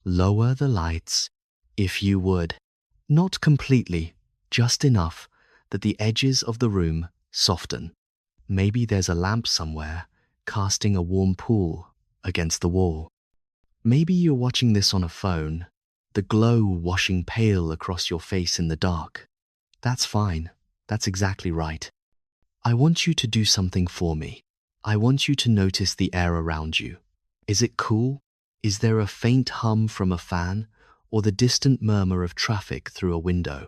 Lower the lights, if you would. Not completely, just enough that the edges of the room soften. Maybe there's a lamp somewhere, casting a warm pool against the wall. Maybe you're watching this on a phone, the glow washing pale across your face in the dark. That's fine. That's exactly right. I want you to do something for me. I want you to notice the air around you. Is it cool? Is there a faint hum from a fan or the distant murmur of traffic through a window?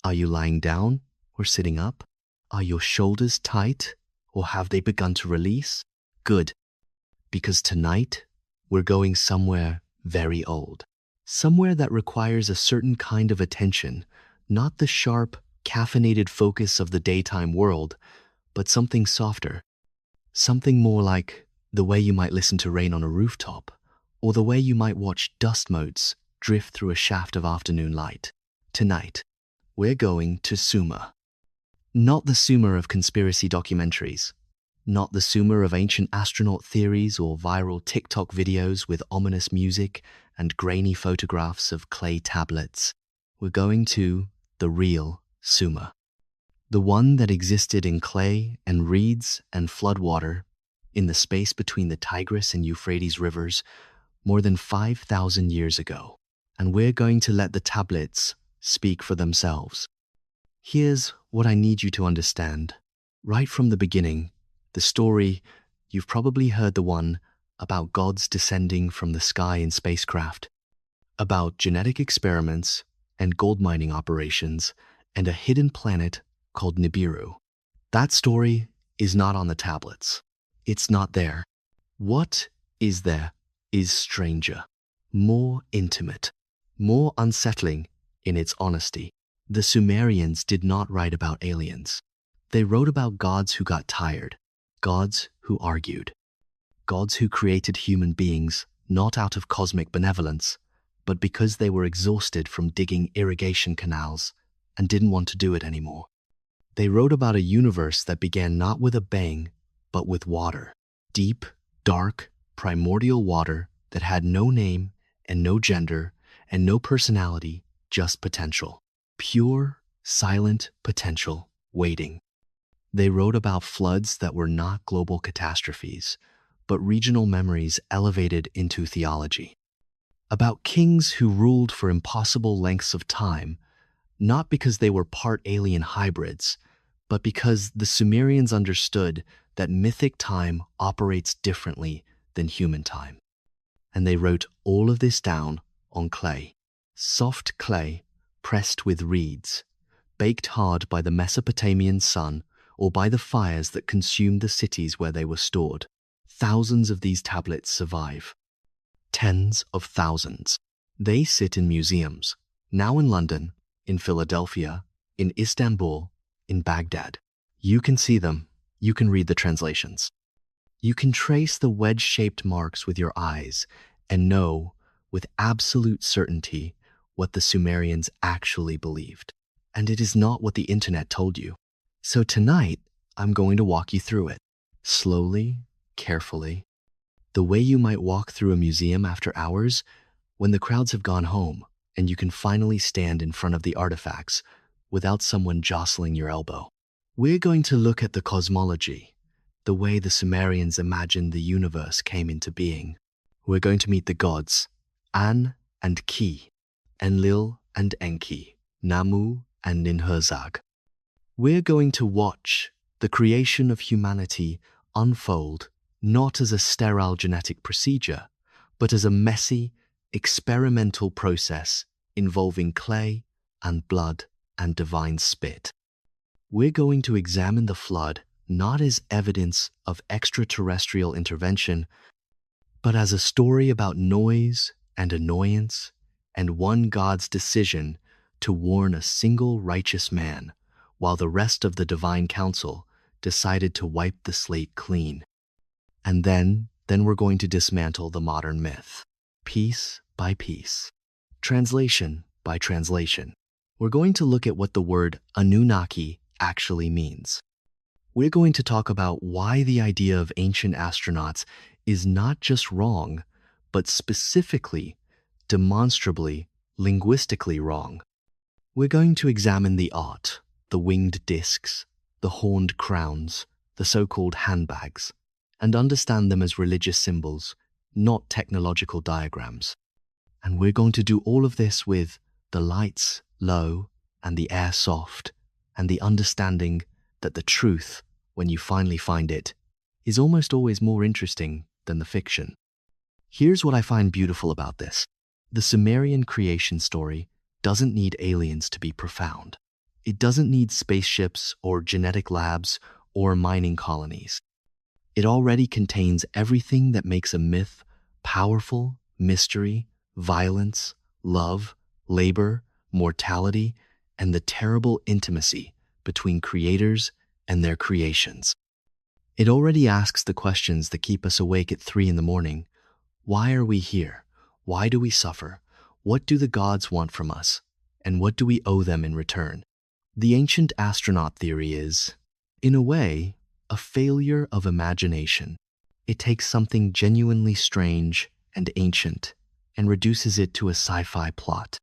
Are you lying down or sitting up? Are your shoulders tight or have they begun to release? Good, because tonight we're going somewhere very old. Somewhere that requires a certain kind of attention, not the sharp, caffeinated focus of the daytime world, but something softer. Something more like the way you might listen to rain on a rooftop, or the way you might watch dust motes drift through a shaft of afternoon light. Tonight, we're going to Sumer. Not the Sumer of conspiracy documentaries, not the Sumer of ancient astronaut theories or viral TikTok videos with ominous music and grainy photographs of clay tablets. We're going to the real Sumer. The one that existed in clay and reeds and floodwater, in the space between the Tigris and Euphrates rivers, more than 5,000 years ago. And we're going to let the tablets speak for themselves. Here's what I need you to understand. Right from the beginning, the story, you've probably heard the one about gods descending from the sky in spacecraft, about genetic experiments and gold mining operations, and a hidden planet called Nibiru. That story is not on the tablets. It's not there. What is there is stranger, more intimate, more unsettling in its honesty. The Sumerians did not write about aliens. They wrote about gods who got tired, gods who argued, gods who created human beings not out of cosmic benevolence, but because they were exhausted from digging irrigation canals and didn't want to do it anymore. They wrote about a universe that began not with a bang, but with water. Deep, dark, primordial water that had no name and no gender and no personality, just potential. Pure, silent potential waiting. They wrote about floods that were not global catastrophes, but regional memories elevated into theology. About kings who ruled for impossible lengths of time, not because they were part alien hybrids, but because the Sumerians understood that mythic time operates differently than human time. And they wrote all of this down on clay. Soft clay pressed with reeds, baked hard by the Mesopotamian sun or by the fires that consumed the cities where they were stored. Thousands of these tablets survive. Tens of thousands. They sit in museums, now in London, in Philadelphia, in Istanbul, in Baghdad. You can see them. You can read the translations. You can trace the wedge-shaped marks with your eyes and know with absolute certainty what the Sumerians actually believed. And it is not what the internet told you. So tonight, I'm going to walk you through it. Slowly, carefully. The way you might walk through a museum after hours when the crowds have gone home and you can finally stand in front of the artifacts without someone jostling your elbow. We're going to look at the cosmology, the way the Sumerians imagined the universe came into being. We're going to meet the gods, An and Ki, Enlil and Enki, Namu and Ninhursag. We're going to watch the creation of humanity unfold not as a sterile genetic procedure, but as a messy, experimental process involving clay and blood and divine spit. We're going to examine the flood not as evidence of extraterrestrial intervention, but as a story about noise and annoyance and one God's decision to warn a single righteous man while the rest of the divine council decided to wipe the slate clean. And then we're going to dismantle the modern myth, piece by piece, translation by translation. We're going to look at what the word Anunnaki actually means. We're going to talk about why the idea of ancient astronauts is not just wrong, but specifically demonstrably, linguistically wrong. We're going to examine the art, the winged discs, the horned crowns, the so-called handbags, and understand them as religious symbols, not technological diagrams. And we're going to do all of this with the lights low and the air soft, and the understanding that the truth, when you finally find it, is almost always more interesting than the fiction. Here's what I find beautiful about this. The Sumerian creation story doesn't need aliens to be profound. It doesn't need spaceships or genetic labs or mining colonies. It already contains everything that makes a myth powerful: mystery, violence, love, labor, mortality, and the terrible intimacy between creators and their creations. It already asks the questions that keep us awake at 3 in the morning. Why are we here? Why do we suffer? What do the gods want from us? And what do we owe them in return? The ancient astronaut theory is, in a way, a failure of imagination. It takes something genuinely strange and ancient and reduces it to a sci-fi plot.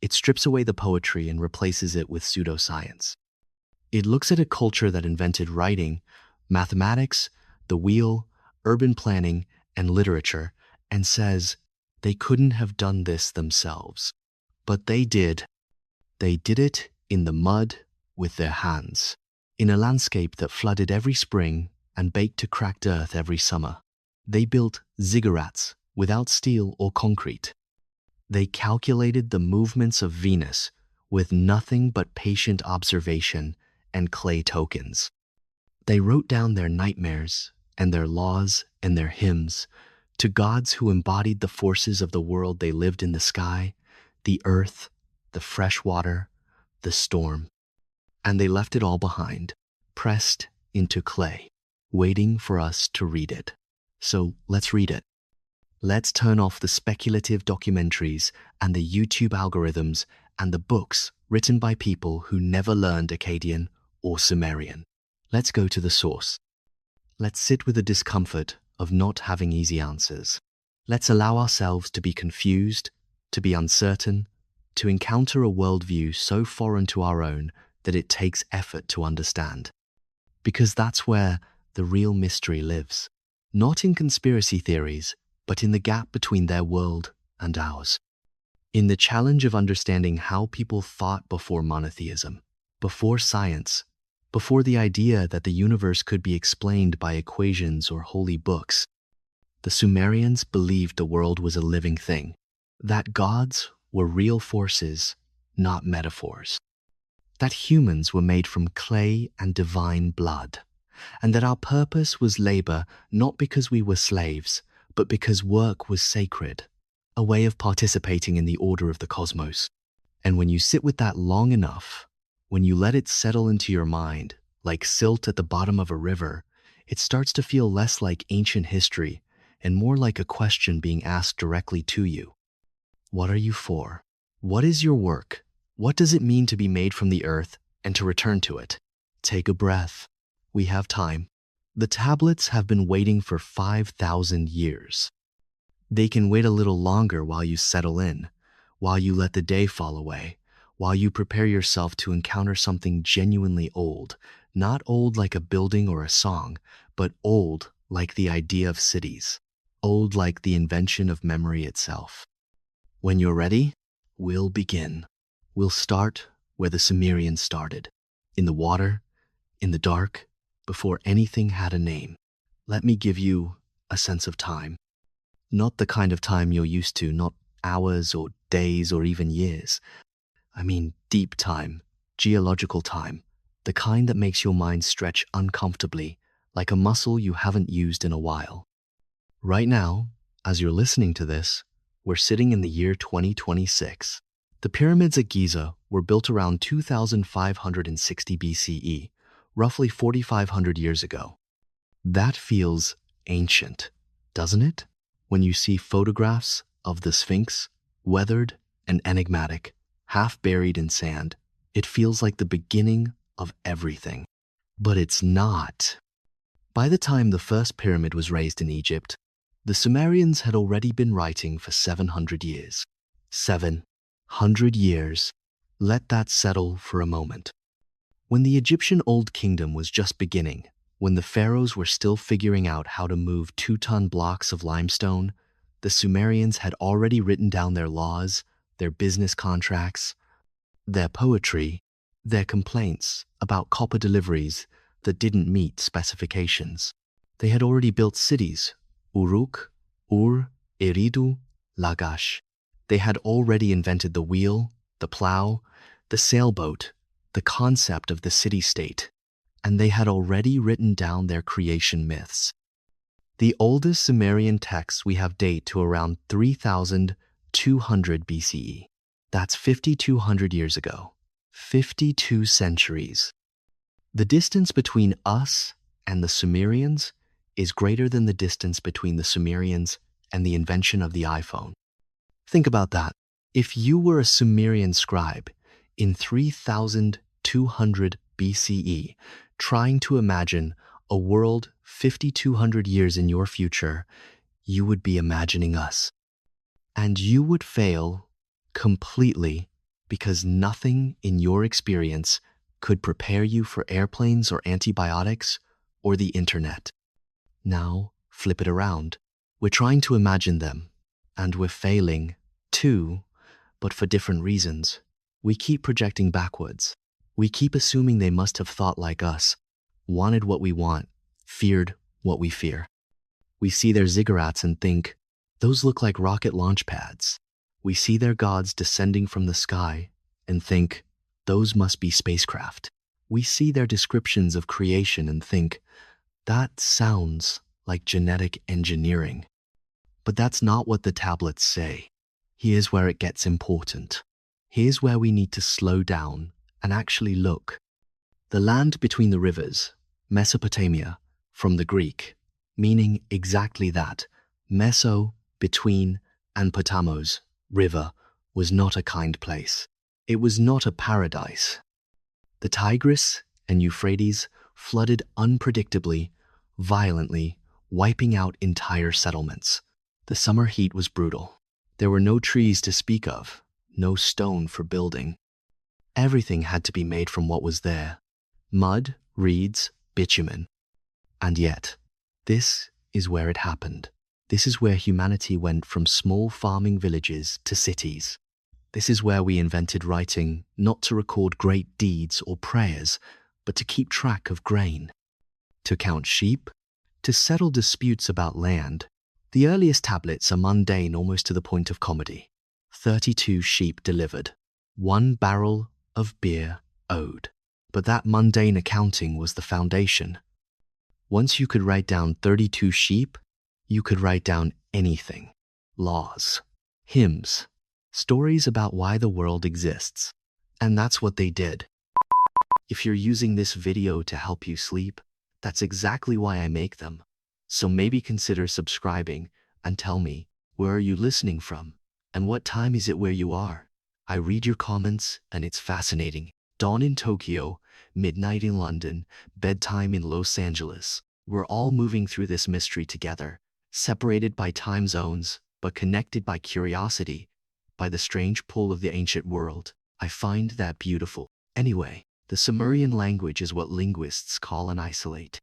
It strips away the poetry and replaces it with pseudoscience. It looks at a culture that invented writing, mathematics, the wheel, urban planning, and literature, and says they couldn't have done this themselves. But they did. They did it in the mud with their hands, in a landscape that flooded every spring and baked to cracked earth every summer. They built ziggurats without steel or concrete. They calculated the movements of Venus with nothing but patient observation and clay tokens. They wrote down their nightmares and their laws and their hymns to gods who embodied the forces of the world they lived in: the sky, the earth, the fresh water, the storm. And they left it all behind, pressed into clay, waiting for us to read it. So let's read it. Let's turn off the speculative documentaries and the YouTube algorithms and the books written by people who never learned Akkadian or Sumerian. Let's go to the source. Let's sit with the discomfort of not having easy answers. Let's allow ourselves to be confused, to be uncertain, to encounter a worldview so foreign to our own that it takes effort to understand. Because that's where the real mystery lives. Not in conspiracy theories, but in the gap between their world and ours. In the challenge of understanding how people thought before monotheism, before science, before the idea that the universe could be explained by equations or holy books. The Sumerians believed the world was a living thing, that gods were real forces, not metaphors, that humans were made from clay and divine blood, and that our purpose was labor not because we were slaves, but because work was sacred, a way of participating in the order of the cosmos. And when you sit with that long enough, when you let it settle into your mind, like silt at the bottom of a river, it starts to feel less like ancient history and more like a question being asked directly to you. What are you for? What is your work? What does it mean to be made from the earth and to return to it? Take a breath. We have time. The tablets have been waiting for 5,000 years. They can wait a little longer while you settle in, while you let the day fall away, while you prepare yourself to encounter something genuinely old, not old like a building or a song, but old like the idea of cities, old like the invention of memory itself. When you're ready, we'll begin. We'll start where the Sumerians started, in the water, in the dark, before anything had a name. Let me give you a sense of time. Not the kind of time you're used to, not hours or days or even years. I mean deep time, geological time, the kind that makes your mind stretch uncomfortably, like a muscle you haven't used in a while. Right now, as you're listening to this, we're sitting in the year 2026. The pyramids at Giza were built around 2560 BCE, roughly 4,500 years ago. That feels ancient, doesn't it? When you see photographs of the Sphinx, weathered and enigmatic, half buried in sand, it feels like the beginning of everything. But it's not. By the time the first pyramid was raised in Egypt, the Sumerians had already been writing for 700 years. 700 years. Let that settle for a moment. When the Egyptian Old Kingdom was just beginning, when the pharaohs were still figuring out how to move 2-ton blocks of limestone, the Sumerians had already written down their laws, their business contracts, their poetry, their complaints about copper deliveries that didn't meet specifications. They had already built cities, Uruk, Ur, Eridu, Lagash. They had already invented the wheel, the plow, the sailboat, the concept of the city-state, and they had already written down their creation myths. The oldest Sumerian texts we have date to around 3,200 BCE. That's 5,200 years ago. 52 centuries. The distance between us and the Sumerians is greater than the distance between the Sumerians and the invention of the iPhone. Think about that. If you were a Sumerian scribe in 3,200 BCE, trying to imagine a world 5,200 years in your future, you would be imagining us. And you would fail completely because nothing in your experience could prepare you for airplanes or antibiotics or the internet. Now, flip it around. We're trying to imagine them, and we're failing too, but for different reasons. We keep projecting backwards. We keep assuming they must have thought like us, wanted what we want, feared what we fear. We see their ziggurats and think, those look like rocket launch pads. We see their gods descending from the sky and think, those must be spacecraft. We see their descriptions of creation and think, that sounds like genetic engineering. But that's not what the tablets say. Here's where it gets important. Here's where we need to slow down and actually look. The land between the rivers, Mesopotamia, from the Greek, meaning exactly that, meso, between, and potamos, river, was not a kind place. It was not a paradise. The Tigris and Euphrates flooded unpredictably, violently, wiping out entire settlements. The summer heat was brutal. There were no trees to speak of, no stone for building. Everything had to be made from what was there: mud, reeds, bitumen. And yet, this is where it happened. This is where humanity went from small farming villages to cities. This is where we invented writing, not to record great deeds or prayers, but to keep track of grain, to count sheep, to settle disputes about land. The earliest tablets are mundane almost to the point of comedy. 32 sheep delivered, 1 barrel of beer owed. But that mundane accounting was the foundation. Once you could write down 32 sheep, you could write down anything. Laws, hymns, stories about why the world exists. And that's what they did. If you're using this video to help you sleep, that's exactly why I make them. So maybe consider subscribing and tell me, where are you listening from? And what time is it where you are? I read your comments and it's fascinating. Dawn in Tokyo, midnight in London, bedtime in Los Angeles. We're all moving through this mystery together, separated by time zones, but connected by curiosity, by the strange pull of the ancient world. I find that beautiful. Anyway, the Sumerian language is what linguists call an isolate.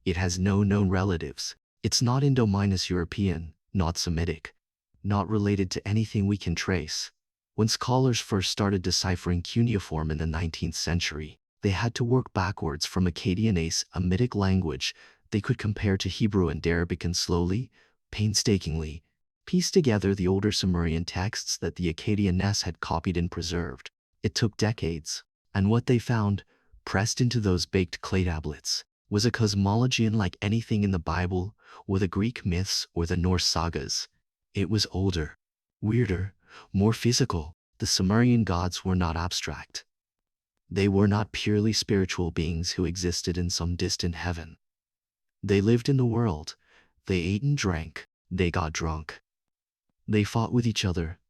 It has no known relatives. It's not Indo-European, not Semitic, not related to anything we can trace. When scholars first started deciphering cuneiform in the 19th century, they had to work backwards from Akkadian, a Mytic language they could compare to Hebrew and Arabic, and slowly, painstakingly, piece together the older Sumerian texts that the Akkadians had copied and preserved. It took decades, and what they found, pressed into those baked clay tablets, was a cosmology unlike anything in the Bible, or the Greek myths, or the Norse sagas. It was older, weirder, more physical. The Sumerian gods were not abstract. They were not purely spiritual beings who existed in some distant heaven. They lived in the world. They ate and drank. They got drunk. They fought with each other.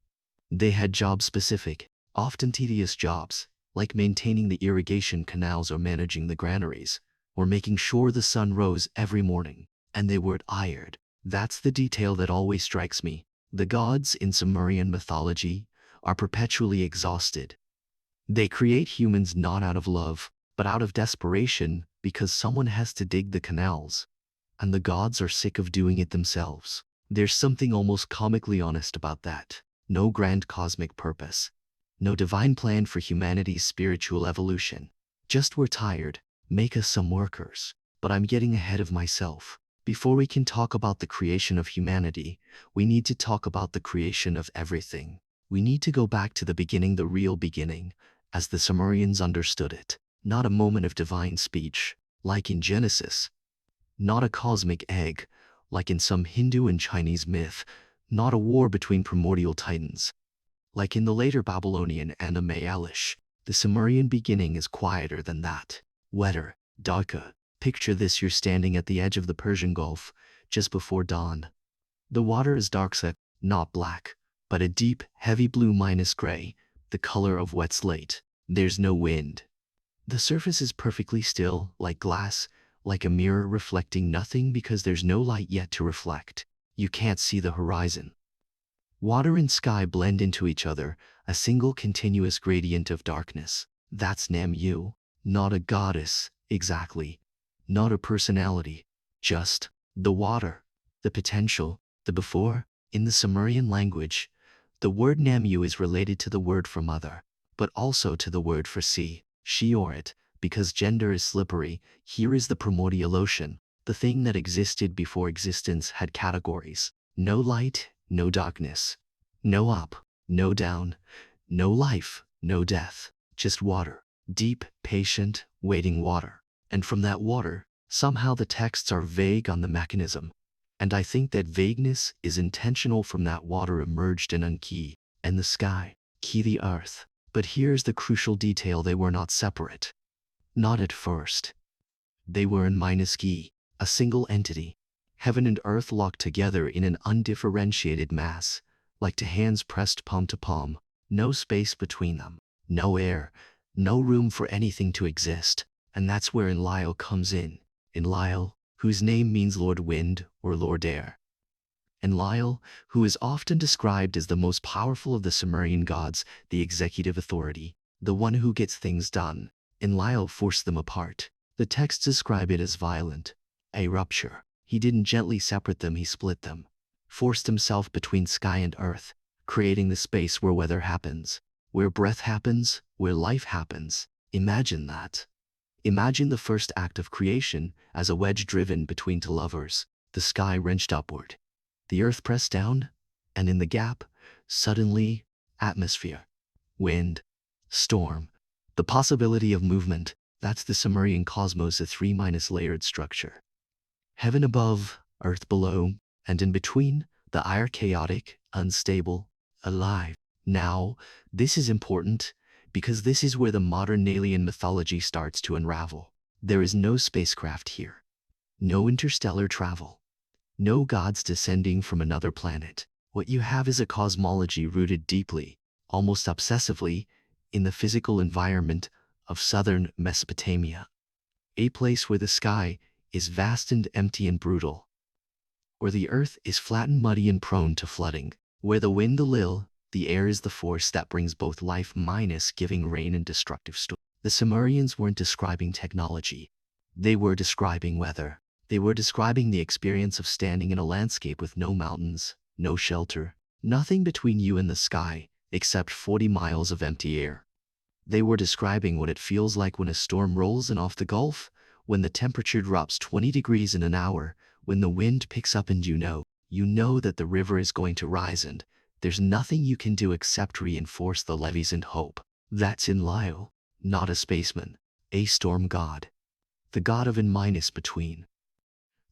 They had job-specific, often tedious jobs, like maintaining the irrigation canals or managing the granaries, or making sure the sun rose every morning. And they were tired. That's the detail that always strikes me. The gods in Sumerian mythology are perpetually exhausted. They create humans not out of love, but out of desperation because someone has to dig the canals, and the gods are sick of doing it themselves. There's something almost comically honest about that. No grand cosmic purpose. No divine plan for humanity's spiritual evolution. Just we're tired, make us some workers. But I'm getting ahead of myself. Before we can talk about the creation of humanity, we need to talk about the creation of everything. We need to go back to the beginning, the real beginning, as the Sumerians understood it. Not a moment of divine speech, like in Genesis. Not a cosmic egg, like in some Hindu and Chinese myth. Not a war between primordial titans, like in the later Babylonian and Elish. The Sumerian beginning is quieter than that. Wetter, darker. Picture this: you're standing at the edge of the Persian Gulf, just before dawn. The water is dark, not black, but a deep, heavy blue minus gray, the color of wet slate. There's no wind. The surface is perfectly still, like glass, like a mirror reflecting nothing because there's no light yet to reflect. You can't see the horizon. Water and sky blend into each other, a single continuous gradient of darkness. That's Namu. Not a goddess, exactly. Not a personality. Just the water, the potential, the before. In the Sumerian language, the word Namu is related to the word for mother, but also to the word for sea, she or it, because gender is slippery. Here is the primordial ocean, the thing that existed before existence had categories. No light, no darkness. No up, no down. No life, no death. Just water. Deep, patient, waiting water. And from that water, somehow the texts are vague on the mechanism. And I think that vagueness is intentional. From that water emerged an Enki, and the sky, Ki the earth. But here's the crucial detail: they were not separate. Not at first. They were in Ki, a single entity. Heaven and earth locked together in an undifferentiated mass, like two hands pressed palm to palm. No space between them. No air. No room for anything to exist. And that's where Enlil comes in. Enlil, whose name means Lord Wind or Lord Air. Enlil, who is often described as the most powerful of the Sumerian gods, the executive authority, the one who gets things done. Enlil forced them apart. The texts describe it as violent, a rupture. He didn't gently separate them, he split them. Forced himself between sky and earth, creating the space where weather happens, where breath happens, where life happens. Imagine that. Imagine the first act of creation as a wedge driven between two lovers, the sky wrenched upward, the earth pressed down, and in the gap, suddenly, atmosphere, wind, storm, the possibility of movement. That's the Sumerian cosmos, a three-layered structure. Heaven above, earth below, and in between, the air chaotic, unstable, alive. Now, this is important, because this is where the modern alien mythology starts to unravel. There is no spacecraft here. No interstellar travel. No gods descending from another planet. What you have is a cosmology rooted deeply, almost obsessively, in the physical environment of southern Mesopotamia. A place where the sky is vast and empty and brutal. Where the earth is flat and muddy and prone to flooding. Where the wind, the lil, the air is the force that brings both life minus giving rain and destructive storm. The Sumerians weren't describing technology. They were describing weather. They were describing the experience of standing in a landscape with no mountains, no shelter, nothing between you and the sky, except 40 miles of empty air. They were describing what it feels like when a storm rolls in off the Gulf, when the temperature drops 20 degrees in an hour, when the wind picks up and you know that the river is going to rise and there's nothing you can do except reinforce the levees and hope. That's Enlil, not a spaceman, a storm god. The god of between.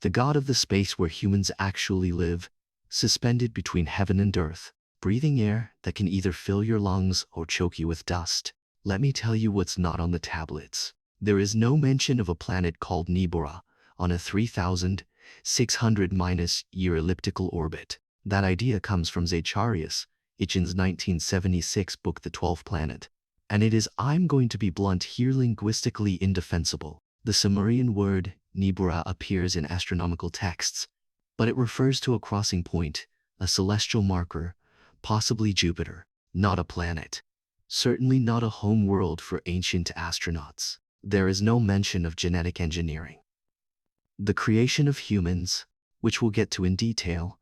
The god of the space where humans actually live, suspended between heaven and earth, breathing air that can either fill your lungs or choke you with dust. Let me tell you what's not on the tablets. There is no mention of a planet called Nibiru on a 3,600-year elliptical orbit. That idea comes from Zacharias Hitchens' 1976 book The 12th Planet. And it is, I'm going to be blunt here, linguistically indefensible. The Sumerian word Nibiru appears in astronomical texts, but it refers to a crossing point, a celestial marker, possibly Jupiter. not a planet. Certainly not a home world for ancient astronauts. There is no mention of genetic engineering. The creation of humans, which we'll get to in detail,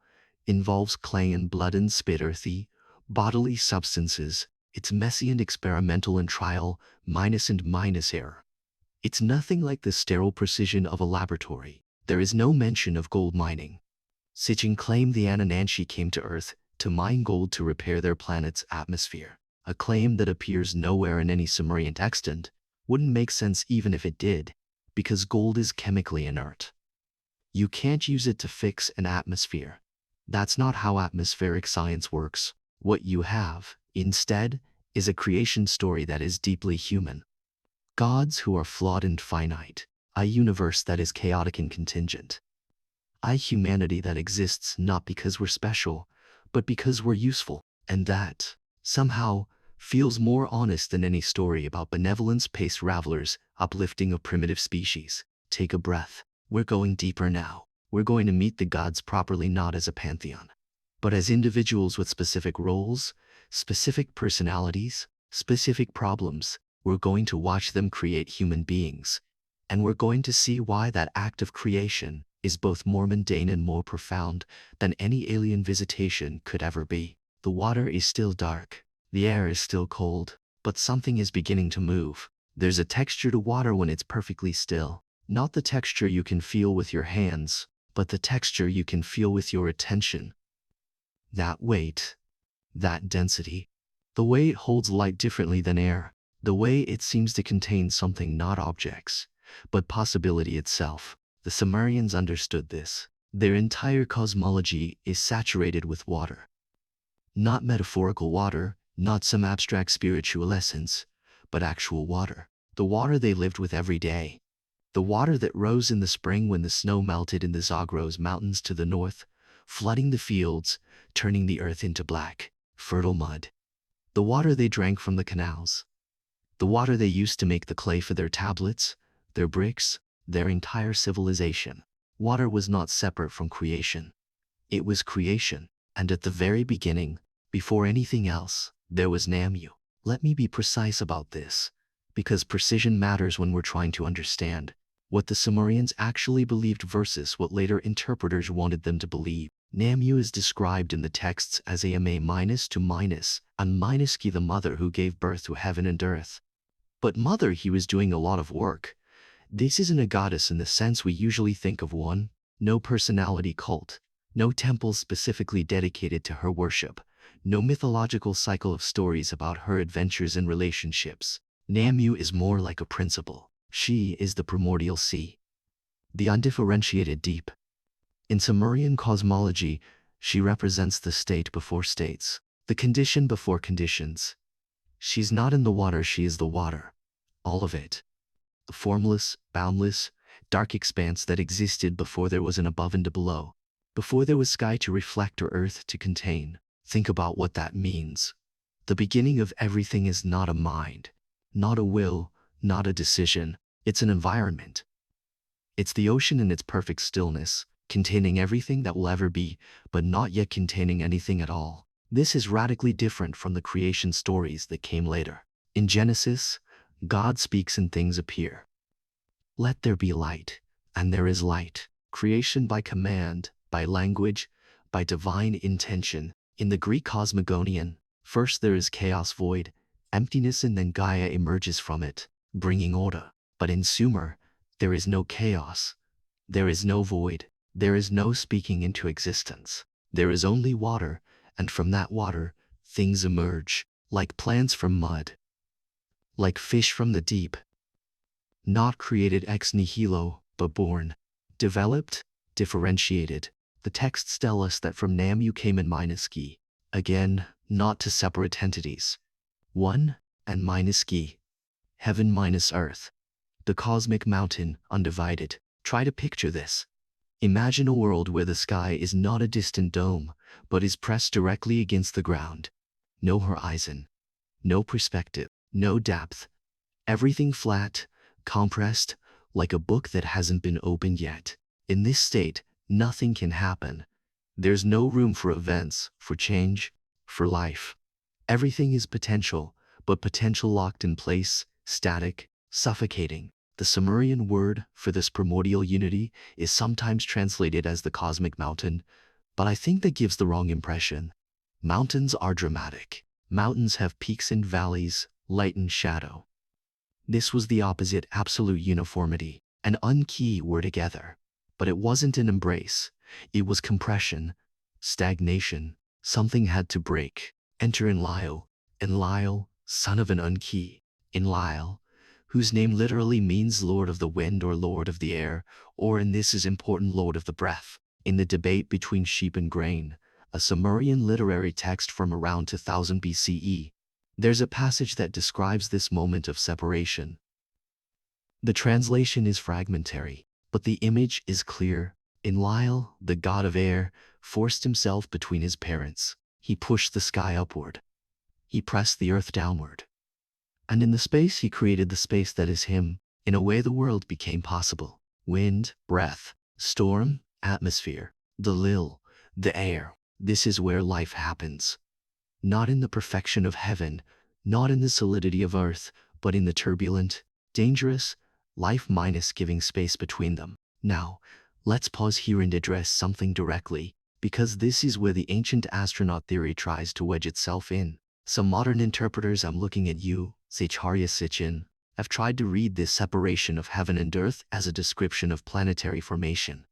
involves clay and blood and spit, earthy, bodily substances. It's messy and experimental and trial, minus and minus error. It's nothing like the sterile precision of a laboratory. There is no mention of gold mining. Sitchin claimed the Anunnaki came to Earth to mine gold to repair their planet's atmosphere, a claim that appears nowhere in any Sumerian extant. Wouldn't make sense even if it did, because gold is chemically inert. You can't use it to fix an atmosphere. That's not how atmospheric science works. What you have, instead, is a creation story that is deeply human. Gods who are flawed and finite, a universe that is chaotic and contingent. A humanity that exists not because we're special, but because we're useful, and that, somehow, feels more honest than any story about benevolence, pace ravelers, uplifting of primitive species. Take a breath. We're going deeper now. We're going to meet the gods properly, not as a pantheon, but as individuals with specific roles, specific personalities, specific problems. We're going to watch them create human beings, and we're going to see why that act of creation is both more mundane and more profound than any alien visitation could ever be. The water is still dark, the air is still cold, but something is beginning to move. There's a texture to water when it's perfectly still. Not the texture you can feel with your hands, but the texture you can feel with your attention. That weight, that density, the way it holds light differently than air, the way it seems to contain something, not objects, but possibility itself. The Sumerians understood this. Their entire cosmology is saturated with water. Not metaphorical water, not some abstract spiritual essence, but actual water. The water they lived with every day. The water that rose in the spring when the snow melted in the Zagros Mountains to the north, flooding the fields, turning the earth into black, fertile mud. The water they drank from the canals. The water they used to make the clay for their tablets, their bricks, their entire civilization. Water was not separate from creation. It was creation, and at the very beginning, before anything else, there was Namu. Let me be precise about this, because precision matters when we're trying to understand what the Sumerians actually believed versus what later interpreters wanted them to believe. Namu is described in the texts as a minus to minus, and minus ki, the mother who gave birth to heaven and earth. But mother, he was doing a lot of work. This isn't a goddess in the sense we usually think of one. No personality cult, no temple specifically dedicated to her worship, no mythological cycle of stories about her adventures and relationships. Namu is more like a principle. She is the primordial sea, the undifferentiated deep. In Sumerian cosmology, she represents the state before states, the condition before conditions. She's not in the water, she is the water. All of it. The formless, boundless, dark expanse that existed before there was an above and a below, before there was sky to reflect or earth to contain. Think about what that means. The beginning of everything is not a mind, not a will, not a decision. It's an environment. It's the ocean in its perfect stillness, containing everything that will ever be, but not yet containing anything at all. This is radically different from the creation stories that came later. In Genesis, God speaks and things appear. Let there be light, and there is light. Creation by command, by language, by divine intention. In the Greek cosmogonian, first there is chaos, void, emptiness, and then Gaia emerges from it, bringing order. But in Sumer, there is no chaos. There is no void. There is no speaking into existence. There is only water, and from that water, things emerge, like plants from mud, like fish from the deep. Not created ex nihilo, but born, developed, differentiated. The texts tell us that from Namu came and minus ki. Again, not to separate entities. One, and minus ki. Heaven minus earth. The cosmic mountain, undivided. Try to picture this. Imagine a world where the sky is not a distant dome, but is pressed directly against the ground. No horizon, no perspective, no depth. Everything flat, compressed, like a book that hasn't been opened yet. In this state, nothing can happen. There's no room for events, for change, for life. Everything is potential, but potential locked in place, static, suffocating. The Sumerian word for this primordial unity is sometimes translated as the cosmic mountain, but I think that gives the wrong impression. Mountains are dramatic. Mountains have peaks and valleys, light and shadow. This was the opposite: absolute uniformity. And Enki were together. But it wasn't an embrace. It was compression, stagnation. Something had to break. Enter Enlil. Enlil, son of an Enki. Enlil, whose name literally means Lord of the Wind or Lord of the Air, or in this is important, Lord of the Breath. In the debate between sheep and grain, a Sumerian literary text from around 2000 BCE, there's a passage that describes this moment of separation. The translation is fragmentary, but the image is clear. Enlil, the god of air, forced himself between his parents. He pushed the sky upward. He pressed the earth downward. And in the space he created the space that is him. In a way the world became possible. Wind, breath, storm, atmosphere, the lil, the air. This is where life happens. Not in the perfection of heaven, not in the solidity of earth, but in the turbulent, dangerous, life minus giving space between them. Now, let's pause here and address something directly, because this is where the ancient astronaut theory tries to wedge itself in. Some modern interpreters, I'm looking at you, Sacharya Sitchin, have tried to read this separation of heaven and earth as a description of planetary formation.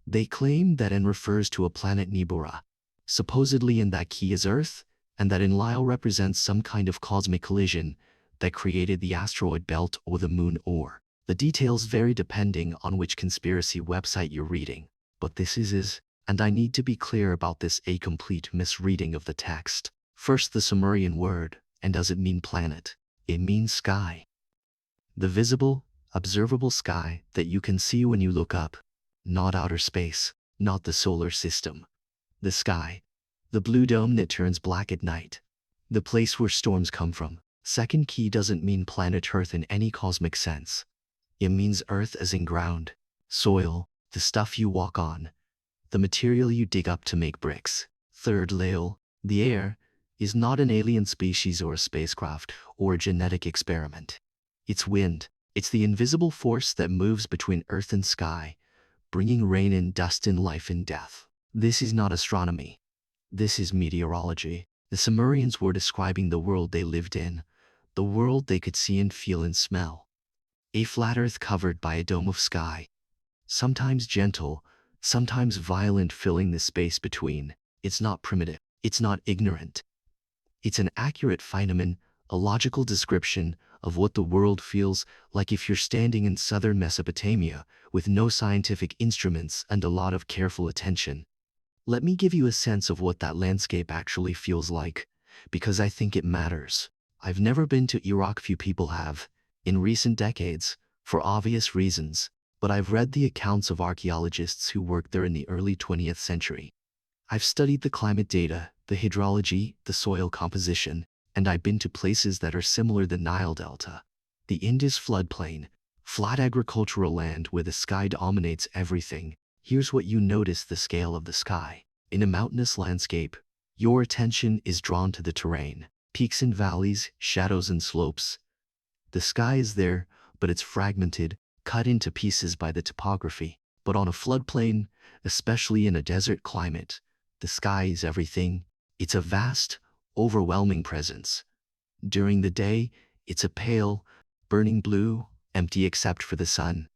They claim that N refers to a planet Nibiru, supposedly in that key is Earth, and that Enlil represents some kind of cosmic collision that created the asteroid belt or the moon or. The details vary depending on which conspiracy website you're reading, but this is, and I need to be clear about this, a complete misreading of the text. First, the Sumerian word, and does it mean planet? It means sky. The visible, observable sky that you can see when you look up. Not outer space, not the solar system. The sky, the blue dome that turns black at night. The place where storms come from. Second key doesn't mean planet Earth in any cosmic sense. It means earth as in ground, soil, the stuff you walk on, the material you dig up to make bricks. Third, Lil, the air, is not an alien species or a spacecraft or a genetic experiment. It's wind. It's the invisible force that moves between earth and sky, bringing rain and dust in life and death. This is not astronomy. This is meteorology. The Sumerians were describing the world they lived in, the world they could see and feel and smell. A flat earth covered by a dome of sky, sometimes gentle, sometimes violent, filling the space between. It's not primitive. It's not ignorant. It's an accurate phenomenon, a logical description of what the world feels like if you're standing in southern Mesopotamia with no scientific instruments and a lot of careful attention. Let me give you a sense of what that landscape actually feels like, because I think it matters. I've never been to Iraq, few people have, in recent decades, for obvious reasons, but I've read the accounts of archaeologists who worked there in the early 20th century. I've studied the climate data, the hydrology, the soil composition, and I've been to places that are similar: the Nile Delta, the Indus floodplain, flat agricultural land where the sky dominates everything. Here's what you notice: the scale of the sky. In a mountainous landscape, your attention is drawn to the terrain, peaks and valleys, shadows and slopes. The sky is there, but it's fragmented, cut into pieces by the topography. But on a floodplain, especially in a desert climate, the sky is everything. It's a vast, overwhelming presence. During the day, it's a pale, burning blue, empty except for the sun.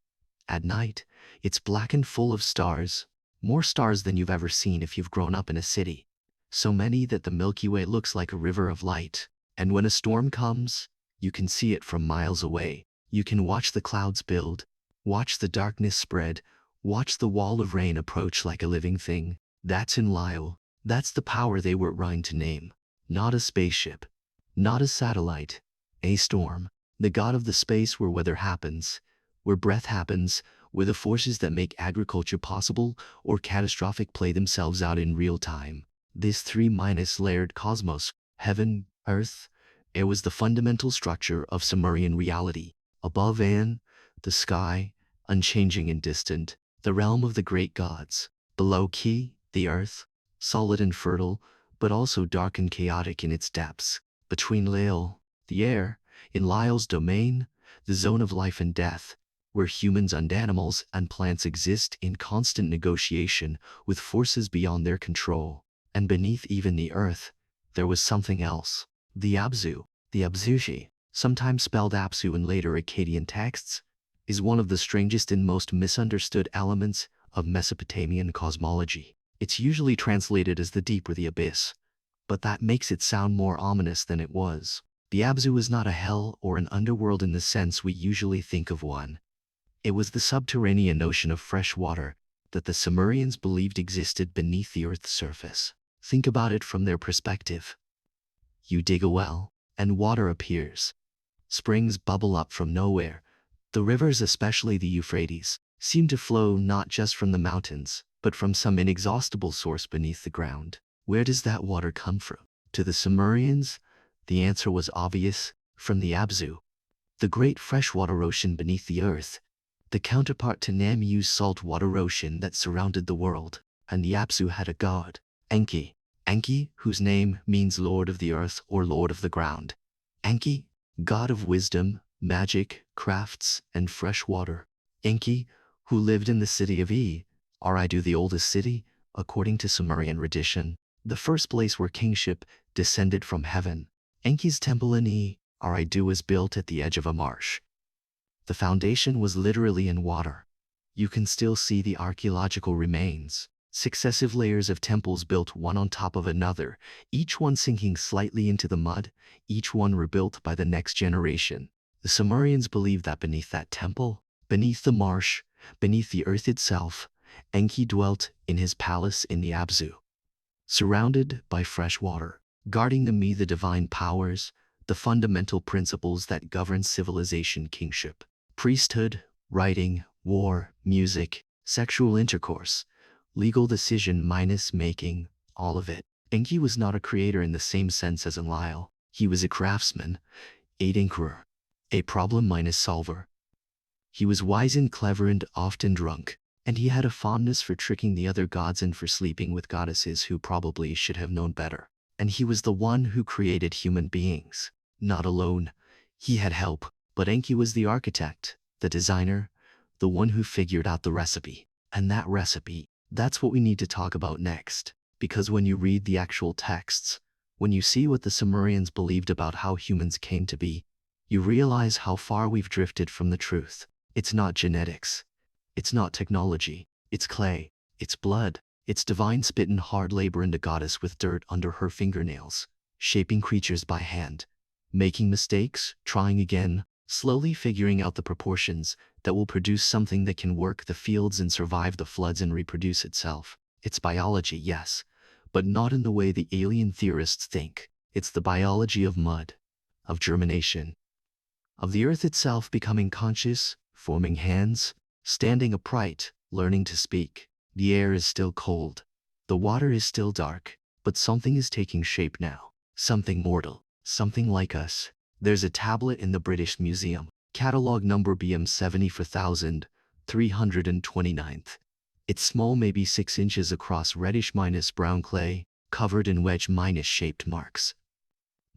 At night, it's black and full of stars, more stars than you've ever seen if you've grown up in a city. So many that the Milky Way looks like a river of light. And when a storm comes, you can see it from miles away. You can watch the clouds build, watch the darkness spread, watch the wall of rain approach like a living thing. That's Enlil. That's the power they were trying to name. Not a spaceship, not a satellite, a storm. The god of the space where weather happens, where breath happens, where the forces that make agriculture possible or catastrophic play themselves out in real time. This three-layered cosmos, heaven, earth, air, was the fundamental structure of Sumerian reality. Above An, the sky, unchanging and distant, the realm of the great gods. Below Ki, the earth, solid and fertile, but also dark and chaotic in its depths. Between Lil, the air, in Lyle's domain, the zone of life and death, where humans and animals and plants exist in constant negotiation with forces beyond their control. And beneath even the earth, there was something else. The Abzu, the Abzushi, sometimes spelled Apsu in later Akkadian texts, is one of the strangest and most misunderstood elements of Mesopotamian cosmology. It's usually translated as the deep or the abyss, but that makes it sound more ominous than it was. The Abzu is not a hell or an underworld in the sense we usually think of one. It was the subterranean ocean of fresh water that the Sumerians believed existed beneath the Earth's surface. Think about it from their perspective. You dig a well, and water appears. Springs bubble up from nowhere. The rivers, especially the Euphrates, seem to flow not just from the mountains, but from some inexhaustible source beneath the ground. Where does that water come from? To the Sumerians, the answer was obvious: from the Abzu, the great freshwater ocean beneath the earth, the counterpart to Namu's saltwater ocean that surrounded the world. And the Abzu had a god, Enki. Enki, whose name means Lord of the Earth or Lord of the Ground. Enki, god of wisdom, magic, crafts, and fresh water. Enki, who lived in the city of Eridu, the oldest city, according to Sumerian tradition, the first place where kingship descended from heaven. Enki's temple in Eridu was built at the edge of a marsh. The foundation was literally in water. You can still see the archaeological remains. Successive layers of temples built one on top of another, each one sinking slightly into the mud, each one rebuilt by the next generation. The Sumerians believed that beneath that temple, beneath the marsh, beneath the earth itself, Enki dwelt in his palace in the Abzu, surrounded by fresh water, guarding the divine powers, the fundamental principles that govern civilization, kingship, priesthood, writing, war, music, sexual intercourse, legal decision minus making, all of it. Enki was not a creator in the same sense as Enlil. He was a craftsman, a tinkerer, a problem minus solver. He was wise and clever and often drunk, and he had a fondness for tricking the other gods and for sleeping with goddesses who probably should have known better. And he was the one who created human beings. Not alone. He had help, but Enki was the architect, the designer, the one who figured out the recipe. And that recipe, that's what we need to talk about next. Because when you read the actual texts, when you see what the Sumerians believed about how humans came to be, you realize how far we've drifted from the truth. It's not genetics. It's not technology. It's clay. It's blood. It's divine spit and hard labor, and a goddess with dirt under her fingernails, shaping creatures by hand, making mistakes, trying again, slowly figuring out the proportions that will produce something that can work the fields and survive the floods and reproduce itself. It's biology, yes, but not in the way the alien theorists think. It's the biology of mud, of germination, of the earth itself becoming conscious, forming hands, standing upright, learning to speak. The air is still cold. The water is still dark, but something is taking shape now. Something mortal, something like us. There's a tablet in the British Museum, catalog number BM 74329th. It's small, maybe 6 inches across, reddish minus brown clay, covered in wedge minus shaped marks.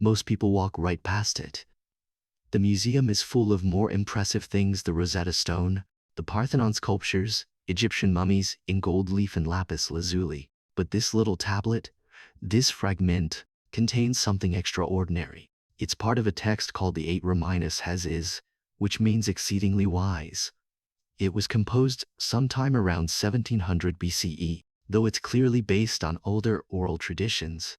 Most people walk right past it. The museum is full of more impressive things: the Rosetta Stone, the Parthenon sculptures, Egyptian mummies in gold leaf and lapis lazuli. But this little tablet, this fragment, contains something extraordinary. It's part of a text called the Eight Raminus Has, which means exceedingly wise. It was composed sometime around 1700 BCE, though it's clearly based on older oral traditions.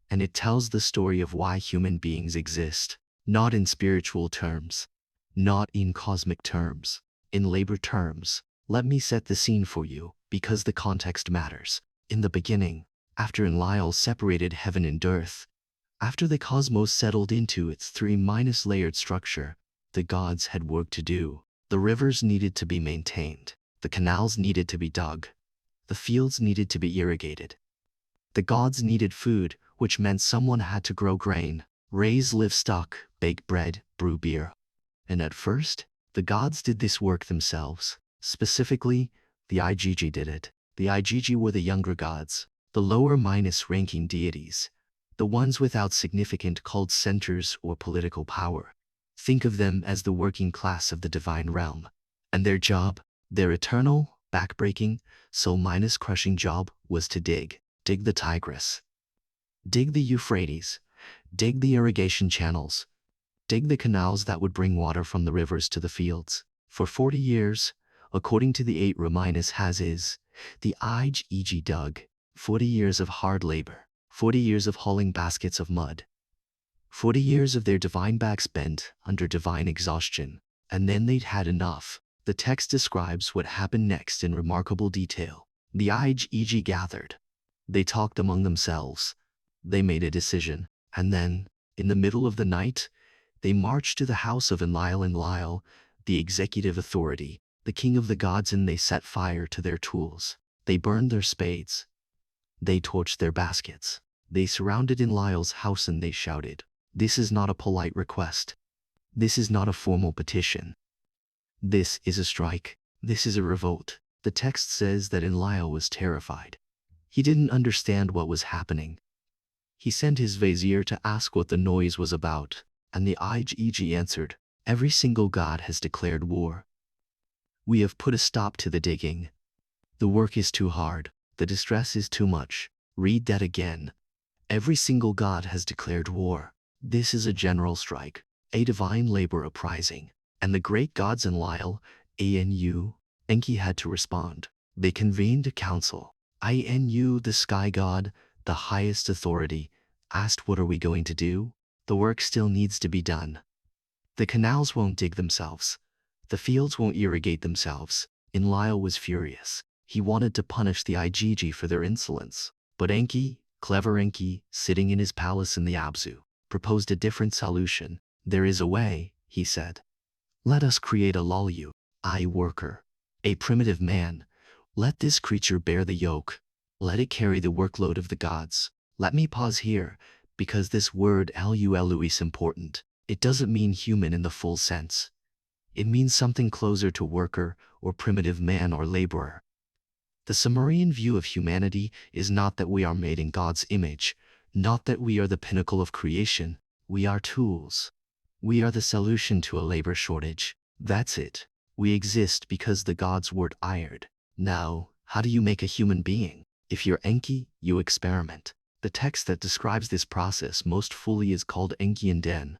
And it tells the story of why human beings exist, not in spiritual terms, not in cosmic terms, in labor terms. Let me set the scene for you, because the context matters. In the beginning, after Enlil separated heaven and earth, after the cosmos settled into its three-layered structure, the gods had work to do. The rivers needed to be maintained. The canals needed to be dug. The fields needed to be irrigated. The gods needed food, which meant someone had to grow grain, raise livestock, bake bread, brew beer. And at first, the gods did this work themselves. Specifically, the Igigi did it. The Igigi were the younger gods. the lower ranking deities, the ones without significant cult centers or political power. Think of them as the working class of the divine realm. And their job, their eternal, backbreaking, soul-crushing job was to dig the Tigris, dig the Euphrates, dig the irrigation channels, dig the canals that would bring water from the rivers to the fields. For 40 years, according to the 8 Has, the Ig dug 40 years of hard labor, 40 years of hauling baskets of mud, 40 years of their divine backs bent under divine exhaustion, and then they'd had enough. The text describes what happened next in remarkable detail. The Ig gathered. They talked among themselves. They made a decision, and then, in the middle of the night, they marched to the house of Enlil, the executive authority, the king of the gods, and they set fire to their tools. They burned their spades. They torched their baskets. They surrounded Enlil's house and they shouted, "This is not a polite request. This is not a formal petition. This is a strike. This is a revolt." The text says that Enlil was terrified. He didn't understand what was happening. He sent his vizier to ask what the noise was about, and the Ig answered, "Every single god has declared war. We have put a stop to the digging. The work is too hard. The distress is too much." Read that again. Every single god has declared war. This is a general strike, a divine labor uprising. And the great gods Enlil, Enki had to respond. They convened a council. Inu, the sky god, the highest authority, asked, "What are we going to do? The work still needs to be done. The canals won't dig themselves. The fields won't irrigate themselves." Enlil was furious. He wanted to punish the Ig for their insolence. But Enki, clever Enki, sitting in his palace in the Abzu, proposed a different solution. "There is a way," he said. "Let us create a Lalu, worker, a primitive man. Let this creature bear the yoke. Let it carry the workload of the gods." Let me pause here, because this word Lu is important. It doesn't mean human in the full sense. It means something closer to worker or primitive man or laborer. The Sumerian view of humanity is not that we are made in God's image, not that we are the pinnacle of creation. We are tools. We are the solution to a labor shortage. That's it. We exist because the gods were tired. Now, how do you make a human being? If you're Enki, you experiment. The text that describes this process most fully is called Enkian Den.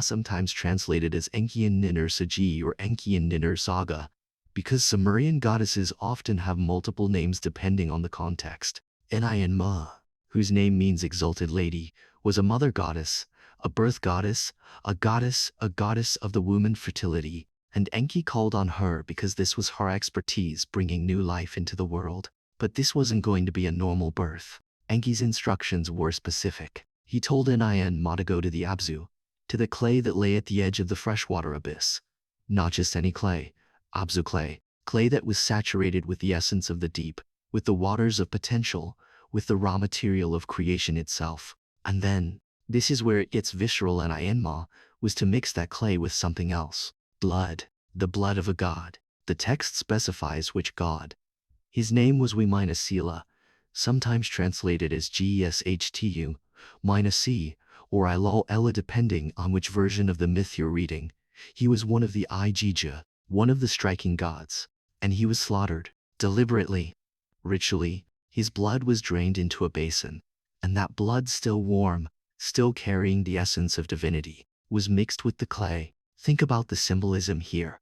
Sometimes translated as Enkian Ninur Sagi or Enkian Ninur Saga, because Sumerian goddesses often have multiple names depending on the context. Enlil, whose name means exalted lady, was a mother goddess, a birth goddess, a goddess of the womb and fertility, and Enki called on her because this was her expertise bringing new life into the world. But this wasn't going to be a normal birth. Enki's instructions were specific. He told Enlil to go to the Abzu, to the clay that lay at the edge of the freshwater abyss. Not just any clay, Abzu clay that was saturated with the essence of the deep, with the waters of potential, with the raw material of creation itself. And then, this is where it gets visceral, and Enlil was to mix that clay with something else. Blood, the blood of a god. The text specifies which god. His name was Sila, sometimes translated as Geshtu, C, or Ilal Ella depending on which version of the myth you're reading. He was one of the Igija, one of the striking gods, and he was slaughtered, deliberately, ritually. His blood was drained into a basin, and that blood, still warm, still carrying the essence of divinity, was mixed with the clay. Think about the symbolism here.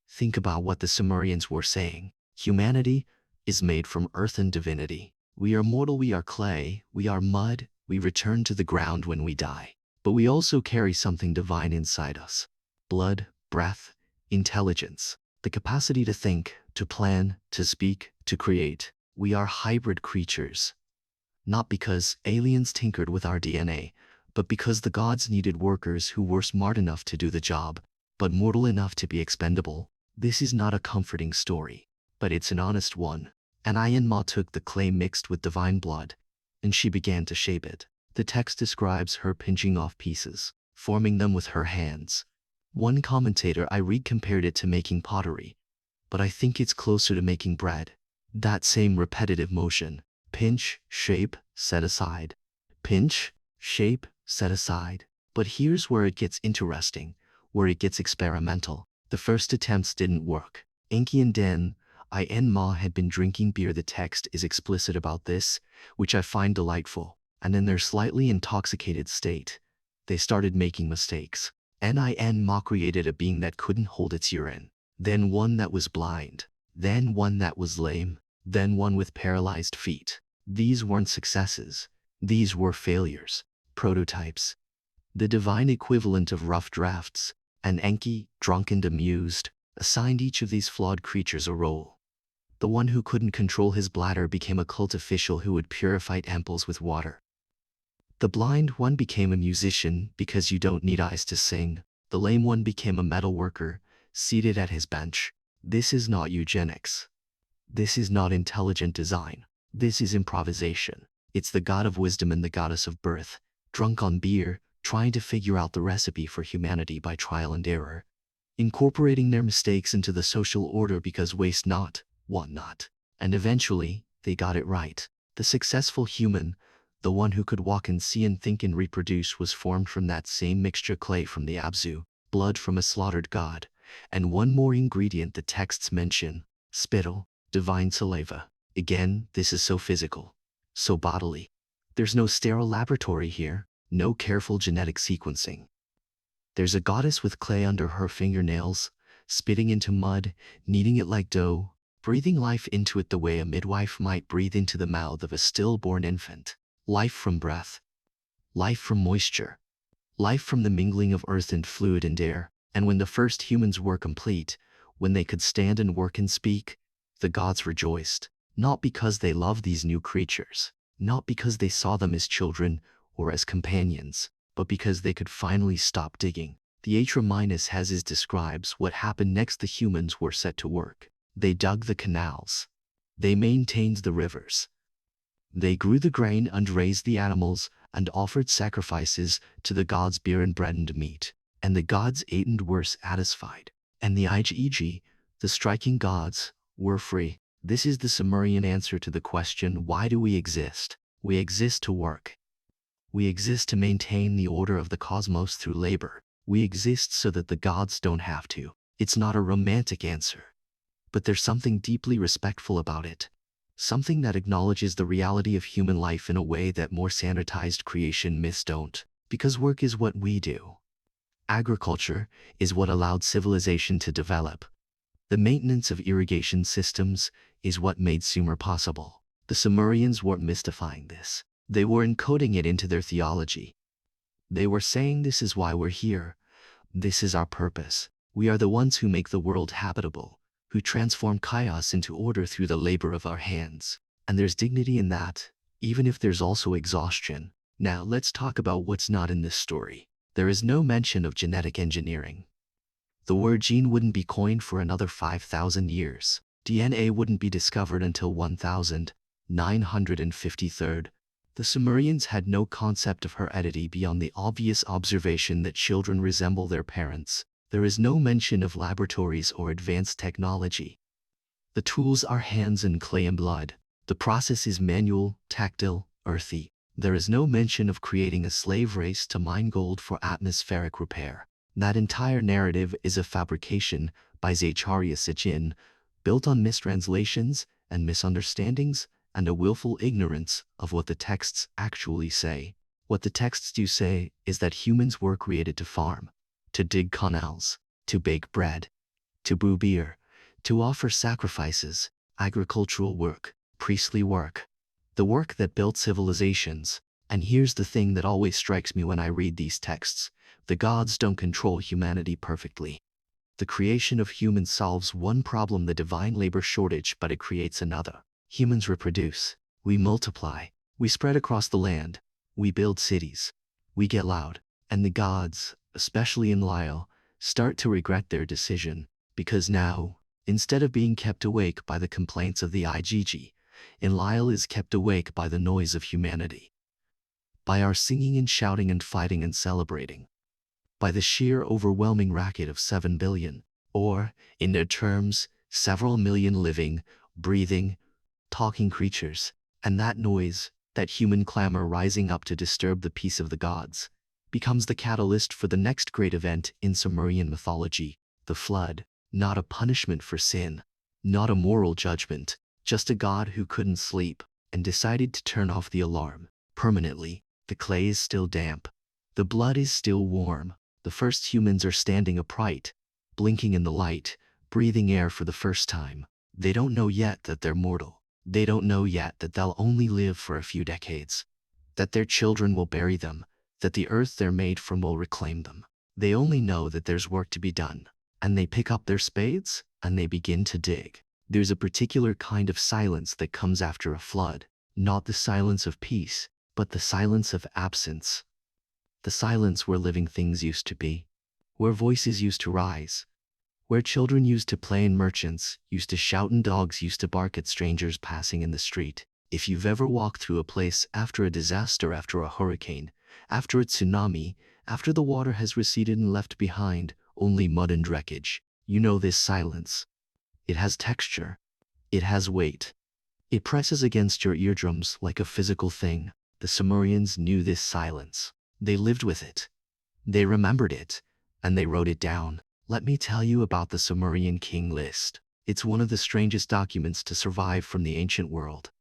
Think about what the Sumerians were saying. Humanity is made from earth and divinity. We are mortal, we are clay, we are mud, we return to the ground when we die. But we also carry something divine inside us. Blood, breath, intelligence, the capacity to think, to plan, to speak, to create. We are hybrid creatures. Not because aliens tinkered with our DNA, but because the gods needed workers who were smart enough to do the job, but mortal enough to be expendable. This is not a comforting story, but it's an honest one. And Enlil took the clay mixed with divine blood, and she began to shape it. The text describes her pinching off pieces, forming them with her hands. One commentator I read compared it to making pottery, but I think it's closer to making bread. That same repetitive motion, Pinch, shape, set aside. Pinch, shape, set aside. But here's where it gets interesting, where it gets experimental. The first attempts didn't work. Enki and Ma had been drinking beer. The text is explicit about this, which I find delightful. And in their slightly intoxicated state, they started making mistakes. Ma created a being that couldn't hold its urine, then one that was blind, then one that was lame, then one with paralyzed feet. These weren't successes. These were failures, prototypes, the divine equivalent of rough drafts. And Enki, drunk and amused, assigned each of these flawed creatures a role. The one who couldn't control his bladder became a cult official who would purify temples with water. The blind one became a musician because you don't need eyes to sing. The lame one became a metal worker, seated at his bench. This is not eugenics. This is not intelligent design. This is improvisation. It's the god of wisdom and the goddess of birth, drunk on beer, trying to figure out the recipe for humanity by trial and error, incorporating their mistakes into the social order because waste not, want not. And eventually, they got it right. The successful human, the one who could walk and see and think and reproduce, was formed from that same mixture: clay from the Abzu, blood from a slaughtered god, and one more ingredient the texts mention: spittle, divine saliva. Again, this is so physical, so bodily. There's no sterile laboratory here, no careful genetic sequencing. There's a goddess with clay under her fingernails, spitting into mud, kneading it like dough, breathing life into it the way a midwife might breathe into the mouth of a stillborn infant. Life from breath, life from moisture, life from the mingling of earth and fluid and air. And when the first humans were complete, when they could stand and work and speak, the gods rejoiced, not because they loved these new creatures, not because they saw them as children or as companions, but because they could finally stop digging. The Atra Hazes describes what happened next. The humans were set to work. They dug the canals. They maintained the rivers. They grew the grain and raised the animals and offered sacrifices to the gods, beer and bread and meat. And the gods ate and were satisfied. And the Ig, the striking gods, were free. This is the Sumerian answer to the question, why do we exist? We exist to work. We exist to maintain the order of the cosmos through labor. We exist so that the gods don't have to. It's not a romantic answer, but there's something deeply respectful about it. Something that acknowledges the reality of human life in a way that more sanitized creation myths don't. Because work is what we do. Agriculture is what allowed civilization to develop. The maintenance of irrigation systems is what made Sumer possible. The Sumerians weren't mystifying this. They were encoding it into their theology. They were saying, this is why we're here. This is our purpose. We are the ones who make the world habitable, who transform chaos into order through the labor of our hands. And there's dignity in that, even if there's also exhaustion. Now let's talk about what's not in this story. There is no mention of genetic engineering. The word gene wouldn't be coined for another 5,000 years. DNA wouldn't be discovered until 1953. The Sumerians had no concept of heredity beyond the obvious observation that children resemble their parents. There is no mention of laboratories or advanced technology. The tools are hands and clay and blood. The process is manual, tactile, earthy. There is no mention of creating a slave race to mine gold for atmospheric repair. That entire narrative is a fabrication by Zaccharia Sitchin, built on mistranslations and misunderstandings and a willful ignorance of what the texts actually say. What the texts do say is that humans were created to farm, to dig canals, to bake bread, to brew beer, to offer sacrifices, agricultural work, priestly work, the work that built civilizations. And here's the thing that always strikes me when I read these texts: the gods don't control humanity perfectly. The creation of humans solves one problem, the divine labor shortage, but it creates another. Humans reproduce, we multiply, we spread across the land, we build cities, we get loud, and the gods, especially Enlil, start to regret their decision, because now, instead of being kept awake by the complaints of the Igg, Enlil is kept awake by the noise of humanity, by our singing and shouting and fighting and celebrating, by the sheer overwhelming racket of 7 billion, or, in their terms, several million living, breathing, talking creatures, And that noise, that human clamor rising up to disturb the peace of the gods, becomes the catalyst for the next great event in Sumerian mythology, the flood. Not a punishment for sin, not a moral judgment, just a god who couldn't sleep and decided to turn off the alarm permanently. The clay is still damp. The blood is still warm. The first humans are standing upright, blinking in the light, breathing air for the first time. They don't know yet that they're mortal. They don't know yet that they'll only live for a few decades, that their children will bury them, that the earth they're made from will reclaim them. They only know that there's work to be done. And they pick up their spades, and they begin to dig. There's a particular kind of silence that comes after a flood. Not the silence of peace, but the silence of absence. The silence where living things used to be, where voices used to rise, where children used to play and merchants used to shout and dogs used to bark at strangers passing in the street. If you've ever walked through a place after a disaster, after a hurricane, after a tsunami, after the water has receded and left behind only mud and wreckage, you know this silence. It has texture. It has weight. It presses against your eardrums like a physical thing. The Sumerians knew this silence. They lived with it. They remembered it, and they wrote it down. Let me tell you about the Sumerian king list. It's one of the strangest documents to survive from the ancient world.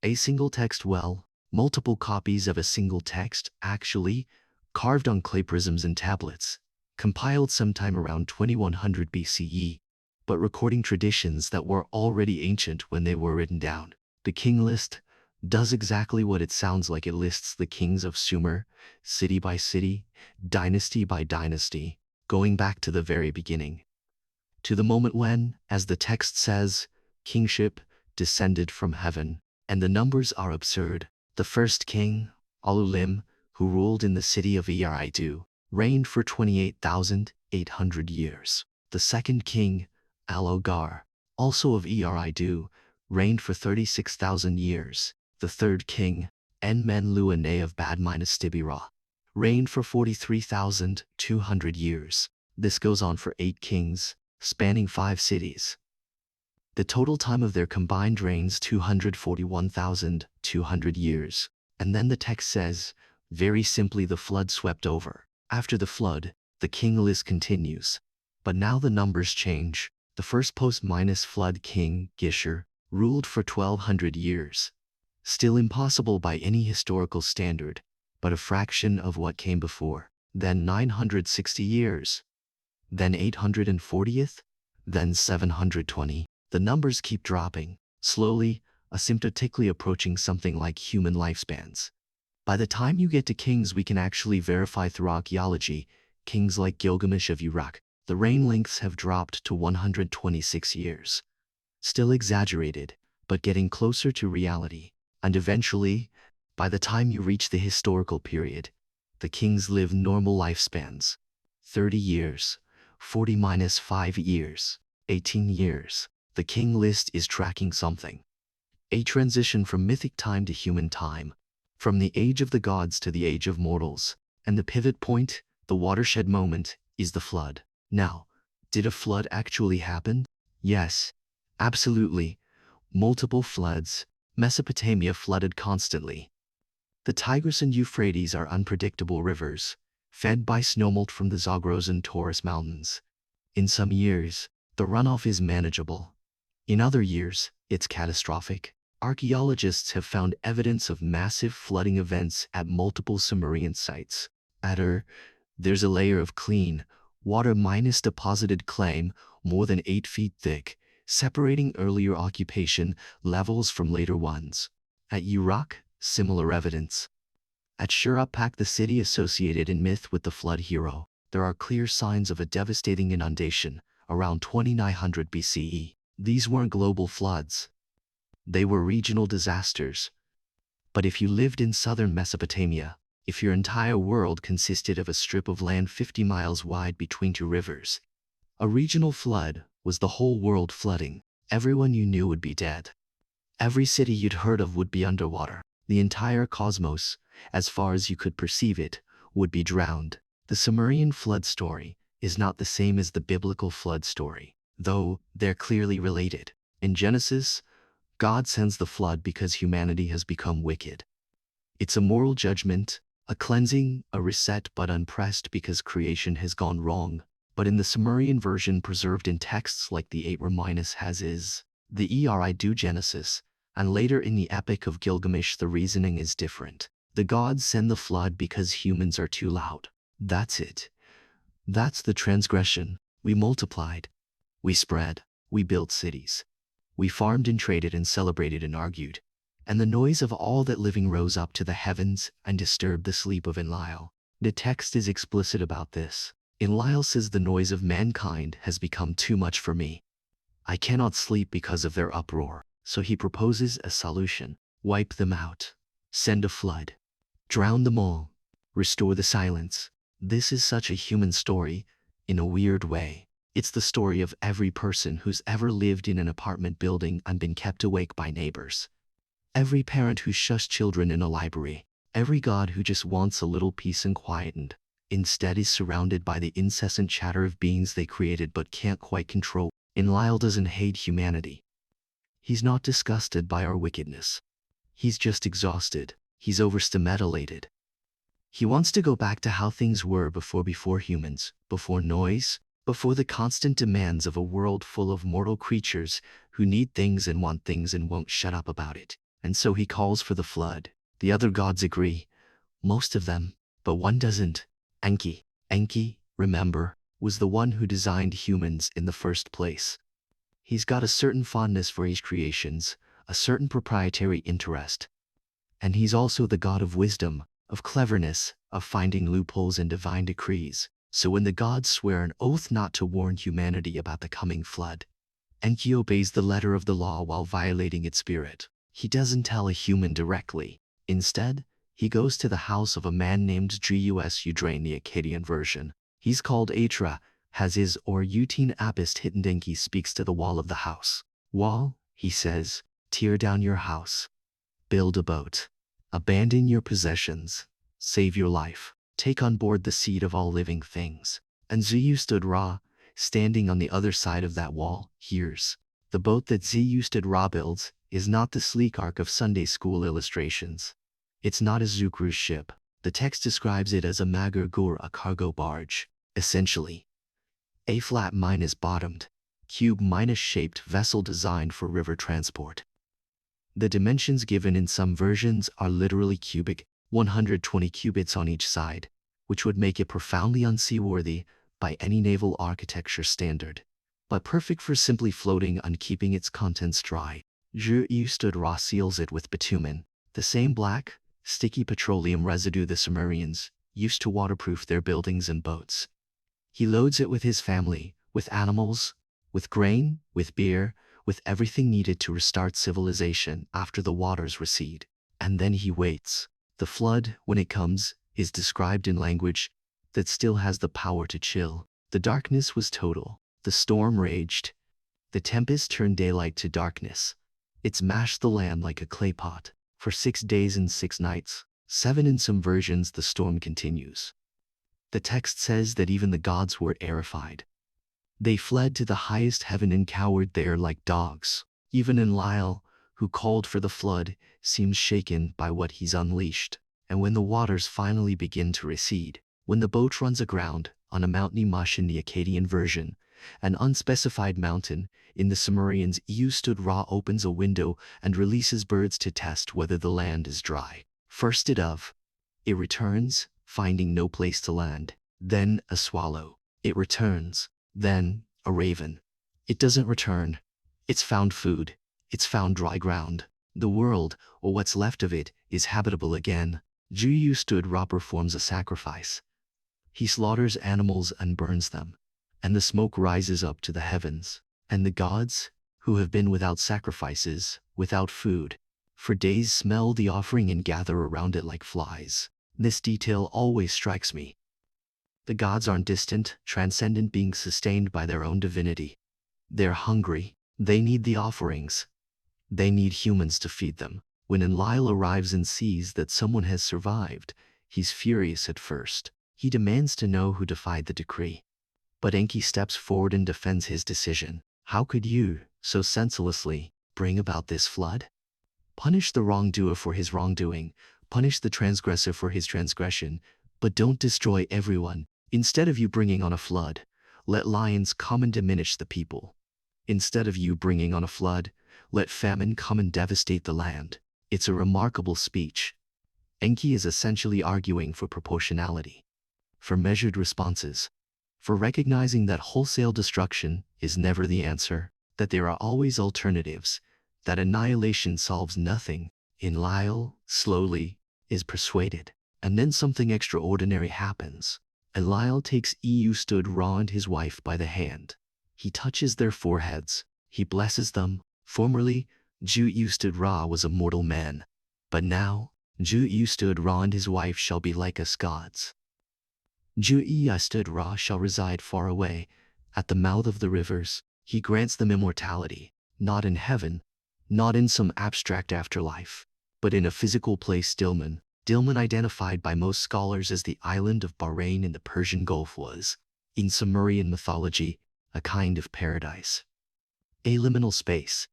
A single text, well, multiple copies of a single text, actually, carved on clay prisms and tablets, compiled sometime around 2100 BCE, but recording traditions that were already ancient when they were written down. The king list does exactly what it sounds like. It lists the kings of Sumer, city by city, dynasty by dynasty, going back to the very beginning, to the moment when, as the text says, kingship descended from heaven. And the numbers are absurd. The first king, Enlil, who ruled in the city of Eridu, reigned for 28,800 years. The second king, Allogar, also of Eridu, reigned for 36,000 years. The third king, Enmenluane of Badminastibira, reigned for 43,200 years. This goes on for 8 kings, spanning 5 cities. The total time of their combined reigns 241,200 years. And then the text says, very simply, the flood swept over. After the flood, the king list continues. But now the numbers change. The first post-flood king, Gisher, ruled for 1,200 years. Still impossible by any historical standard, but a fraction of what came before. Then 960 years. Then 840th. Then 720. The numbers keep dropping, slowly, asymptotically approaching something like human lifespans. By the time you get to kings we can actually verify through archaeology, kings like Gilgamesh of Uruk, the reign lengths have dropped to 126 years. Still exaggerated, but getting closer to reality. And eventually, by the time you reach the historical period, the kings live normal lifespans. 30 years, 40-5 years, 18 years. The king list is tracking something. A transition from mythic time to human time, from the age of the gods to the age of mortals. And the pivot point, the watershed moment, is the flood. Now, did a flood actually happen? Yes, absolutely. Multiple floods. Mesopotamia flooded constantly. The Tigris and Euphrates are unpredictable rivers, fed by snowmelt from the Zagros and Taurus mountains. In some years, the runoff is manageable. In other years, it's catastrophic. Archaeologists have found evidence of massive flooding events at multiple Sumerian sites. At Ur, there's a layer of clean water minus deposited clay more than 8 feet thick, separating earlier occupation levels from later ones. At Uruk, similar evidence. At Shuruppak, the city associated in myth with the flood hero, there are clear signs of a devastating inundation around 2900 BCE. These weren't global floods. They were regional disasters. But if you lived in southern Mesopotamia, if your entire world consisted of a strip of land 50 miles wide between 2 rivers, a regional flood was the whole world flooding. Everyone you knew would be dead. Every city you'd heard of would be underwater. The entire cosmos, as far as you could perceive it, would be drowned. The Sumerian flood story is not the same as the biblical flood story, though they're clearly related. In Genesis, God sends the flood because humanity has become wicked. It's a moral judgment, a cleansing, a reset, but unpressed because creation has gone wrong. But in the Sumerian version preserved in texts like the 8 has is, the Eri do Genesis, and later in the Epic of Gilgamesh the reasoning is different. The gods send the flood because humans are too loud. That's it. That's the transgression. We multiplied. We spread. We built cities. We farmed and traded and celebrated and argued. And the noise of all that living rose up to the heavens and disturbed the sleep of Enlil. The text is explicit about this. Enlil says the noise of mankind has become too much for me. I cannot sleep because of their uproar. So he proposes a solution. Wipe them out. Send a flood. Drown them all. Restore the silence. This is such a human story, in a weird way. It's the story of every person who's ever lived in an apartment building and been kept awake by neighbors. Every parent who shushed children in a library. Every god who just wants a little peace and quiet and instead is surrounded by the incessant chatter of beings they created but can't quite control. Enlil doesn't hate humanity. He's not disgusted by our wickedness. He's just exhausted. He's overstimulated. He wants to go back to how things were before humans, before noise, before the constant demands of a world full of mortal creatures who need things and want things and won't shut up about it. And so he calls for the flood. The other gods agree. Most of them. But one doesn't. Enki. Enki, remember, was the one who designed humans in the first place. He's got a certain fondness for his creations, a certain proprietary interest. And he's also the god of wisdom, of cleverness, of finding loopholes in divine decrees. So when the gods swear an oath not to warn humanity about the coming flood, Enki obeys the letter of the law while violating its spirit. He doesn't tell a human directly. Instead, he goes to the house of a man named Gus Udrain, the Akkadian version. He's called Atra, has his or Utin Abist hidden. Enki speaks to the wall of the house. Wall, he says, tear down your house. Build a boat. Abandon your possessions. Save your life. Take on board the seed of all living things. And Zu stood Ra, standing on the other side of that wall, hears. The boat that Zu stood Ra builds is not the sleek ark of Sunday school illustrations. It's not a Zukru's ship. The text describes it as a magar gur, a cargo barge. Essentially, a flat bottomed, cube shaped vessel designed for river transport. The dimensions given in some versions are literally cubic, 120 cubits on each side, which would make it profoundly unseaworthy by any naval architecture standard, but perfect for simply floating and keeping its contents dry. Zhu stood Ra seals it with bitumen, the same black, sticky petroleum residue the Sumerians used to waterproof their buildings and boats. He loads it with his family, with animals, with grain, with beer, with everything needed to restart civilization after the waters recede. And then he waits. The flood, when it comes, is described in language that still has the power to chill. The darkness was total. The storm raged. The tempest turned daylight to darkness. It smashed the land like a clay pot. For 6 days and 6 nights, 7 in some versions, the storm continues. The text says that even the gods were terrified. They fled to the highest heaven and cowered there like dogs. Even Enlil, who called for the flood, seems shaken by what he's unleashed. And when the waters finally begin to recede, when the boat runs aground on a mountainy mush in the Akkadian version, an unspecified mountain, in the Sumerians, stood Ra opens a window and releases birds to test whether the land is dry. First a dove. It returns, finding no place to land. Then a swallow. It returns. Then a raven. It doesn't return. It's found food. It's found dry ground. The world, or what's left of it, is habitable again. Ju stood Ra performs a sacrifice. He slaughters animals and burns them, and the smoke rises up to the heavens. And the gods, who have been without sacrifices, without food, for days smell the offering and gather around it like flies. This detail always strikes me. The gods aren't distant, transcendent beings sustained by their own divinity. They're hungry. They need the offerings. They need humans to feed them. When Enlil arrives and sees that someone has survived, he's furious at first. He demands to know who defied the decree. But Enki steps forward and defends his decision. How could you, so senselessly, bring about this flood? Punish the wrongdoer for his wrongdoing, punish the transgressor for his transgression, but don't destroy everyone. Instead of you bringing on a flood, let lions come and diminish the people. Instead of you bringing on a flood, let famine come and devastate the land. It's a remarkable speech. Enki is essentially arguing for proportionality, for measured responses, for recognizing that wholesale destruction is never the answer, that there are always alternatives, that annihilation solves nothing. Enlil, slowly, is persuaded, and then something extraordinary happens. Enlil takes stood Ra and his wife by the hand. He touches their foreheads. He blesses them. Formerly, stood Ra was a mortal man, but now, stood Ra and his wife shall be like us gods. stood Ra shall reside far away, at the mouth of the rivers. He grants them immortality, not in heaven, not in some abstract afterlife, but in a physical place. Dilmun, identified by most scholars as the island of Bahrain in the Persian Gulf, was, in Sumerian mythology, a kind of paradise. A liminal space,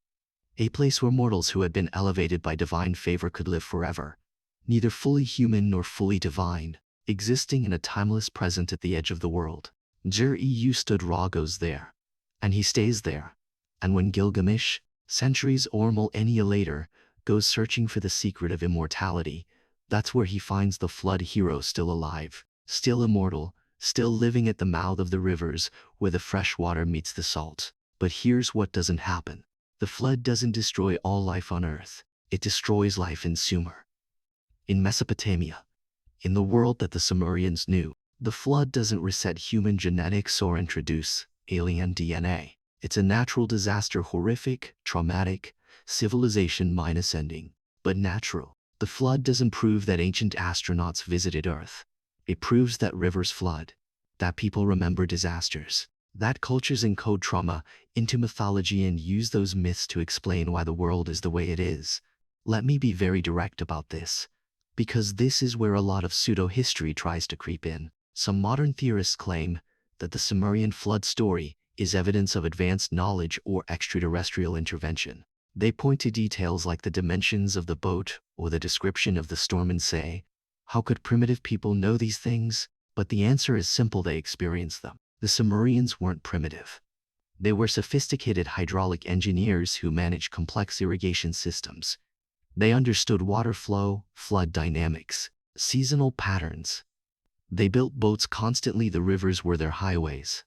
a place where mortals who had been elevated by divine favor could live forever, neither fully human nor fully divine, existing in a timeless present at the edge of the world. stood Ra goes there, and he stays there, and when Gilgamesh, centuries or millennia later, goes searching for the secret of immortality, that's where he finds the flood hero still alive, still immortal, still living at the mouth of the rivers where the fresh water meets the salt. But here's what doesn't happen. The flood doesn't destroy all life on Earth. It destroys life in Sumer, in Mesopotamia, in the world that the Sumerians knew. The flood doesn't reset human genetics or introduce alien DNA. It's a natural disaster, horrific, traumatic, civilization minus ending, but natural. The flood doesn't prove that ancient astronauts visited Earth. It proves that rivers flood, that people remember disasters, that cultures encode trauma into mythology and use those myths to explain why the world is the way it is. Let me be very direct about this, because this is where a lot of pseudo-history tries to creep in. Some modern theorists claim that the Sumerian flood story is evidence of advanced knowledge or extraterrestrial intervention. They point to details like the dimensions of the boat or the description of the storm and say, how could primitive people know these things? But the answer is simple: they experienced them. The Sumerians weren't primitive. They were sophisticated hydraulic engineers who managed complex irrigation systems. They understood water flow, flood dynamics, seasonal patterns. They built boats constantly. The rivers were their highways.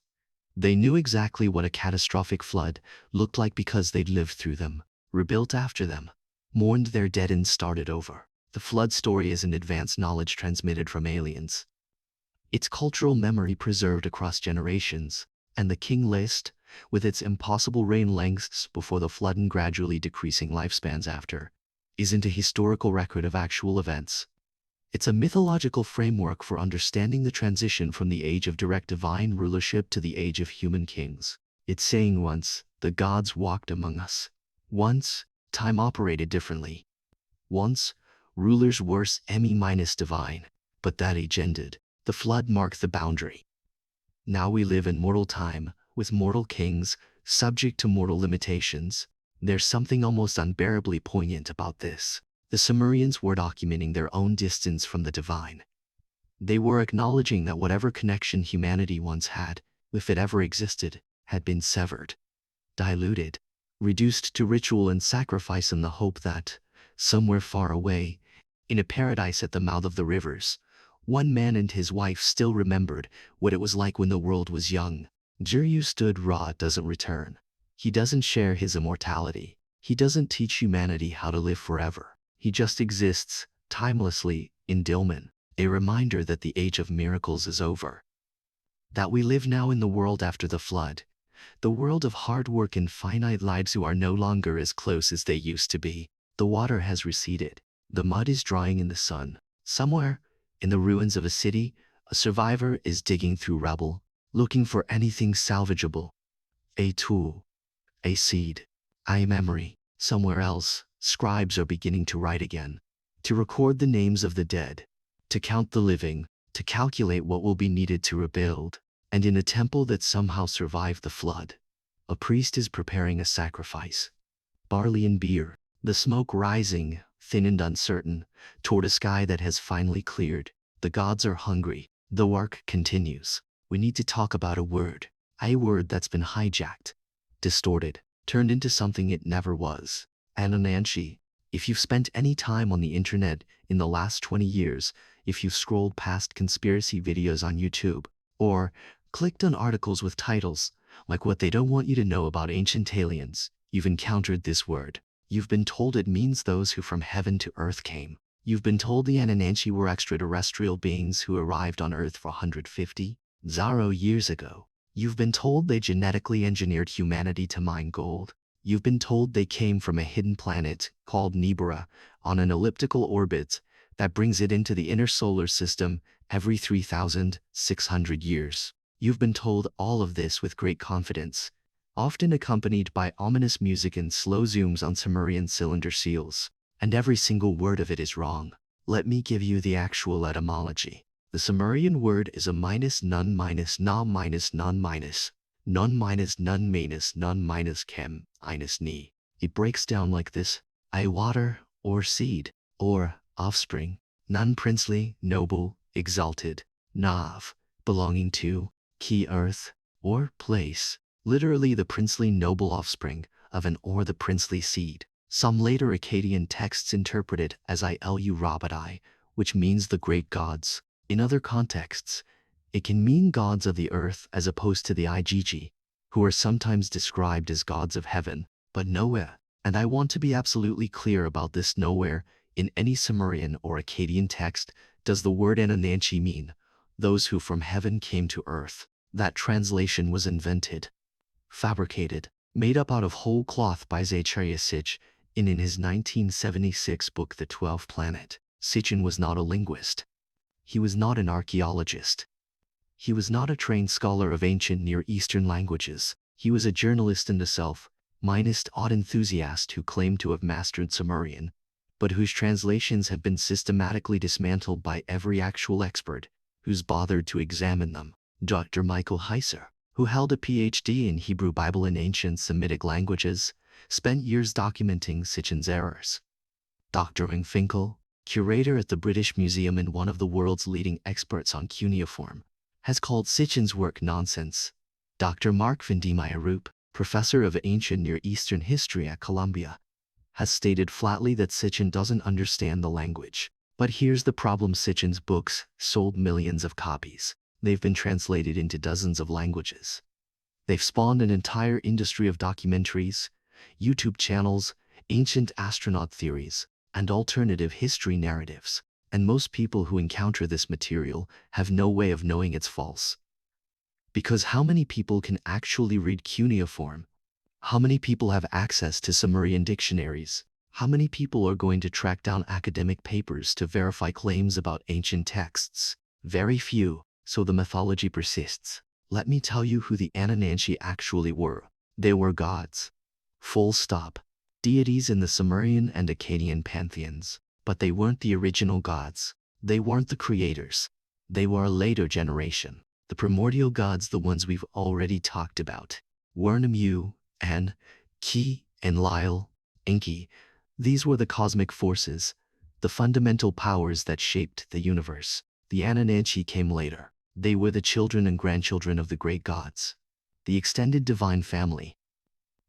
They knew exactly what a catastrophic flood looked like because they'd lived through them, rebuilt after them, mourned their dead and started over. The flood story is an advanced knowledge transmitted from aliens. It's cultural memory preserved across generations, and the king list, with its impossible reign lengths before the flood and gradually decreasing lifespans after, isn't a historical record of actual events. It's a mythological framework for understanding the transition from the age of direct divine rulership to the age of human kings. It's saying once, the gods walked among us. Once, time operated differently. Once, rulers were semi-divine, but that age ended. The flood marked the boundary. Now we live in mortal time, with mortal kings, subject to mortal limitations. There's something almost unbearably poignant about this. The Sumerians were documenting their own distance from the divine. They were acknowledging that whatever connection humanity once had, if it ever existed, had been severed, diluted, reduced to ritual and sacrifice, in the hope that, somewhere far away, in a paradise at the mouth of the rivers, one man and his wife still remembered what it was like when the world was young. stood Ra doesn't return. He doesn't share his immortality. He doesn't teach humanity how to live forever. He just exists, timelessly, in Dilmun, a reminder that the age of miracles is over. That we live now in the world after the flood, the world of hard work and finite lives who are no longer as close as they used to be. The water has receded. The mud is drying in the sun. Somewhere, in the ruins of a city, a survivor is digging through rubble, looking for anything salvageable. A tool, a seed, a memory. Somewhere else, scribes are beginning to write again, to record the names of the dead, to count the living, to calculate what will be needed to rebuild. And in a temple that somehow survived the flood, a priest is preparing a sacrifice. barley and beer, the smoke rising, thin and uncertain, toward a sky that has finally cleared. The gods are hungry. The work continues. We need to talk about a word that's been hijacked, distorted, turned into something it never was. Anunnaki. If you've spent any time on the internet in the last 20 years, if you've scrolled past conspiracy videos on YouTube, or clicked on articles with titles like what they don't want you to know about ancient aliens, you've encountered this word. You've been told it means those who from heaven to earth came. You've been told the Anunnaki were extraterrestrial beings who arrived on Earth 450 years ago. You've been told they genetically engineered humanity to mine gold. You've been told they came from a hidden planet called Nibiru on an elliptical orbit that brings it into the inner solar system every 3,600 years. You've been told all of this with great confidence, often accompanied by ominous music and slow zooms on Sumerian cylinder seals. And every single word of it is wrong. Let me give you the actual etymology. The Sumerian word is a minus none minus na minus none minus none minus none minus none minus chem minus ni. It breaks down like this: I water, or seed, or offspring, none princely, noble, exalted, nav, belonging to, key earth, or place, literally the princely noble offspring of an or the princely seed. Some later Akkadian texts interpret it as Ilu Rabadai, which means the great gods. In other contexts, it can mean gods of the earth as opposed to the Igigi, who are sometimes described as gods of heaven, but nowhere, and I want to be absolutely clear about this, nowhere in any Sumerian or Akkadian text does the word Anunnaki mean those who from heaven came to earth. That translation was invented, fabricated, made up out of whole cloth by Zecharia Sitchin in his 1976 book The 12th Planet. Sitchin was not a linguist. He was not an archaeologist. He was not a trained scholar of ancient Near Eastern languages. He was a journalist and a self-minest odd enthusiast who claimed to have mastered Sumerian, but whose translations have been systematically dismantled by every actual expert who's bothered to examine them. Dr. Michael Heiser, who held a PhD in Hebrew Bible and ancient Semitic languages, spent years documenting Sitchin's errors. Dr. Ing Finkel, curator at the British Museum and one of the world's leading experts on cuneiform, has called Sitchin's work nonsense. Dr. Mark van Meyeroop, professor of ancient Near Eastern history at Columbia, has stated flatly that Sitchin doesn't understand the language. But here's the problem: Sitchin's books sold millions of copies. They've been translated into dozens of languages. They've spawned an entire industry of documentaries, YouTube channels, ancient astronaut theories, and alternative history narratives. And most people who encounter this material have no way of knowing it's false. Because how many people can actually read cuneiform? How many people have access to Sumerian dictionaries? How many people are going to track down academic papers to verify claims about ancient texts? Very few, so the mythology persists. Let me tell you who the Anunnaki actually were. They were gods. Full stop. Deities in the Sumerian and Akkadian pantheons. But they weren't the original gods. They weren't the creators. They were a later generation. The primordial gods, the ones we've already talked about. Enlil, Enki, Enlil, Enki. These were the cosmic forces, the fundamental powers that shaped the universe. The Anunnaki came later. They were the children and grandchildren of the great gods, the extended divine family,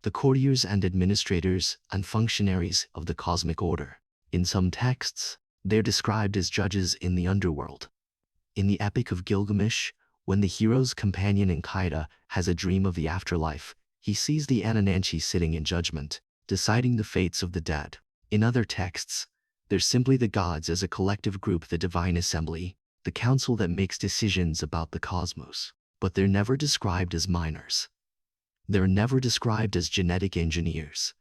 the courtiers and administrators and functionaries of the cosmic order. In some texts, they're described as judges in the underworld. In the Epic of Gilgamesh, when the hero's companion Enki has a dream of the afterlife, he sees the Anunnaki sitting in judgment, deciding the fates of the dead. In other texts, they're simply the gods as a collective group, the divine assembly, the council that makes decisions about the cosmos. But they're never described as miners. They're never described as genetic engineers.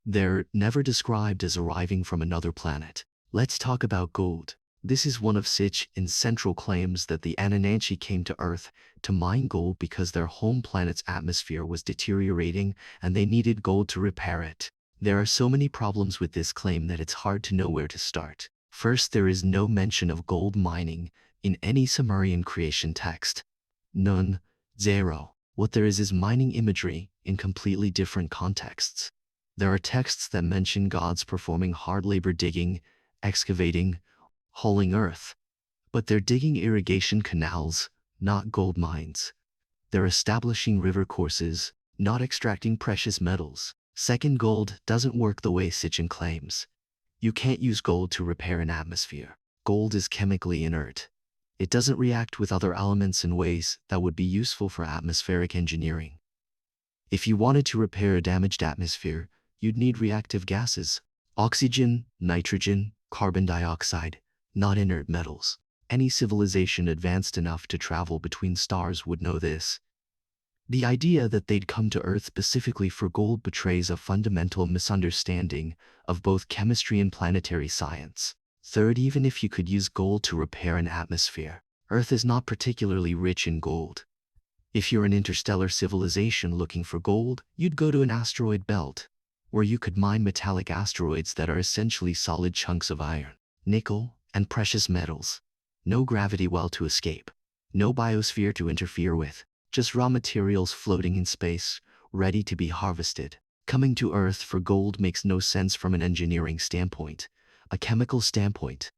They're never described as arriving from another planet. Let's talk about gold. This is one of Sitchin's central claims, that the Anunnaki came to Earth to mine gold because their home planet's atmosphere was deteriorating and they needed gold to repair it. There are so many problems with this claim that it's hard to know where to start. First, there is no mention of gold mining in any Sumerian creation text. None. Zero. What there is mining imagery in completely different contexts. There are texts that mention gods performing hard labor digging, excavating, hauling earth. But they're digging irrigation canals, not gold mines. They're establishing river courses, not extracting precious metals. Second, gold doesn't work the way Sitchin claims. You can't use gold to repair an atmosphere. Gold is chemically inert. It doesn't react with other elements in ways that would be useful for atmospheric engineering. If you wanted to repair a damaged atmosphere, you'd need reactive gases. Oxygen, nitrogen, carbon dioxide, not inert metals. Any civilization advanced enough to travel between stars would know this. The idea that they'd come to Earth specifically for gold betrays a fundamental misunderstanding of both chemistry and planetary science. Third, even if you could use gold to repair an atmosphere, Earth is not particularly rich in gold. If you're an interstellar civilization looking for gold, you'd go to an asteroid belt, where you could mine metallic asteroids that are essentially solid chunks of iron, nickel, and precious metals. No gravity well to escape. No biosphere to interfere with. Just raw materials floating in space, ready to be harvested. Coming to Earth for gold makes no sense from an engineering standpoint, a chemical standpoint,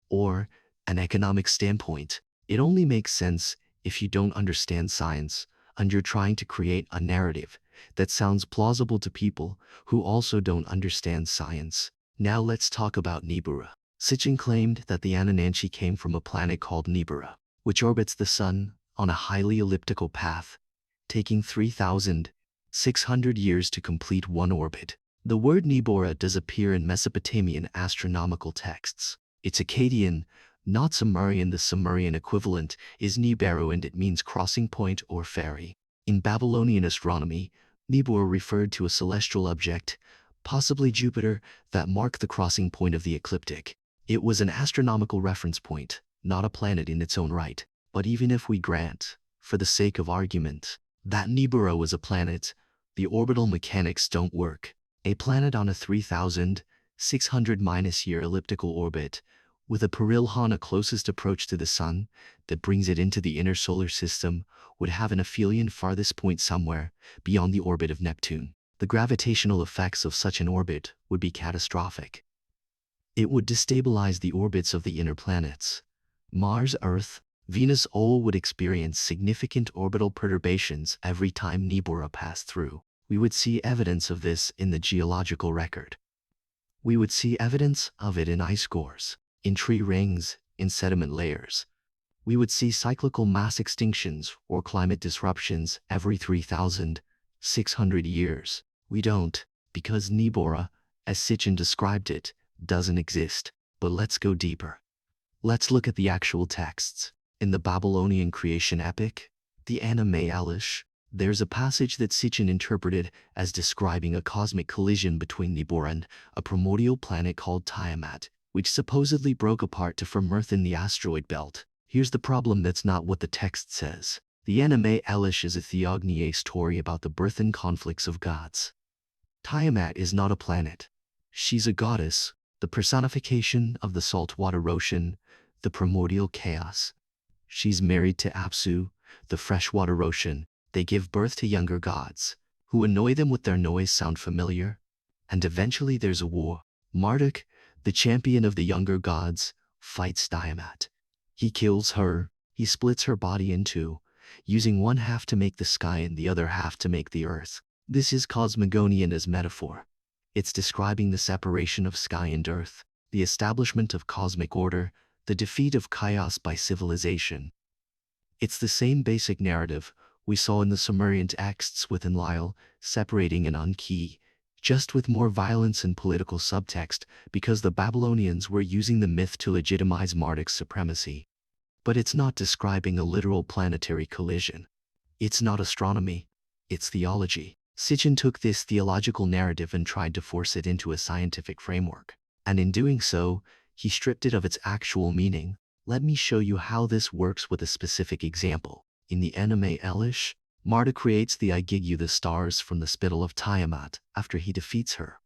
or an economic standpoint. It only makes sense if you don't understand science and you're trying to create a narrative that sounds plausible to people who also don't understand science. Now let's talk about Nibiru. Sitchin claimed that the Anunnaki came from a planet called Nibiru, which orbits the Sun on a highly elliptical path, taking 3,600 years to complete one orbit. The word Nibiru does appear in Mesopotamian astronomical texts. It's Akkadian, not Sumerian. The Sumerian equivalent is Nibiru and it means crossing point or ferry. In Babylonian astronomy, Nibiru referred to a celestial object, possibly Jupiter, that marked the crossing point of the ecliptic. It was an astronomical reference point, not a planet in its own right. But even if we grant, for the sake of argument, that Nibiru was a planet, the orbital mechanics don't work. A planet on a 3,600-year elliptical orbit, with a Perilhana closest approach to the Sun that brings it into the inner solar system, would have an aphelion farthest point somewhere beyond the orbit of Neptune. The gravitational effects of such an orbit would be catastrophic. It would destabilize the orbits of the inner planets. Mars, Earth, Venus all would experience significant orbital perturbations every time Nibiru passed through. We would see evidence of this in the geological record. We would see evidence of it in ice cores, in tree rings, in sediment layers. We would see cyclical mass extinctions or climate disruptions every 3,600 years. We don't, because Nibiru, as Sitchin described it, doesn't exist. But let's go deeper. Let's look at the actual texts. In the Babylonian creation epic, the Enlil Elish, there's a passage that Sitchin interpreted as describing a cosmic collision between Nibiru and a primordial planet called Tiamat, which supposedly broke apart to form Earth in the asteroid belt. Here's the problem: that's not what the text says. The Enlil Elish is a theognia story about the birth and conflicts of gods. Tiamat is not a planet. She's a goddess, the personification of the saltwater ocean, the primordial chaos. She's married to Apsu, the freshwater ocean. They give birth to younger gods, who annoy them with their noise. Sound familiar? And eventually there's a war. Marduk, the champion of the younger gods, fights Tiamat. He kills her. He splits her body in two, using one half to make the sky and the other half to make the earth. This is cosmogonian as metaphor. It's describing the separation of sky and earth, the establishment of cosmic order, the defeat of chaos by civilization. It's the same basic narrative we saw in the Sumerian texts with Enlil separating Enki, just with more violence and political subtext, because the Babylonians were using the myth to legitimize Marduk's supremacy. But it's not describing a literal planetary collision. It's not astronomy. It's theology. Sitchin took this theological narrative and tried to force it into a scientific framework. And in doing so, he stripped it of its actual meaning. Let me show you how this works with a specific example. In the Enlil Elish, Marduk creates the Igigu, the stars, from the spittle of Tiamat after he defeats her.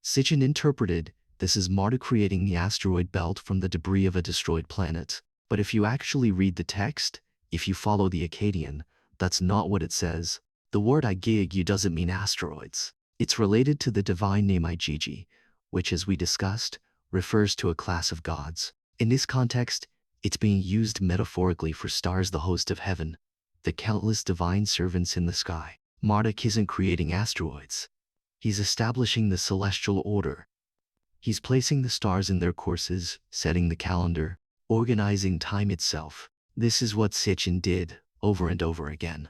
Sitchin interpreted this as Marduk creating the asteroid belt from the debris of a destroyed planet. But if you actually read the text, if you follow the Akkadian, that's not what it says. The word Igigu doesn't mean asteroids. It's related to the divine name Igigi, which, as we discussed, refers to a class of gods. In this context, it's being used metaphorically for stars, the host of heaven, the countless divine servants in the sky. Marduk isn't creating asteroids. He's establishing the celestial order. He's placing the stars in their courses, setting the calendar, organizing time itself. This is what Sitchin did, over and over again.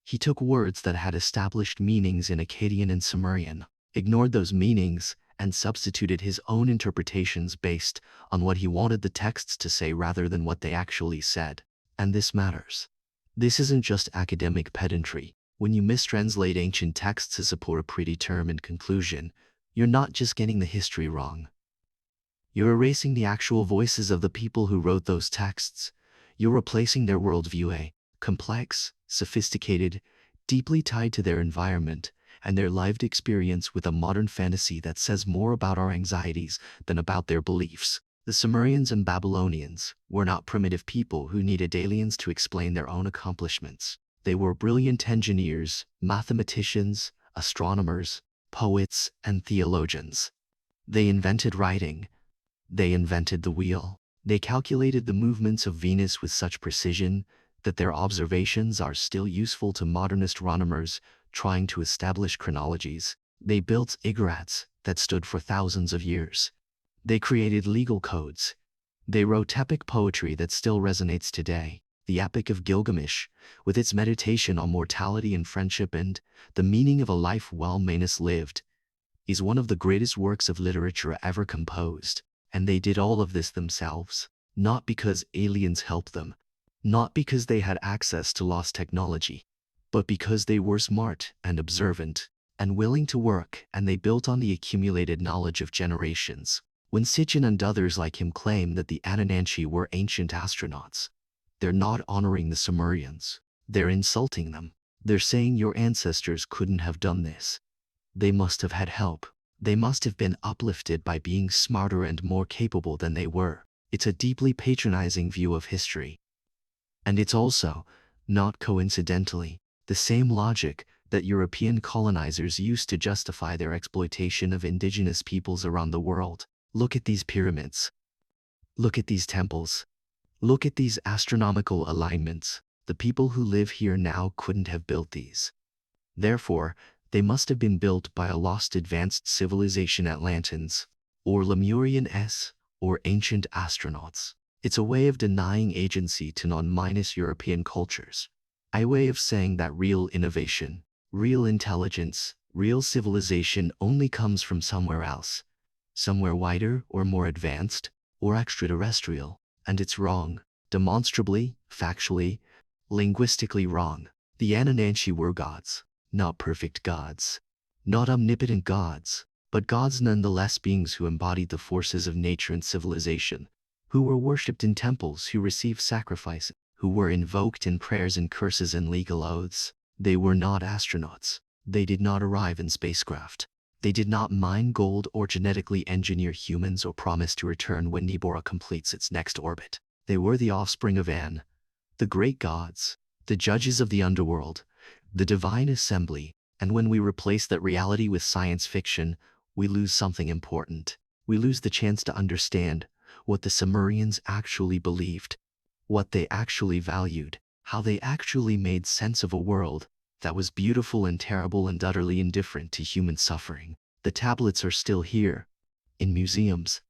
He took words that had established meanings in Akkadian and Sumerian, ignored those meanings, and substituted his own interpretations based on what he wanted the texts to say rather than what they actually said. And this matters. This isn't just academic pedantry. When you mistranslate ancient texts to support a predetermined conclusion, you're not just getting the history wrong. You're erasing the actual voices of the people who wrote those texts. You're replacing their worldview, a complex, sophisticated, deeply tied to their environment and their lived experience, with a modern fantasy that says more about our anxieties than about their beliefs. The Sumerians and Babylonians were not primitive people who needed aliens to explain their own accomplishments. They were brilliant engineers, mathematicians, astronomers, poets, and theologians. They invented writing. They invented the wheel. They calculated the movements of Venus with such precision that their observations are still useful to modern astronomers trying to establish chronologies. They built ziggurats that stood for thousands of years. They created legal codes. They wrote epic poetry that still resonates today. The Epic of Gilgamesh, with its meditation on mortality and friendship and the meaning of a life well lived, is one of the greatest works of literature ever composed. And they did all of this themselves, not because aliens helped them, not because they had access to lost technology, but because they were smart and observant and willing to work, and they built on the accumulated knowledge of generations. When Sitchin and others like him claim that the Anunnaki were ancient astronauts, they're not honoring the Sumerians. They're insulting them. They're saying your ancestors couldn't have done this. They must have had help. They must have been uplifted by being smarter and more capable than they were. It's a deeply patronizing view of history. And it's also, not coincidentally, the same logic that European colonizers used to justify their exploitation of indigenous peoples around the world. Look at these pyramids. Look at these temples. Look at these astronomical alignments. The people who live here now couldn't have built these. Therefore, they must have been built by a lost advanced civilization, Atlantans, or Lemurians, or ancient astronauts. It's a way of denying agency to non-European cultures. A way of saying that real innovation, real intelligence, real civilization only comes from somewhere else. Somewhere wider or more advanced, or extraterrestrial. And it's wrong. Demonstrably, factually, linguistically wrong. The Anunnaki were gods. Not perfect gods, not omnipotent gods, but gods nonetheless, beings who embodied the forces of nature and civilization, who were worshipped in temples, who received sacrifice, who were invoked in prayers and curses and legal oaths. They were not astronauts. They did not arrive in spacecraft. They did not mine gold or genetically engineer humans or promise to return when Nibiru completes its next orbit. They were the offspring of An, the great gods, the judges of the underworld, the divine assembly. And when we replace that reality with science fiction, we lose something important. We lose the chance to understand what the Sumerians actually believed, what they actually valued, how they actually made sense of a world that was beautiful and terrible and utterly indifferent to human suffering. The tablets are still here, in museums,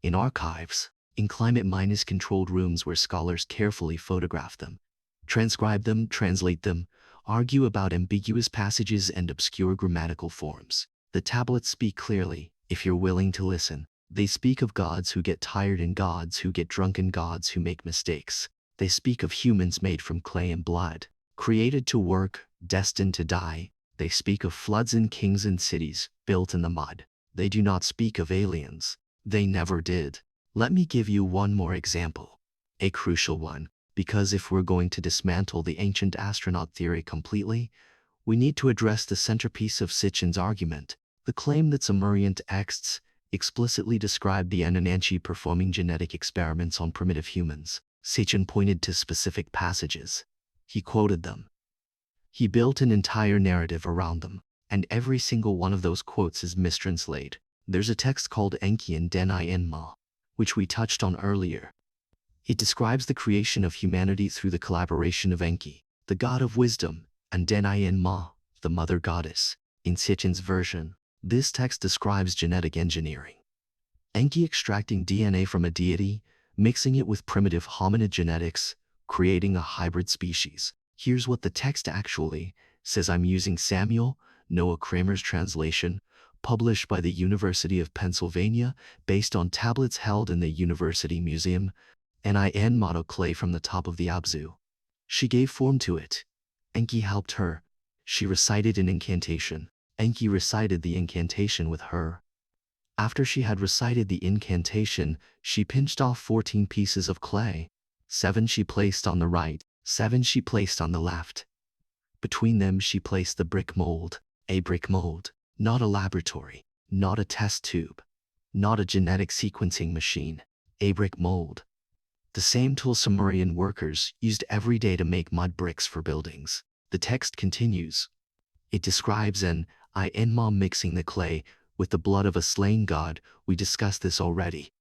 in archives, in climate-controlled rooms where scholars carefully photograph them, transcribe them, translate them, argue about ambiguous passages and obscure grammatical forms. The tablets speak clearly, if you're willing to listen. They speak of gods who get tired and gods who get drunk and gods who make mistakes. They speak of humans made from clay and blood, created to work, destined to die. They speak of floods and kings and cities built in the mud. They do not speak of aliens. They never did. Let me give you one more example. A crucial one. Because if we're going to dismantle the ancient astronaut theory completely, we need to address the centerpiece of Sitchin's argument, the claim that Sumerian texts explicitly described the Anunnaki performing genetic experiments on primitive humans. Sitchin pointed to specific passages. He quoted them. He built an entire narrative around them. and every single one of those quotes is mistranslated. There's a text called Enki and Enma, which we touched on earlier. It describes the creation of humanity through the collaboration of Enki, the god of wisdom, and Enma, the mother goddess. In Sitchin's version, this text describes genetic engineering. Enki extracting DNA from a deity, mixing it with primitive hominid genetics, creating a hybrid species. Here's what the text actually says. I'm using Samuel Noah Kramer's translation, published by the University of Pennsylvania, based on tablets held in the University Museum, Nin motto clay from the top of the Abzu. She gave form to it. Enki helped her. She recited an incantation. Enki recited the incantation with her. After she had recited the incantation, she pinched off 14 pieces of clay. 7 she placed on the right, 7 she placed on the left. Between them she placed the brick mold, a brick mold, not a laboratory, not a test tube, not a genetic sequencing machine, a brick mold. The same tool Sumerian workers used every day to make mud bricks for buildings. The text continues. It describes an Enma mixing the clay with the blood of a slain god. We discussed this already.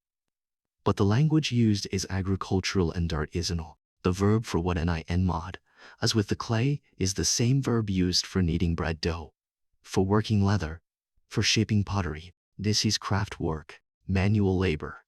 But the language used is agricultural and artisanal. The verb for what an Enmod, as with the clay, is the same verb used for kneading bread dough, for working leather, for shaping pottery. This is craft work, manual labor.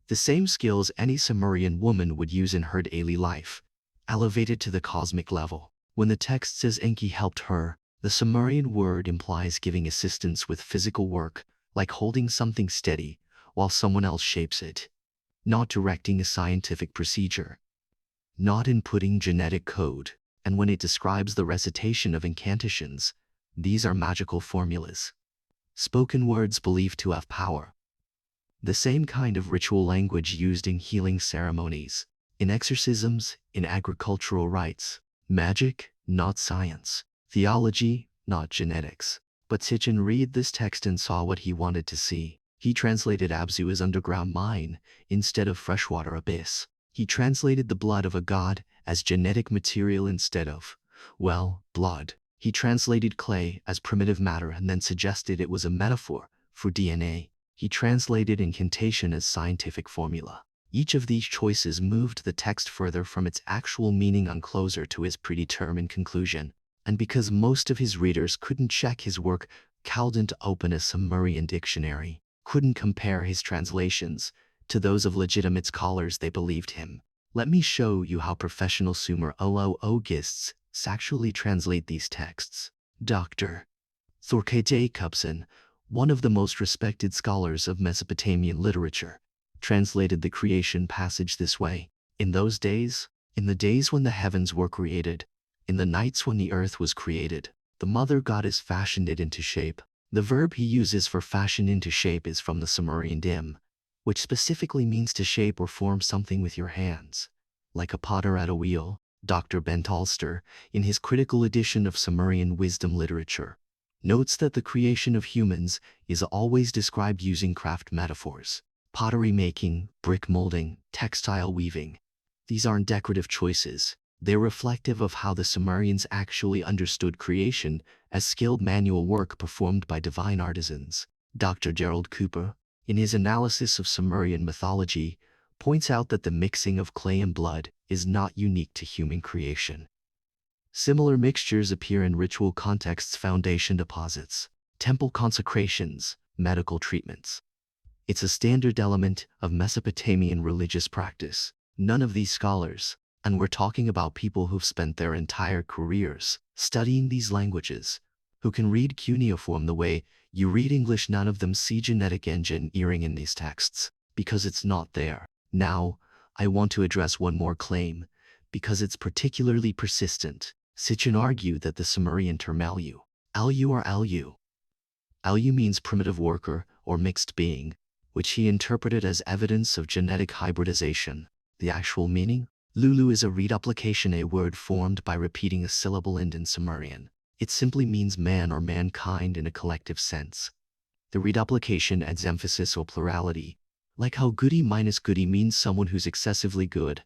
The same skills any Sumerian woman would use in her daily life, elevated to the cosmic level. When the text says Enki helped her, the Sumerian word implies giving assistance with physical work, like holding something steady while someone else shapes it. Not directing a scientific procedure. Not inputting genetic code. And when it describes the recitation of incantations, these are magical formulas. Spoken words believed to have power. The same kind of ritual language used in healing ceremonies, in exorcisms, in agricultural rites. Magic, not science. Theology, not genetics. But Sitchin read this text and saw what he wanted to see. He translated Abzu as underground mine instead of freshwater abyss. He translated the blood of a god as genetic material instead of, well, blood. He translated clay as primitive matter and then suggested it was a metaphor for DNA. He translated incantation as scientific formula. Each of these choices moved the text further from its actual meaning and closer to his predetermined conclusion. And because most of his readers couldn't check his work, couldn't open a Sumerian dictionary, couldn't compare his translations to those of legitimate scholars they believed him. Let me show you how professional Sumerologists actually translate these texts. Dr. Thorke Jacobsen, one of the most respected scholars of Mesopotamian literature, translated the creation passage this way. In those days, in the days when the heavens were created, in the nights when the earth was created, the mother goddess fashioned it into shape. The verb he uses for fashion into shape is from the Sumerian dim, which specifically means to shape or form something with your hands, like a potter at a wheel. Dr. Bentalster, in his critical edition of Sumerian wisdom literature, notes that the creation of humans is always described using craft metaphors. Pottery making, brick molding, textile weaving. These aren't decorative choices. They're reflective of how the Sumerians actually understood creation as skilled manual work performed by divine artisans. Dr. Gerald Cooper, in his analysis of Sumerian mythology, points out that the mixing of clay and blood is not unique to human creation. Similar mixtures appear in ritual contexts, foundation deposits, temple consecrations, medical treatments. It's a standard element of Mesopotamian religious practice. None of these scholars, and we're talking about people who've spent their entire careers studying these languages, who can read cuneiform the way you read English, none of them see genetic engineering in these texts, because it's not there. Now, I want to address one more claim, because it's particularly persistent. Sitchin argued that the Sumerian term Alu means primitive worker or mixed being, which he interpreted as evidence of genetic hybridization. The actual meaning? Lulu is a reduplication, a word formed by repeating a syllable in Sumerian. It simply means man or mankind in a collective sense. The reduplication adds emphasis or plurality, like how goody minus goody means someone who's excessively good,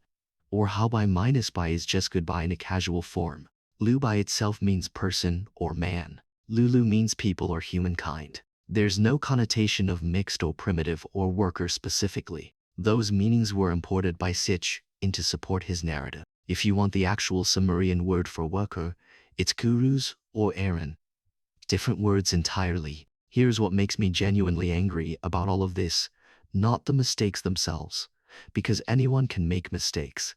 or how by minus by is just goodbye in a casual form. Lu by itself means person or man. Lulu means people or humankind. There's no connotation of mixed or primitive or worker specifically. Those meanings were imported by Sitch in to support his narrative. If you want the actual Sumerian word for worker, it's gurus or Aaron. Different words entirely. Here's what makes me genuinely angry about all of this. Not the mistakes themselves, because anyone can make mistakes,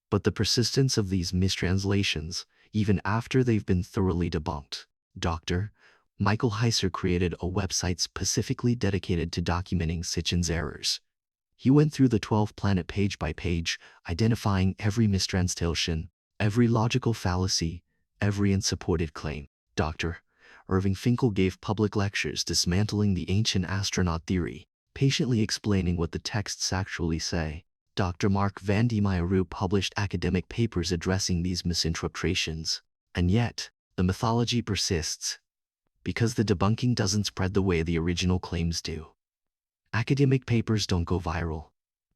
but the persistence of these mistranslations, even after they've been thoroughly debunked. Dr. Michael Heiser created a website specifically dedicated to documenting Sitchin's errors. He went through the 12-planet page by page, identifying every mistranslation, every logical fallacy, every unsupported claim. Dr. Irving Finkel gave public lectures dismantling the ancient astronaut theory, patiently explaining what the texts actually say. Dr. Mark Van de Meyeru published academic papers addressing these misinterpretations. And yet, the mythology persists, because the debunking doesn't spread the way the original claims do. Academic papers don't go viral.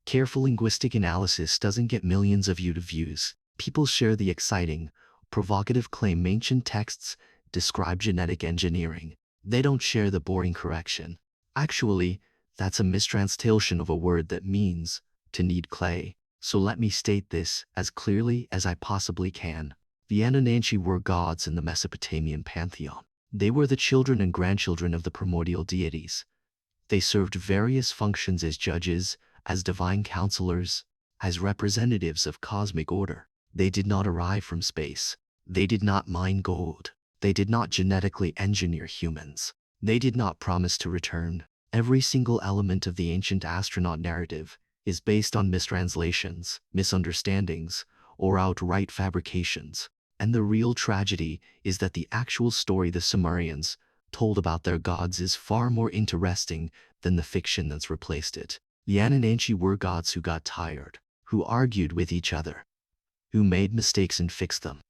Careful linguistic analysis doesn't get millions of YouTube views. People share the exciting, provocative claim ancient texts describe genetic engineering. They don't share the boring correction. Actually, that's a mistranslation of a word that means to knead clay. So let me state this as clearly as I possibly can. The Anunnaki were gods in the Mesopotamian pantheon. They were the children and grandchildren of the primordial deities. They served various functions as judges, as divine counselors, as representatives of cosmic order. They did not arrive from space. They did not mine gold. They did not genetically engineer humans. They did not promise to return. Every single element of the ancient astronaut narrative is based on mistranslations, misunderstandings, or outright fabrications. And the real tragedy is that the actual story the Sumerians told about their gods is far more interesting than the fiction that's replaced it. The Anunnaki were gods who got tired, who argued with each other, who made mistakes and fixed them,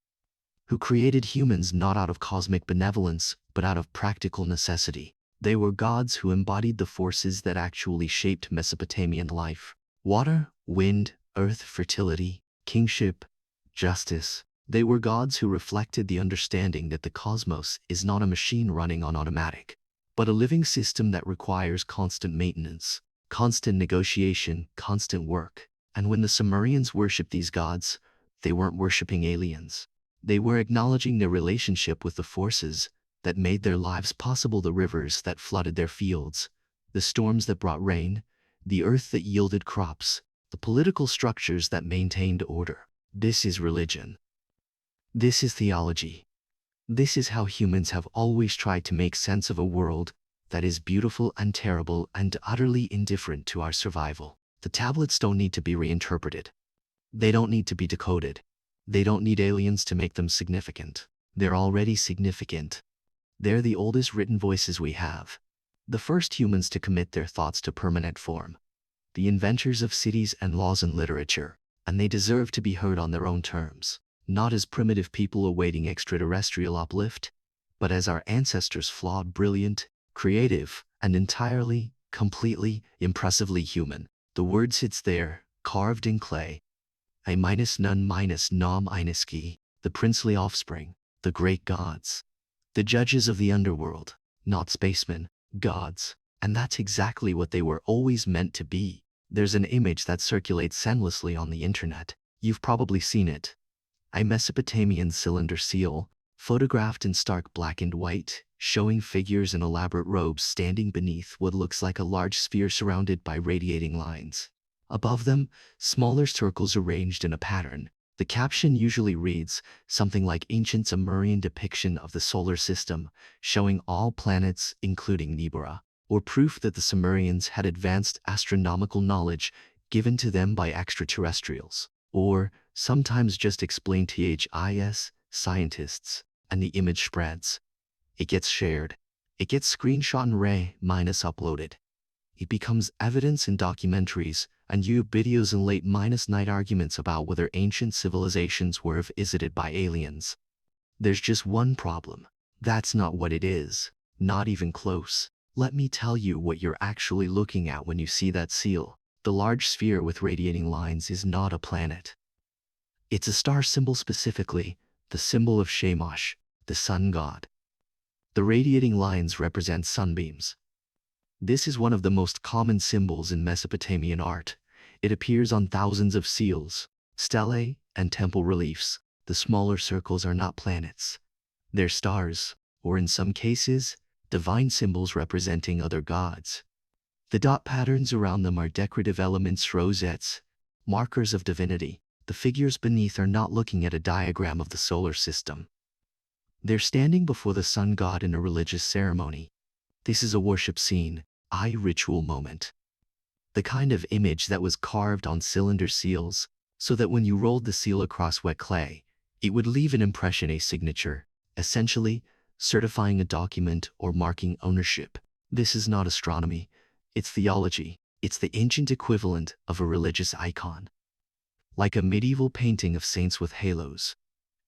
who created humans not out of cosmic benevolence, but out of practical necessity. They were gods who embodied the forces that actually shaped Mesopotamian life: water, wind, earth, fertility, kingship, justice. They were gods who reflected the understanding that the cosmos is not a machine running on automatic, but a living system that requires constant maintenance, constant negotiation, constant work. And when the Sumerians worshipped these gods, they weren't worshipping aliens. They were acknowledging their relationship with the forces that made their lives possible: the rivers that flooded their fields, the storms that brought rain, the earth that yielded crops, the political structures that maintained order. This is religion. This is theology. This is how humans have always tried to make sense of a world that is beautiful and terrible and utterly indifferent to our survival. The tablets don't need to be reinterpreted. They don't need to be decoded. They don't need aliens to make them significant. They're already significant. They're the oldest written voices we have, the first humans to commit their thoughts to permanent form, the inventors of cities and laws and literature, and they deserve to be heard on their own terms, not as primitive people awaiting extraterrestrial uplift, but as our ancestors: flawed, brilliant, creative, and entirely, completely, impressively human. The word sits there, carved in clay. I minus none minus nom Iniski, the princely offspring, the great gods, the judges of the underworld, not spacemen, gods. And that's exactly what they were always meant to be. There's an image that circulates endlessly on the internet. You've probably seen it. A Mesopotamian cylinder seal, photographed in stark black and white, showing figures in elaborate robes standing beneath what looks like a large sphere surrounded by radiating lines. Above them, smaller circles arranged in a pattern. The caption usually reads something like "Ancient Sumerian depiction of the solar system, showing all planets, including Nibiru," or proof that the Sumerians had advanced astronomical knowledge given to them by extraterrestrials, or sometimes just explained THIS, scientists, and the image spreads. It gets shared. It gets screenshot and uploaded. It becomes evidence in documentaries and YouTube videos and late-night arguments about whether ancient civilizations were visited by aliens. There's just one problem. That's not what it is. Not even close. Let me tell you what you're actually looking at when you see that seal. The large sphere with radiating lines is not a planet. It's a star symbol, specifically the symbol of Shamash, the sun god. The radiating lines represent sunbeams. This is one of the most common symbols in Mesopotamian art. It appears on thousands of seals, stelae, and temple reliefs. The smaller circles are not planets. They're stars, or in some cases, divine symbols representing other gods. The dot patterns around them are decorative elements, rosettes, markers of divinity. The figures beneath are not looking at a diagram of the solar system. They're standing before the sun god in a religious ceremony. This is a worship scene, a ritual moment. The kind of image that was carved on cylinder seals, so that when you rolled the seal across wet clay, it would leave an impression, a signature, essentially certifying a document or marking ownership. This is not astronomy, it's theology. It's the ancient equivalent of a religious icon. Like a medieval painting of saints with halos.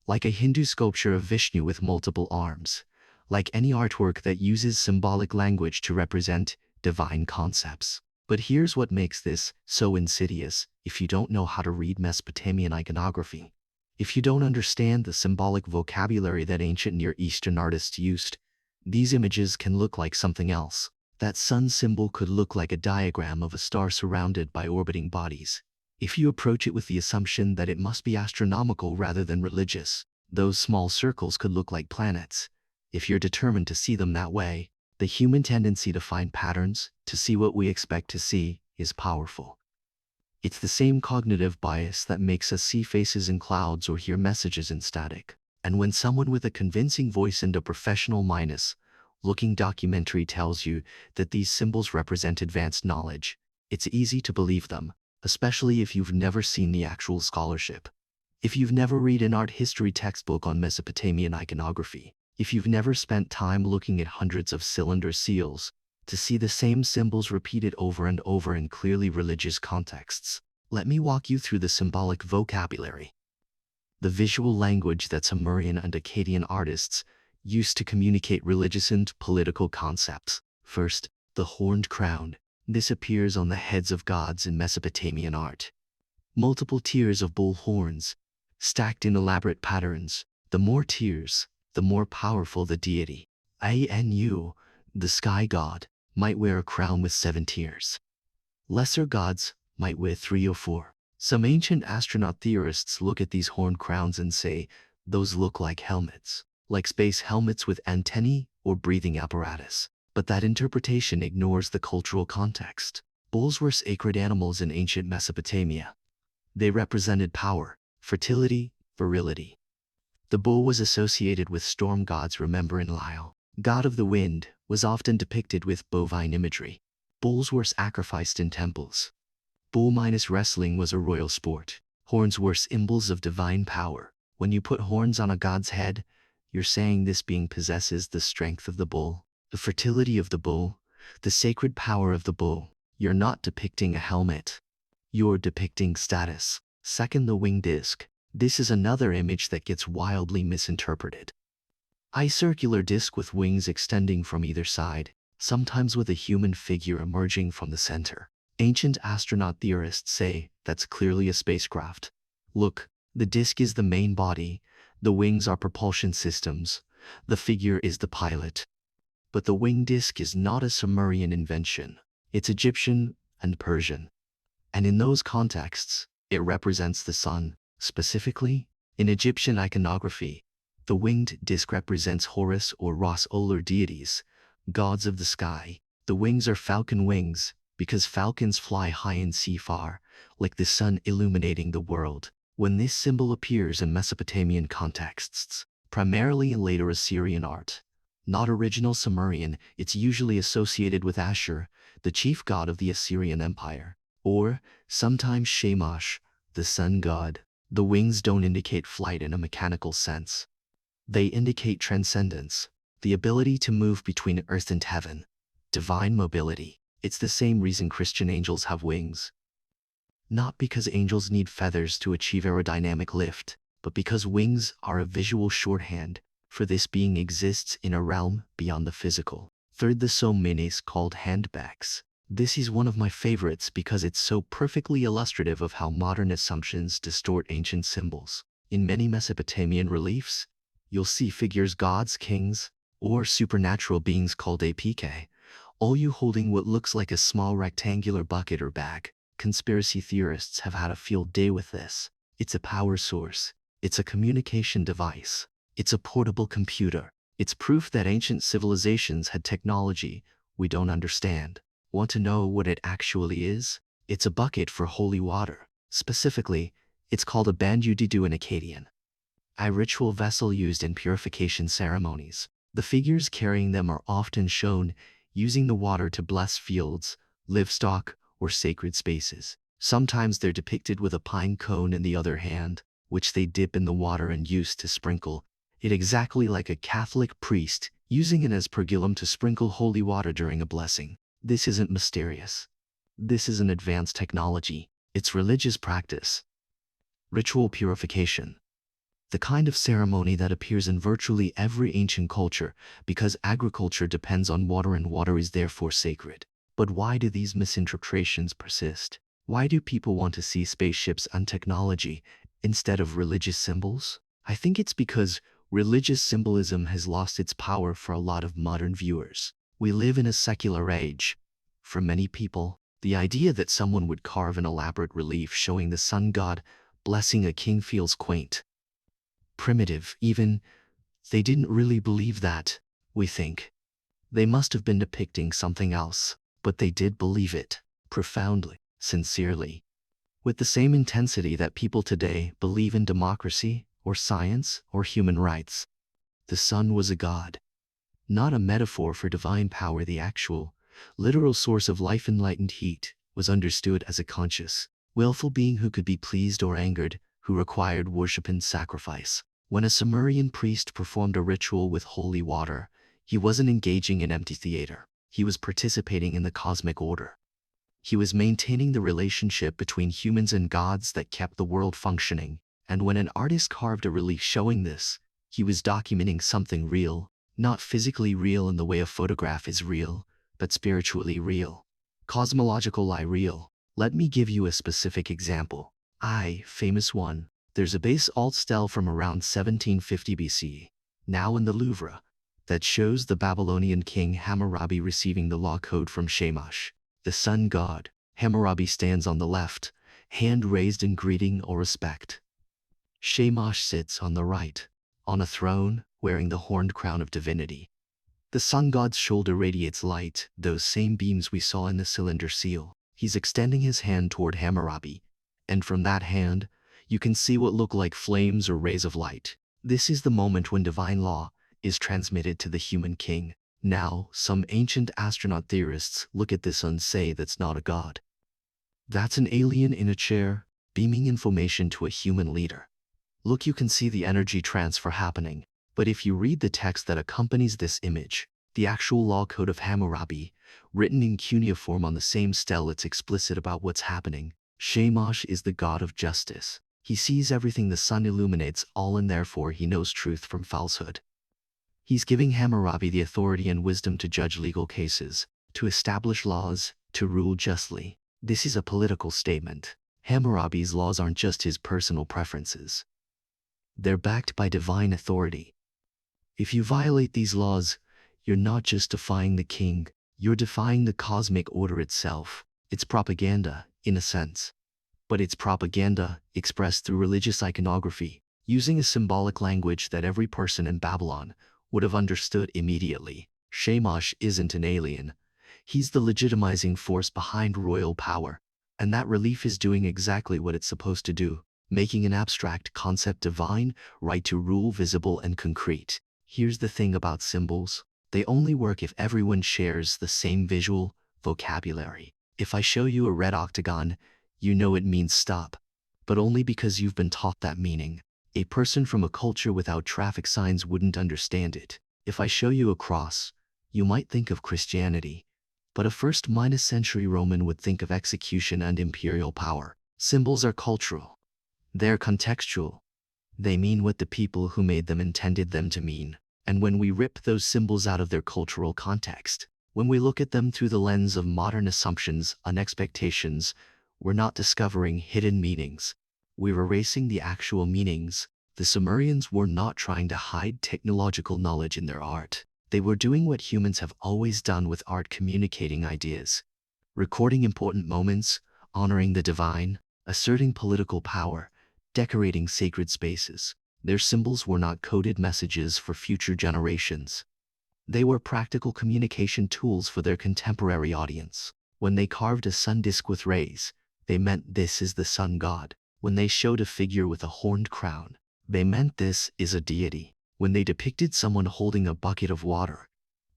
Like a Hindu sculpture of Vishnu with multiple arms. Like any artwork that uses symbolic language to represent divine concepts. But here's what makes this so insidious. If you don't know how to read Mesopotamian iconography, if you don't understand the symbolic vocabulary that ancient Near Eastern artists used, these images can look like something else. That sun symbol could look like a diagram of a star surrounded by orbiting bodies. If you approach it with the assumption that it must be astronomical rather than religious, those small circles could look like planets. If you're determined to see them that way, the human tendency to find patterns, to see what we expect to see, is powerful. It's the same cognitive bias that makes us see faces in clouds or hear messages in static. And when someone with a convincing voice and a professional looking documentary tells you that these symbols represent advanced knowledge, it's easy to believe them, especially if you've never seen the actual scholarship. If you've never read an art history textbook on Mesopotamian iconography, if you've never spent time looking at hundreds of cylinder seals to see the same symbols repeated over and over in clearly religious contexts, let me walk you through the symbolic vocabulary. The visual language that Sumerian and Akkadian artists used to communicate religious and political concepts. First, the horned crown. This appears on the heads of gods in Mesopotamian art. Multiple tiers of bull horns, stacked in elaborate patterns. The more tiers, the more powerful the deity. Anu, the sky god, might wear a crown with 7 tiers. Lesser gods might wear 3 or 4. Some ancient astronaut theorists look at these horned crowns and say, those look like helmets. Like space helmets with antennae or breathing apparatus. But that interpretation ignores the cultural context. Bulls were sacred animals in ancient Mesopotamia. They represented power, fertility, virility. The bull was associated with storm gods. Remember Enlil, god of the wind, was often depicted with bovine imagery. Bulls were sacrificed in temples. Bull-wrestling was a royal sport. Horns were symbols of divine power. When you put horns on a god's head, you're saying this being possesses the strength of the bull, the fertility of the bull, the sacred power of the bull. You're not depicting a helmet. You're depicting status. Second, the winged disc. This is another image that gets wildly misinterpreted. A circular disc with wings extending from either side, sometimes with a human figure emerging from the center. Ancient astronaut theorists say that's clearly a spacecraft. Look, the disc is the main body. The wings are propulsion systems. The figure is the pilot. But the winged disc is not a Sumerian invention. It's Egyptian and Persian. And in those contexts, it represents the sun. Specifically, in Egyptian iconography, the winged disc represents Horus or Ras Olar deities, gods of the sky. The wings are falcon wings, because falcons fly high and see far, like the sun illuminating the world. When this symbol appears in Mesopotamian contexts, primarily in later Assyrian art, not original Sumerian, it's usually associated with Ashur, the chief god of the Assyrian Empire, or sometimes Shamash, the sun god. The wings don't indicate flight in a mechanical sense. They indicate transcendence, the ability to move between earth and heaven, divine mobility. It's the same reason Christian angels have wings. Not because angels need feathers to achieve aerodynamic lift, but because wings are a visual shorthand for this being exists in a realm beyond the physical. Third, the somenes called handbags. This is one of my favorites because it's so perfectly illustrative of how modern assumptions distort ancient symbols. In many Mesopotamian reliefs, you'll see figures, gods, kings, or supernatural beings called APK, all you holding what looks like a small rectangular bucket or bag. Conspiracy theorists have had a field day with this. It's a power source. It's a communication device. It's a portable computer. It's proof that ancient civilizations had technology we don't understand. Want to know what it actually is? It's a bucket for holy water. Specifically, it's called a banyu-didu in Akkadian, a ritual vessel used in purification ceremonies. The figures carrying them are often shown using the water to bless fields, livestock, or sacred spaces. Sometimes they're depicted with a pine cone in the other hand, which they dip in the water and use to sprinkle it, exactly like a Catholic priest using it as pergillum to sprinkle holy water during a blessing. This isn't mysterious. This is an advanced technology. It's religious practice. Ritual purification. The kind of ceremony that appears in virtually every ancient culture because agriculture depends on water and water is therefore sacred. But why do these misinterpretations persist? Why do people want to see spaceships and technology instead of religious symbols? I think it's because religious symbolism has lost its power for a lot of modern viewers. We live in a secular age. For many people, the idea that someone would carve an elaborate relief showing the sun god blessing a king feels quaint, primitive, even. They didn't really believe that, we think. They must have been depicting something else, but they did believe it, profoundly, sincerely, with the same intensity that people today believe in democracy, or science, or human rights. The sun was a god, not a metaphor for divine power. The actual, literal source of life, enlightened heat, was understood as a conscious, willful being who could be pleased or angered, who required worship and sacrifice. When a Sumerian priest performed a ritual with holy water, he wasn't engaging in empty theater. He was participating in the cosmic order. He was maintaining the relationship between humans and gods that kept the world functioning. And when an artist carved a relief showing this, he was documenting something real, not physically real in the way a photograph is real, but spiritually real, cosmologically real. Let me give you a specific example. Famous one. There's a basalt stele from around 1750 BC, now in the Louvre, that shows the Babylonian king Hammurabi receiving the law code from Shamash, the sun god. Hammurabi stands on the left, hand raised in greeting or respect. Shamash sits on the right, on a throne, wearing the horned crown of divinity. The sun god's shoulder radiates light, those same beams we saw in the cylinder seal. He's extending his hand toward Hammurabi, and from that hand, you can see what look like flames or rays of light. This is the moment when divine law is transmitted to the human king. Now, some ancient astronaut theorists look at this and say that's not a god. That's an alien in a chair, beaming information to a human leader. Look, you can see the energy transfer happening. But if you read the text that accompanies this image, the actual law code of Hammurabi, written in cuneiform on the same stele, it's explicit about what's happening. Shamash is the god of justice. He sees everything the sun illuminates all, and therefore he knows truth from falsehood. He's giving Hammurabi the authority and wisdom to judge legal cases, to establish laws, to rule justly. This is a political statement. Hammurabi's laws aren't just his personal preferences. They're backed by divine authority. If you violate these laws, you're not just defying the king, you're defying the cosmic order itself. It's propaganda, in a sense. But it's propaganda expressed through religious iconography, using a symbolic language that every person in Babylon would have understood immediately. Shamash isn't an alien. He's the legitimizing force behind royal power. And that relief is doing exactly what it's supposed to do, making an abstract concept divine, right to rule visible and concrete. Here's the thing about symbols. They only work if everyone shares the same visual vocabulary. If I show you a red octagon, you know it means stop, but only because you've been taught that meaning. A person from a culture without traffic signs wouldn't understand it. If I show you a cross, you might think of Christianity, but a first-century Roman would think of execution and imperial power. Symbols are cultural. They're contextual. They mean what the people who made them intended them to mean. And when we rip those symbols out of their cultural context, when we look at them through the lens of modern assumptions and expectations, we're not discovering hidden meanings. We're erasing the actual meanings. The Sumerians were not trying to hide technological knowledge in their art. They were doing what humans have always done with art, communicating ideas, recording important moments, honoring the divine, asserting political power, decorating sacred spaces. Their symbols were not coded messages for future generations. They were practical communication tools for their contemporary audience. When they carved a sun disk with rays, they meant this is the sun god. When they showed a figure with a horned crown, they meant this is a deity. When they depicted someone holding a bucket of water,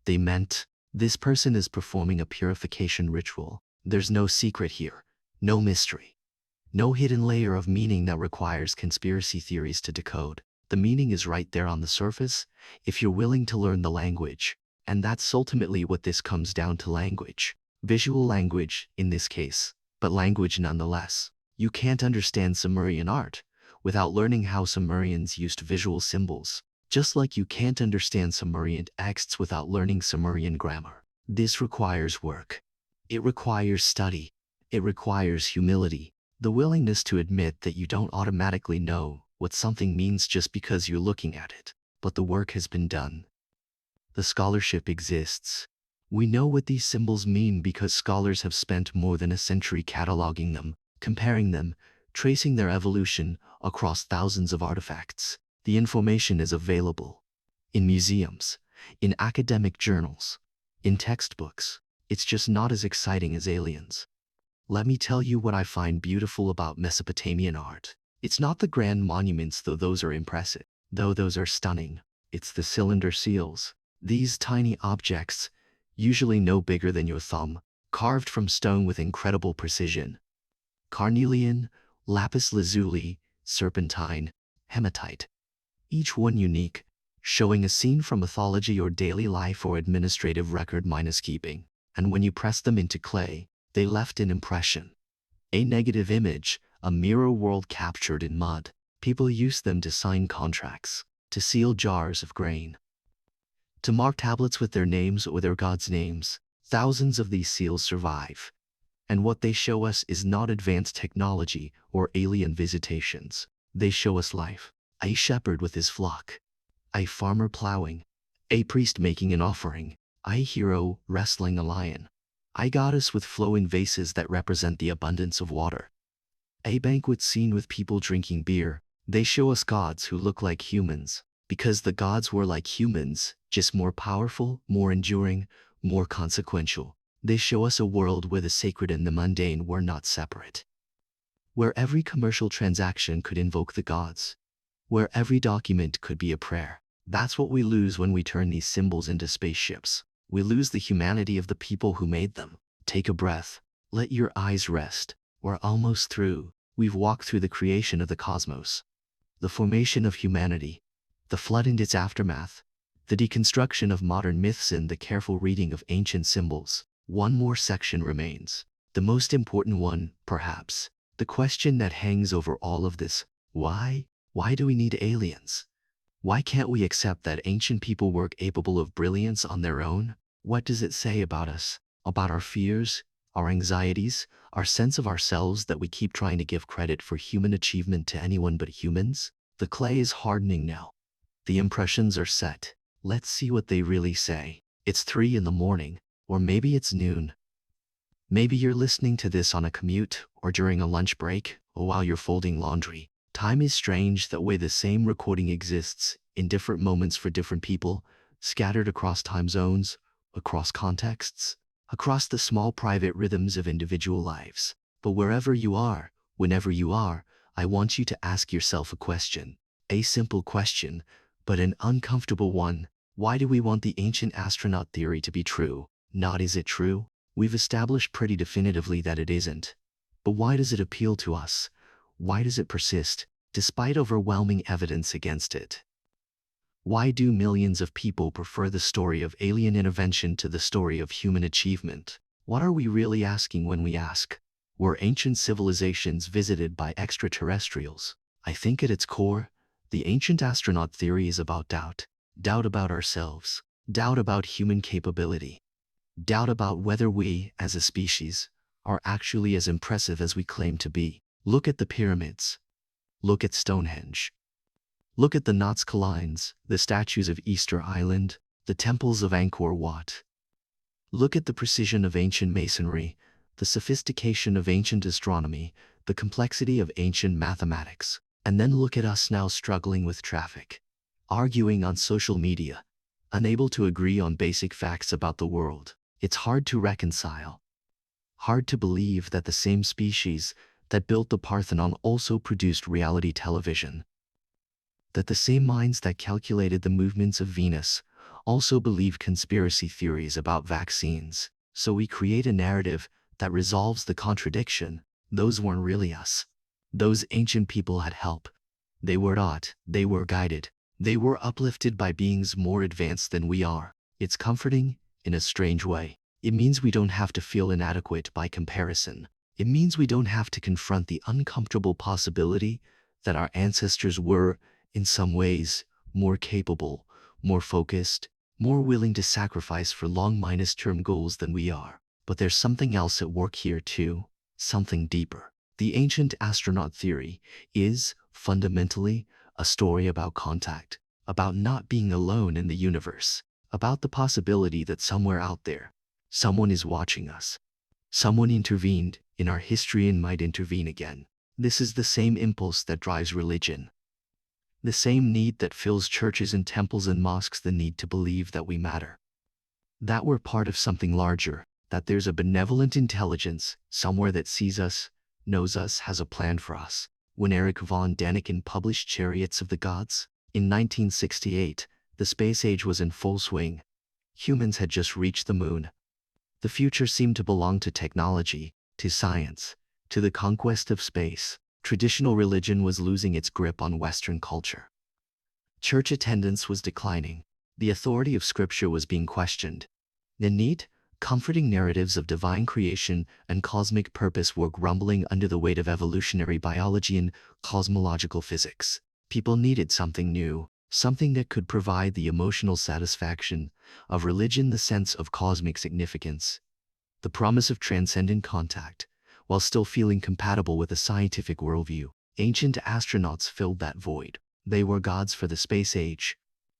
they meant this person is performing a purification ritual. There's no secret here, no mystery, no hidden layer of meaning that requires conspiracy theories to decode. The meaning is right there on the surface if you're willing to learn the language. And that's ultimately what this comes down to: language. Visual language in this case, but language nonetheless. You can't understand Sumerian art without learning how Sumerians used visual symbols, just like you can't understand Sumerian texts without learning Sumerian grammar. This requires work. It requires study. It requires humility, the willingness to admit that you don't automatically know what something means just because you're looking at it, but the work has been done. The scholarship exists. We know what these symbols mean because scholars have spent more than a century cataloging them, comparing them, tracing their evolution across thousands of artifacts. The information is available in museums, in academic journals, in textbooks. It's just not as exciting as aliens. Let me tell you what I find beautiful about Mesopotamian art. It's not the grand monuments, though those are impressive, though those are stunning. It's the cylinder seals. These tiny objects, usually no bigger than your thumb, carved from stone with incredible precision. Carnelian, lapis lazuli, serpentine, hematite. Each one unique, showing a scene from mythology or daily life or administrative record minus keeping. And when you press them into clay, they left an impression. A negative image, a mirror world captured in mud. People used them to sign contracts, to seal jars of grain, to mark tablets with their names or their gods' names. Thousands of these seals survive. And what they show us is not advanced technology or alien visitations. They show us life. A shepherd with his flock, a farmer plowing, a priest making an offering, a hero wrestling a lion, a goddess with flowing vases that represent the abundance of water, a banquet scene with people drinking beer. They show us gods who look like humans, because the gods were like humans, just more powerful, more enduring, more consequential. They show us a world where the sacred and the mundane were not separate, where every commercial transaction could invoke the gods, where every document could be a prayer. That's what we lose when we turn these symbols into spaceships. We lose the humanity of the people who made them. Take a breath. Let your eyes rest. We're almost through. We've walked through the creation of the cosmos, the formation of humanity, the flood and its aftermath, the deconstruction of modern myths, and the careful reading of ancient symbols. One more section remains. The most important one, perhaps. The question that hangs over all of this. Why? Why do we need aliens? Why can't we accept that ancient people were capable of brilliance on their own? What does it say about us, about our fears, our anxieties, our sense of ourselves, that we keep trying to give credit for human achievement to anyone but humans? The clay is hardening now. The impressions are set. Let's see what they really say. It's 3 in the morning, or maybe it's noon. Maybe you're listening to this on a commute, or during a lunch break, or while you're folding laundry. Time is strange that way. The same recording exists in different moments for different people, scattered across time zones, across contexts, across the small private rhythms of individual lives. But wherever you are, whenever you are, I want you to ask yourself a question. A simple question, but an uncomfortable one. Why do we want the ancient astronaut theory to be true? Not is it true? We've established pretty definitively that it isn't. But why does it appeal to us? Why does it persist, despite overwhelming evidence against it? Why do millions of people prefer the story of alien intervention to the story of human achievement? What are we really asking when we ask, were ancient civilizations visited by extraterrestrials? I think at its core, the ancient astronaut theory is about doubt. Doubt about ourselves. Doubt about human capability. Doubt about whether we, as a species, are actually as impressive as we claim to be. Look at the pyramids. Look at Stonehenge. Look at the Nazca lines, the statues of Easter Island, The temples of Angkor Wat. Look at the precision of ancient masonry, the sophistication of ancient astronomy, the complexity of ancient mathematics. And then look at us now struggling with traffic, arguing on social media, unable to agree on basic facts about the world. It's hard to reconcile. Hard to believe that the same species that built the Parthenon also produced reality television. That the same minds that calculated the movements of Venus also believe conspiracy theories about vaccines. So we create a narrative that resolves the contradiction. Those weren't really us. Those ancient people had help. They were taught, they were guided, they were uplifted by beings more advanced than we are. It's comforting in a strange way. It means we don't have to feel inadequate by comparison. It means we don't have to confront the uncomfortable possibility that our ancestors were, in some ways, more capable, more focused, more willing to sacrifice for long-term goals than we are. But there's something else at work here too, something deeper. The ancient astronaut theory is, fundamentally, a story about contact, about not being alone in the universe, about the possibility that somewhere out there, someone is watching us. Someone intervened in our history and might intervene again. This is the same impulse that drives religion. The same need that fills churches and temples and mosques, the need to believe that we matter. That we're part of something larger, that there's a benevolent intelligence somewhere that sees us, knows us, has a plan for us. When Erich von Däniken published Chariots of the Gods in 1968, the space age was in full swing. Humans had just reached the moon. The future seemed to belong to technology, to science, to the conquest of space. Traditional religion was losing its grip on Western culture. Church attendance was declining. The authority of Scripture was being questioned. The neat, comforting narratives of divine creation and cosmic purpose were grumbling under the weight of evolutionary biology and cosmological physics. People needed something new, something that could provide the emotional satisfaction of religion, the sense of cosmic significance, the promise of transcendent contact, while still feeling compatible with a scientific worldview. Ancient astronauts filled that void. They were gods for the space age,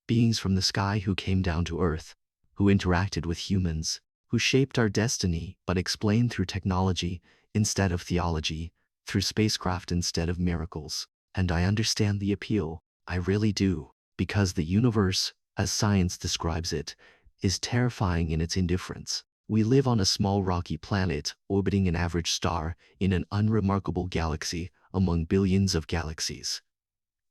beings from the sky who came down to Earth, who interacted with humans, who shaped our destiny but explained through technology instead of theology, through spacecraft instead of miracles. And I understand the appeal, I really do, because the universe, as science describes it, is terrifying in its indifference. We live on a small rocky planet orbiting an average star in an unremarkable galaxy among billions of galaxies.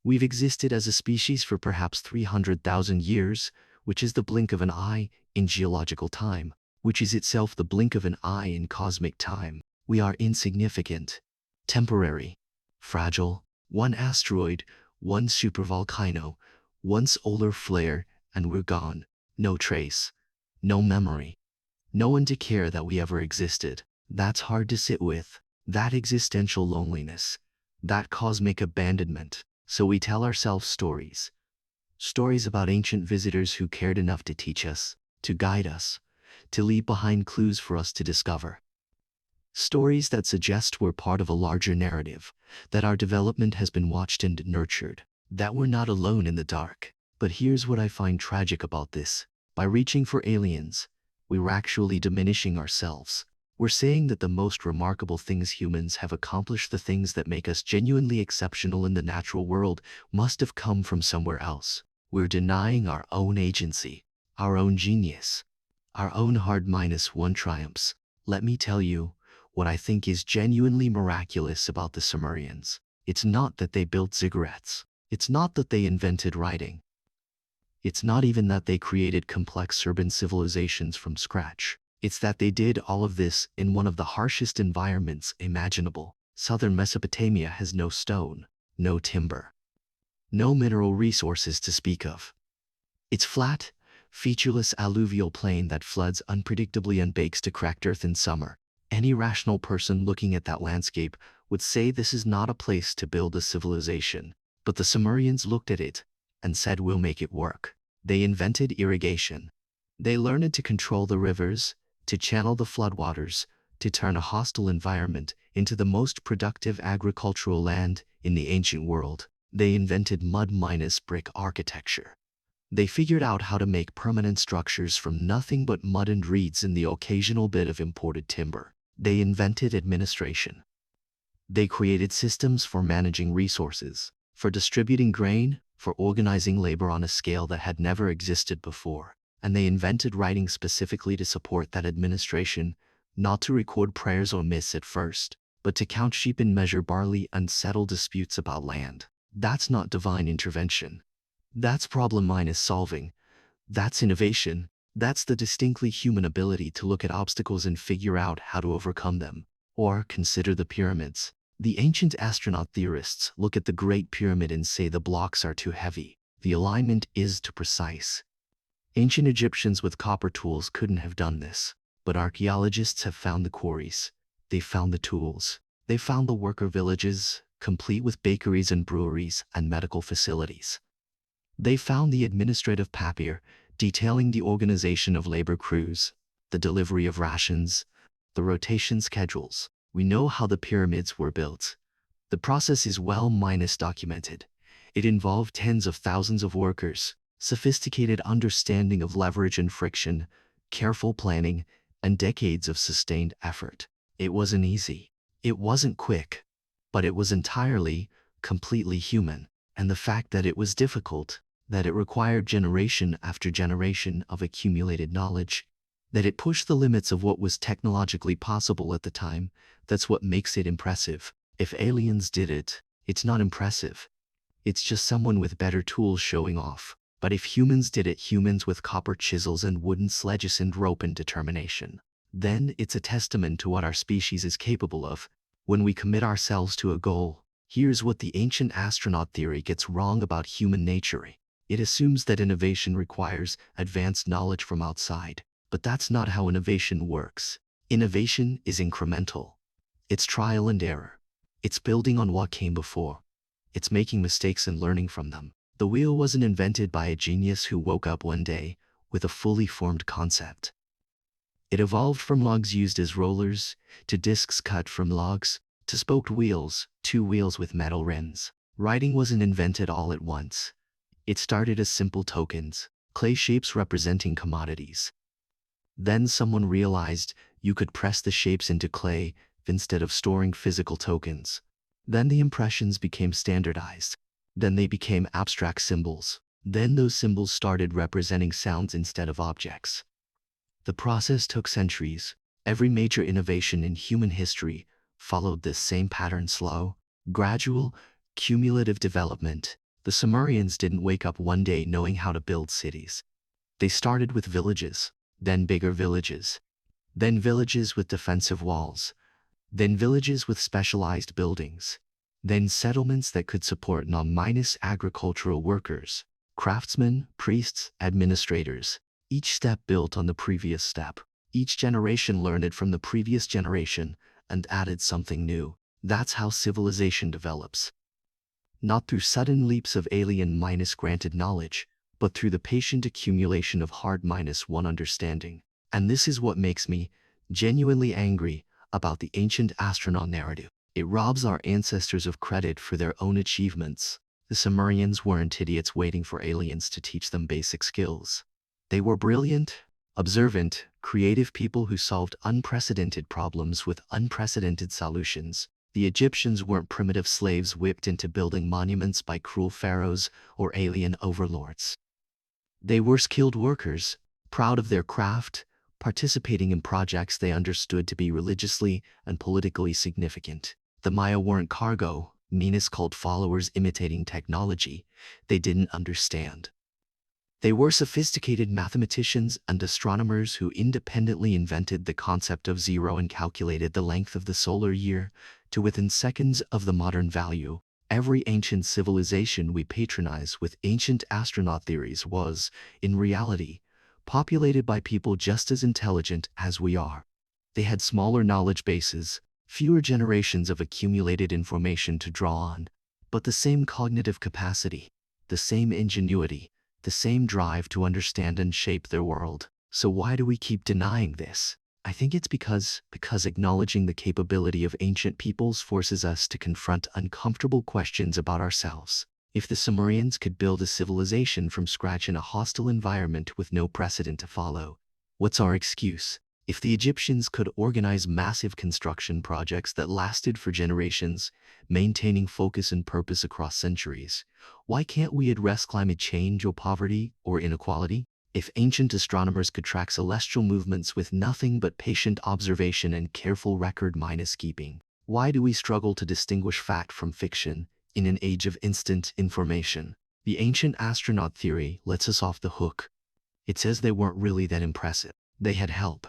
We've existed as a species for perhaps 300,000 years, which is the blink of an eye in geological time, which is itself the blink of an eye in cosmic time. We are insignificant, temporary, fragile. One asteroid, one supervolcano, one solar flare, and we're gone. No trace, no memory. No one to care that we ever existed. That's hard to sit with. That existential loneliness. That cosmic abandonment. So we tell ourselves stories. Stories about ancient visitors who cared enough to teach us, to guide us, to leave behind clues for us to discover. Stories that suggest we're part of a larger narrative, that our development has been watched and nurtured, that we're not alone in the dark. But here's what I find tragic about this. By reaching for aliens, we're actually diminishing ourselves. We're saying that the most remarkable things humans have accomplished, the things that make us genuinely exceptional in the natural world, must have come from somewhere else. We're denying our own agency, our own genius, our own hard-1 triumphs. Let me tell you what I think is genuinely miraculous about the Sumerians. It's not that they built ziggurats. It's not that they invented writing. It's not even that they created complex urban civilizations from scratch. It's that they did all of this in one of the harshest environments imaginable. Southern Mesopotamia has no stone, no timber, no mineral resources to speak of. It's flat, featureless alluvial plain that floods unpredictably and bakes to cracked earth in summer. Any rational person looking at that landscape would say this is not a place to build a civilization. But the Sumerians looked at it and said, we'll make it work. They invented irrigation. They learned to control the rivers, to channel the floodwaters, to turn a hostile environment into the most productive agricultural land in the ancient world. They invented mud-brick architecture. They figured out how to make permanent structures from nothing but mud and reeds and the occasional bit of imported timber. They invented administration. They created systems for managing resources, for distributing grain, for organizing labor on a scale that had never existed before. And they invented writing specifically to support that administration, not to record prayers or myths at first, but to count sheep and measure barley and settle disputes about land. That's not divine intervention. That's problem minus solving. That's innovation. That's the distinctly human ability to look at obstacles and figure out how to overcome them. Or consider the pyramids. The ancient astronaut theorists look at the Great Pyramid and say the blocks are too heavy. The alignment is too precise. Ancient Egyptians with copper tools couldn't have done this. But archaeologists have found the quarries. They found the tools. They found the worker villages, complete with bakeries and breweries and medical facilities. They found the administrative papier, detailing the organization of labor crews, the delivery of rations, the rotation schedules. We know how the pyramids were built. The process is well minus documented. It involved tens of thousands of workers, sophisticated understanding of leverage and friction, careful planning, and decades of sustained effort. It wasn't easy. It wasn't quick. But it was entirely, completely human. And the fact that it was difficult, that it required generation after generation of accumulated knowledge, that it pushed the limits of what was technologically possible at the time, that's what makes it impressive. If aliens did it, it's not impressive. It's just someone with better tools showing off. But if humans did it, humans with copper chisels and wooden sledges and rope and determination, then it's a testament to what our species is capable of when we commit ourselves to a goal. Here's what the ancient astronaut theory gets wrong about human nature. It assumes that innovation requires advanced knowledge from outside. But that's not how innovation works. Innovation is incremental. It's trial and error. It's building on what came before. It's making mistakes and learning from them. The wheel wasn't invented by a genius who woke up one day with a fully formed concept. It evolved from logs used as rollers, to discs cut from logs, to spoked wheels, two wheels with metal rims. Writing wasn't invented all at once. It started as simple tokens, clay shapes representing commodities. Then someone realized you could press the shapes into clay instead of storing physical tokens. Then the impressions became standardized. Then they became abstract symbols. Then those symbols started representing sounds instead of objects. The process took centuries. Every major innovation in human history followed this same pattern: slow, gradual, cumulative development. The Sumerians didn't wake up one day knowing how to build cities. They started with villages, then bigger villages, then villages with defensive walls, then villages with specialized buildings, then settlements that could support non-minus agricultural workers, craftsmen, priests, administrators. Each step built on the previous step. Each generation learned it from the previous generation and added something new. That's how civilization develops. Not through sudden leaps of alien minus granted knowledge, but through the patient accumulation of hard minus one understanding. And this is what makes me genuinely angry about the ancient astronaut narrative. It robs our ancestors of credit for their own achievements. The Sumerians weren't idiots waiting for aliens to teach them basic skills. They were brilliant, observant, creative people who solved unprecedented problems with unprecedented solutions. The Egyptians weren't primitive slaves whipped into building monuments by cruel pharaohs or alien overlords. They were skilled workers, proud of their craft, participating in projects they understood to be religiously and politically significant. The Maya weren't cargo, meanest cult followers imitating technology they didn't understand. They were sophisticated mathematicians and astronomers who independently invented the concept of zero and calculated the length of the solar year to within seconds of the modern value. Every ancient civilization we patronize with ancient astronaut theories was, in reality, populated by people just as intelligent as we are. They had smaller knowledge bases, fewer generations of accumulated information to draw on, but the same cognitive capacity, the same ingenuity, the same drive to understand and shape their world. So why do we keep denying this? I think it's because acknowledging the capability of ancient peoples forces us to confront uncomfortable questions about ourselves. If the Sumerians could build a civilization from scratch in a hostile environment with no precedent to follow, what's our excuse? If the Egyptians could organize massive construction projects that lasted for generations, maintaining focus and purpose across centuries, why can't we address climate change or poverty or inequality? If ancient astronomers could track celestial movements with nothing but patient observation and careful record-minus keeping, why do we struggle to distinguish fact from fiction in an age of instant information? The ancient astronaut theory lets us off the hook. It says they weren't really that impressive. They had help.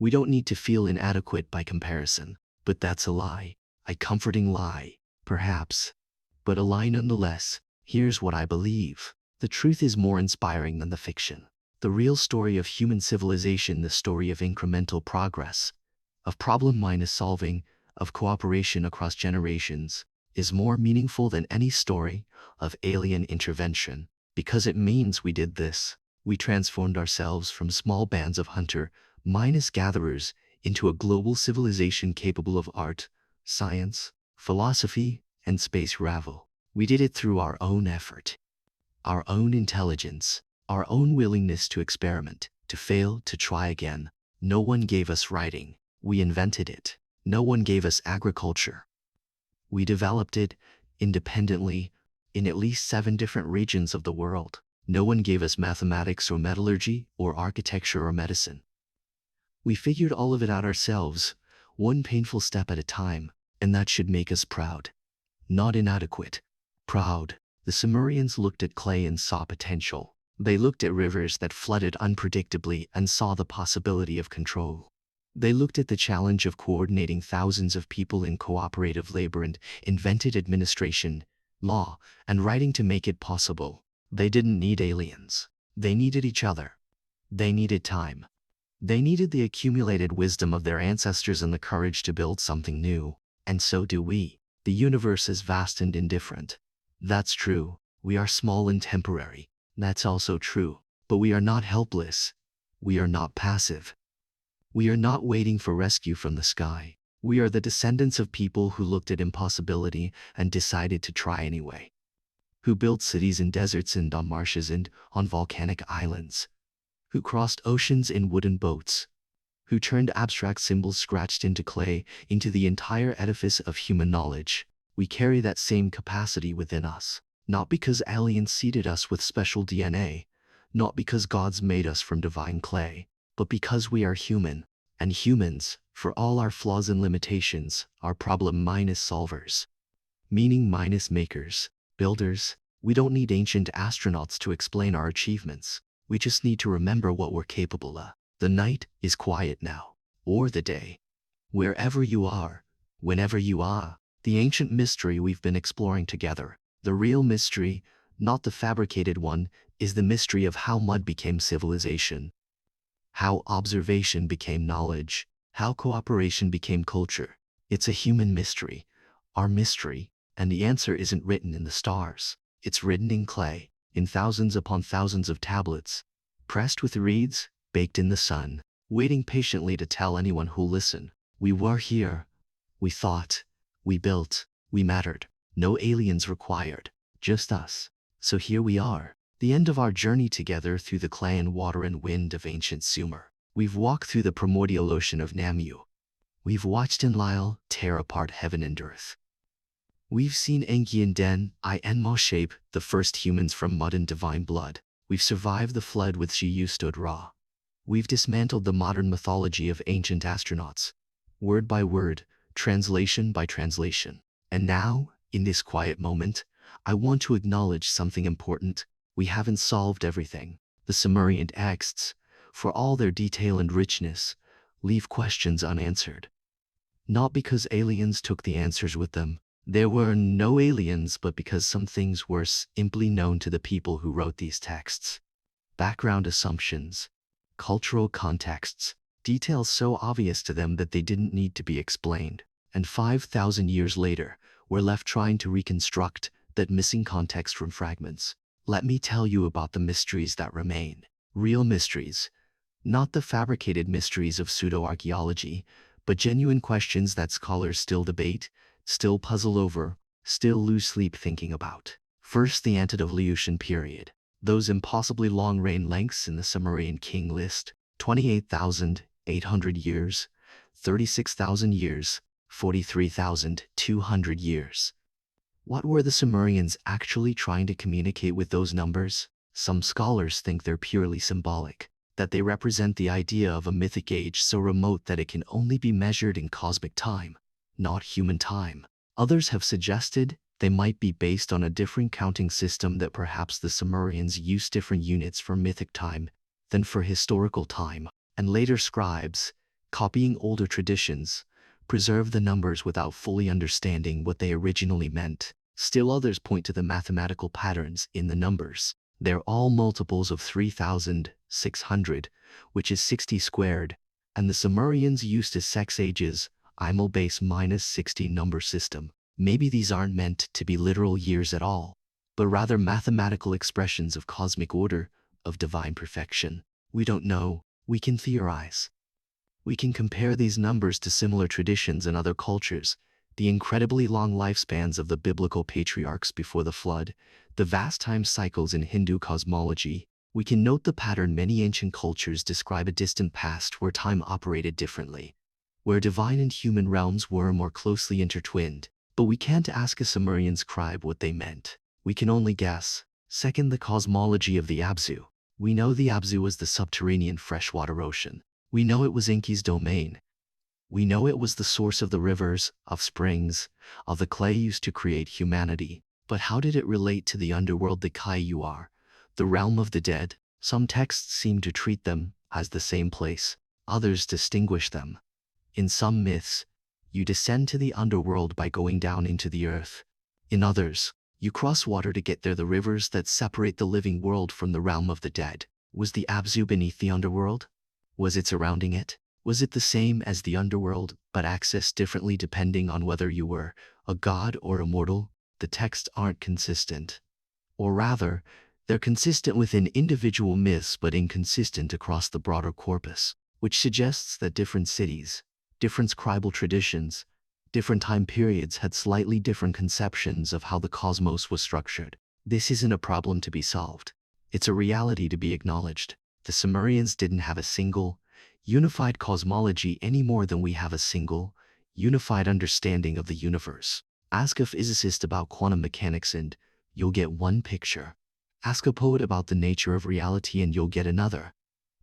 We don't need to feel inadequate by comparison. But that's a lie. A comforting lie, perhaps. But a lie nonetheless. Here's what I believe. The truth is more inspiring than the fiction. The real story of human civilization, the story of incremental progress, of problem-minus solving, of cooperation across generations, is more meaningful than any story of alien intervention. Because it means we did this. We transformed ourselves from small bands of hunter-minus gatherers into a global civilization capable of art, science, philosophy, and space travel. We did it through our own effort, our own intelligence, our own willingness to experiment, to fail, to try again. No one gave us writing. We invented it. No one gave us agriculture. We developed it independently in at least 7 different regions of the world. No one gave us mathematics or metallurgy or architecture or medicine. We figured all of it out ourselves, one painful step at a time, and that should make us proud. Not inadequate. Proud. The Sumerians looked at clay and saw potential. They looked at rivers that flooded unpredictably and saw the possibility of control. They looked at the challenge of coordinating thousands of people in cooperative labor and invented administration, law, and writing to make it possible. They didn't need aliens. They needed each other. They needed time. They needed the accumulated wisdom of their ancestors and the courage to build something new. And so do we. The universe is vast and indifferent. That's true. We are small and temporary. That's also true. But we are not helpless. We are not passive. We are not waiting for rescue from the sky. We are the descendants of people who looked at impossibility and decided to try anyway. Who built cities in deserts and on marshes and on volcanic islands. Who crossed oceans in wooden boats. Who turned abstract symbols scratched into clay into the entire edifice of human knowledge. We carry that same capacity within us. Not because aliens seeded us with special DNA, not because gods made us from divine clay, but because we are human, and humans, for all our flaws and limitations, are problem-minus solvers. Meaning-minus makers, builders. We don't need ancient astronauts to explain our achievements. We just need to remember what we're capable of. The night is quiet now, or the day. Wherever you are, whenever you are, the ancient mystery we've been exploring together. The real mystery, not the fabricated one, is the mystery of how mud became civilization, how observation became knowledge, how cooperation became culture. It's a human mystery, our mystery, and the answer isn't written in the stars. It's written in clay, in thousands upon thousands of tablets, pressed with reeds, baked in the sun, waiting patiently to tell anyone who'll listen. We were here. We thought. We built. We mattered. No aliens required, just us. So here we are, the end of our journey together through the clay and water and wind of ancient Sumer. We've walked through the primordial ocean of Namu. We've watched Enlil tear apart heaven and earth. We've seen Enki and Den shape the first humans from mud and divine blood. We've survived the flood with Shiyu stood Ra. We've dismantled the modern mythology of ancient astronauts, word by word, translation by translation. And now, in this quiet moment, I want to acknowledge something important. We haven't solved everything. The Sumerian texts, for all their detail and richness, leave questions unanswered. Not because aliens took the answers with them. There were no aliens, but because some things were simply known to the people who wrote these texts. Background assumptions, cultural contexts, details so obvious to them that they didn't need to be explained. And 5,000 years later, we're left trying to reconstruct that missing context from fragments. Let me tell you about the mysteries that remain. Real mysteries. Not the fabricated mysteries of pseudo-archaeology, but genuine questions that scholars still debate, still puzzle over, still lose sleep thinking about. First, the antediluvian period. Those impossibly long reign lengths in the Sumerian king list: 28,800 years, 36,000 years, 43,200 years. What were the Sumerians actually trying to communicate with those numbers? Some scholars think they're purely symbolic, that they represent the idea of a mythic age so remote that it can only be measured in cosmic time, not human time. Others have suggested they might be based on a different counting system, that perhaps the Sumerians used different units for mythic time than for historical time, and later scribes, copying older traditions, preserve the numbers without fully understanding what they originally meant. Still others point to the mathematical patterns in the numbers. They're all multiples of 3,600, which is 60 squared, and the Sumerians used a sexages, IMO base minus 60 number system. Maybe these aren't meant to be literal years at all, but rather mathematical expressions of cosmic order, of divine perfection. We don't know. We can theorize. We can compare these numbers to similar traditions in other cultures, the incredibly long lifespans of the biblical patriarchs before the flood, the vast time cycles in Hindu cosmology. We can note the pattern. Many ancient cultures describe a distant past where time operated differently, where divine and human realms were more closely intertwined. But we can't ask a Sumerian scribe what they meant. We can only guess. Second, the cosmology of the Abzu. We know the Abzu was the subterranean freshwater ocean. We know it was Enki's domain. We know it was the source of the rivers, of springs, of the clay used to create humanity. But how did it relate to the underworld, the Kayuar, the realm of the dead? Some texts seem to treat them as the same place. Others distinguish them. In some myths, you descend to the underworld by going down into the earth. In others, you cross water to get there. The rivers that separate the living world from the realm of the dead. Was the Abzu beneath the underworld? Was it surrounding it? Was it the same as the underworld, but accessed differently depending on whether you were a god or a mortal? The texts aren't consistent. Or rather, they're consistent within individual myths but inconsistent across the broader corpus, which suggests that different cities, different scribal traditions, different time periods had slightly different conceptions of how the cosmos was structured. This isn't a problem to be solved. It's a reality to be acknowledged. The Sumerians didn't have a single, unified cosmology any more than we have a single, unified understanding of the universe. Ask a physicist about quantum mechanics and you'll get one picture. Ask a poet about the nature of reality and you'll get another.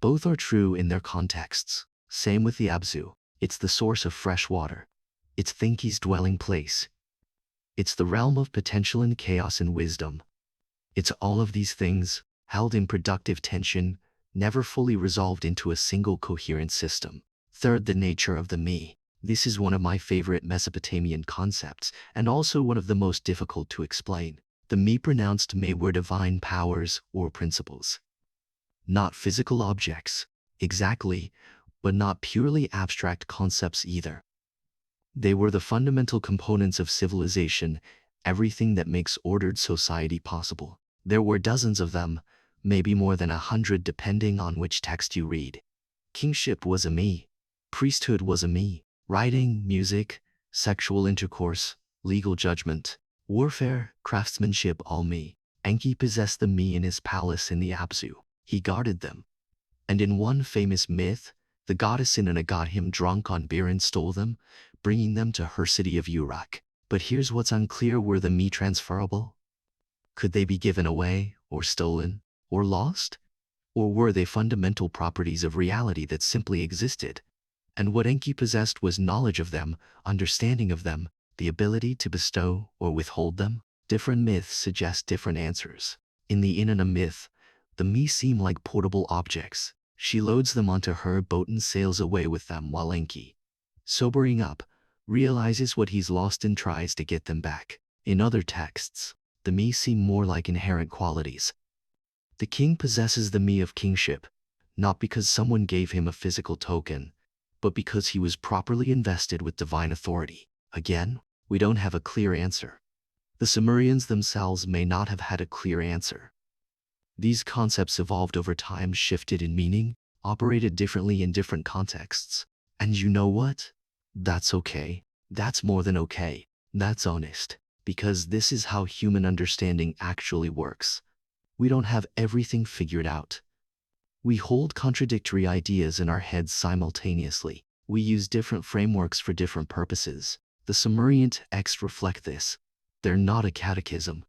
Both are true in their contexts. Same with the Abzu. It's the source of fresh water. It's Enki's dwelling place. It's the realm of potential and chaos and wisdom. It's all of these things, held in productive tension, never fully resolved into a single coherent system. Third, the nature of the me. This is one of my favorite Mesopotamian concepts, and also one of the most difficult to explain. The me pronounced me were divine powers or principles. Not physical objects, exactly, but not purely abstract concepts either. They were the fundamental components of civilization, everything that makes ordered society possible. There were dozens of them, maybe more than 100 depending on which text you read. Kingship was a me. Priesthood was a me. Writing, music, sexual intercourse, legal judgment, warfare, craftsmanship, all me. Enki possessed the me in his palace in the Abzu. He guarded them. And in one famous myth, the goddess Inanna got him drunk on beer and stole them, bringing them to her city of Uruk. But here's what's unclear: were the me transferable? Could they be given away, or stolen, or lost? Or were they fundamental properties of reality that simply existed? And what Enki possessed was knowledge of them, understanding of them, the ability to bestow or withhold them. Different myths suggest different answers. In the Inanna myth, the me seem like portable objects. She loads them onto her boat and sails away with them, while Enki, sobering up, realizes what he's lost and tries to get them back. In other texts, the me seem more like inherent qualities. The king possesses the me of kingship, not because someone gave him a physical token, but because he was properly invested with divine authority. Again, we don't have a clear answer. The Sumerians themselves may not have had a clear answer. These concepts evolved over time, shifted in meaning, operated differently in different contexts. And you know what? That's okay. That's more than okay. That's honest. because this is how human understanding actually works. We don't have everything figured out. We hold contradictory ideas in our heads simultaneously. We use different frameworks for different purposes. The Sumerian texts reflect this. They're not a catechism.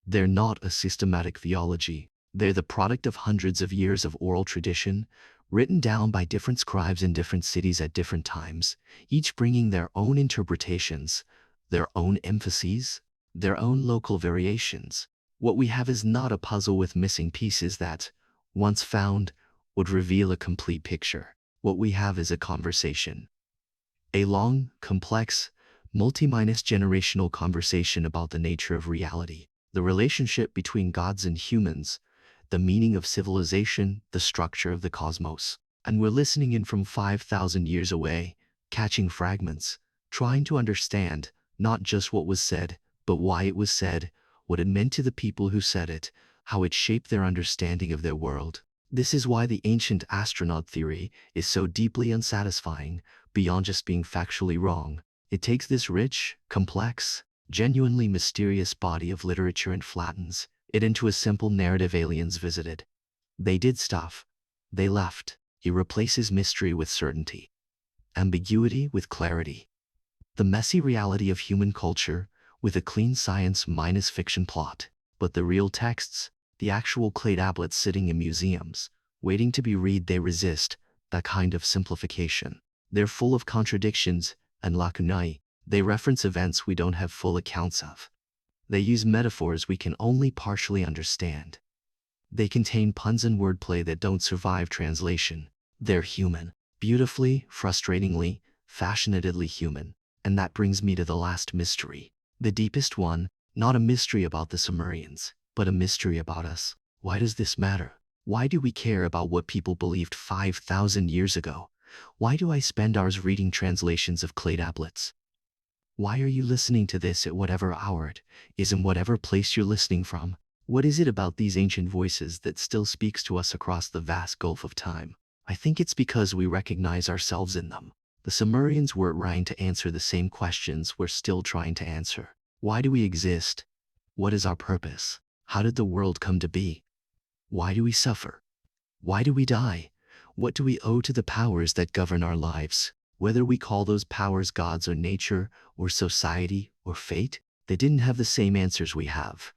They're not a systematic theology. They're the product of hundreds of years of oral tradition, written down by different scribes in different cities at different times, each bringing their own interpretations, their own emphases, their own local variations. What we have is not a puzzle with missing pieces that, once found, would reveal a complete picture. What we have is a conversation. A long, complex, multi-generational conversation about the nature of reality, the relationship between gods and humans, the meaning of civilization, the structure of the cosmos. And we're listening in from 5,000 years away, catching fragments, trying to understand not just what was said, but why it was said, what it meant to the people who said it, how it shaped their understanding of their world. This is why the ancient astronaut theory is so deeply unsatisfying, beyond just being factually wrong. It takes this rich, complex, genuinely mysterious body of literature and flattens it into a simple narrative. Aliens visited. They did stuff. They left. It replaces mystery with certainty, ambiguity with clarity, the messy reality of human culture with a clean science minus fiction plot. But the real texts, the actual clay tablets sitting in museums, waiting to be read, they resist that kind of simplification. They're full of contradictions and lacunae. They reference events we don't have full accounts of. They use metaphors we can only partially understand. They contain puns and wordplay that don't survive translation. They're human. Beautifully, frustratingly, passionately human. And that brings me to the last mystery. The deepest one, not a mystery about the Sumerians, but a mystery about us. Why does this matter? Why do we care about what people believed 5,000 years ago? Why do I spend hours reading translations of clay tablets? Why are you listening to this at whatever hour it is in whatever place you're listening from? What is it about these ancient voices that still speaks to us across the vast gulf of time? I think it's because we recognize ourselves in them. The Sumerians weren't trying to answer the same questions we're still trying to answer. Why do we exist? What is our purpose? How did the world come to be? Why do we suffer? Why do we die? What do we owe to the powers that govern our lives? Whether we call those powers gods or nature or society or fate, they didn't have the same answers we have.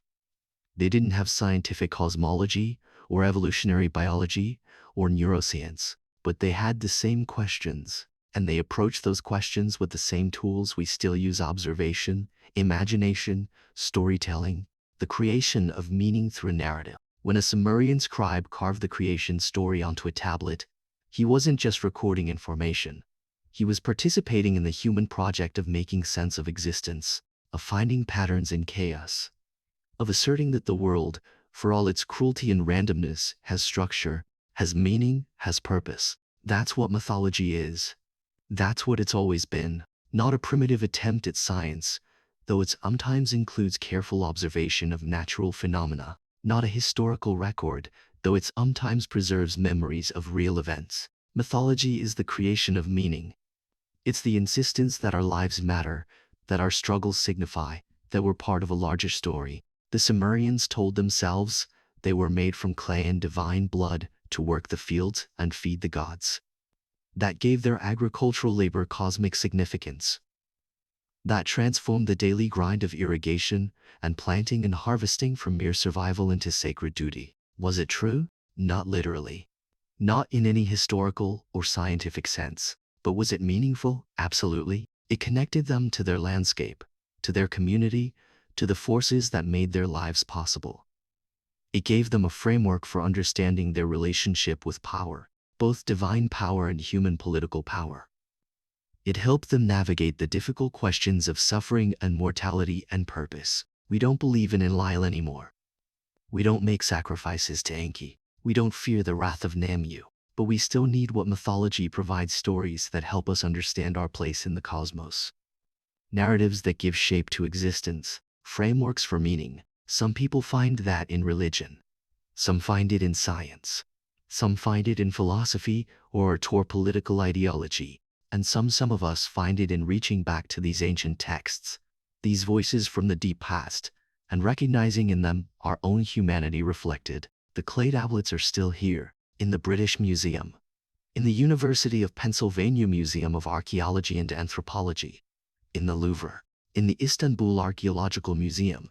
They didn't have scientific cosmology or evolutionary biology or neuroscience, but they had the same questions, and they approached those questions with the same tools we still use: observation, imagination, storytelling, the creation of meaning through narrative. When a Sumerian scribe carved the creation story onto a tablet, he wasn't just recording information. He was participating in the human project of making sense of existence, of finding patterns in chaos, of asserting that the world, for all its cruelty and randomness, has structure, has meaning, has purpose. That's what mythology is. That's what it's always been. Not a primitive attempt at science, though it sometimes includes careful observation of natural phenomena. Not a historical record, though it sometimes preserves memories of real events. Mythology is the creation of meaning. It's the insistence that our lives matter, that our struggles signify, that we're part of a larger story. The Sumerians told themselves they were made from clay and divine blood to work the fields and feed the gods. That gave their agricultural labor cosmic significance. That transformed the daily grind of irrigation and planting and harvesting from mere survival into sacred duty. Was it true? Not literally. Not in any historical or scientific sense. But was it meaningful? Absolutely. It connected them to their landscape, to their community, to the forces that made their lives possible. It gave them a framework for understanding their relationship with power, both divine power and human political power. It helped them navigate the difficult questions of suffering and mortality and purpose. We don't believe in Enlil anymore. We don't make sacrifices to Enki. We don't fear the wrath of Nibiru. But we still need what mythology provides: stories that help us understand our place in the cosmos. Narratives that give shape to existence, frameworks for meaning. Some people find that in religion. Some find it in science. Some find it in philosophy or political ideology. And some of us find it in reaching back to these ancient texts, these voices from the deep past, and recognizing in them our own humanity reflected. The clay tablets are still here, in the British Museum, in the University of Pennsylvania Museum of Archaeology and Anthropology, in the Louvre, in the Istanbul Archaeological Museum,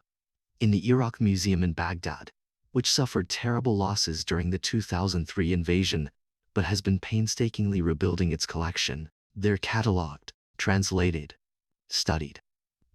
in the Iraq Museum in Baghdad, which suffered terrible losses during the 2003 invasion, but has been painstakingly rebuilding its collection. They're cataloged, translated, studied.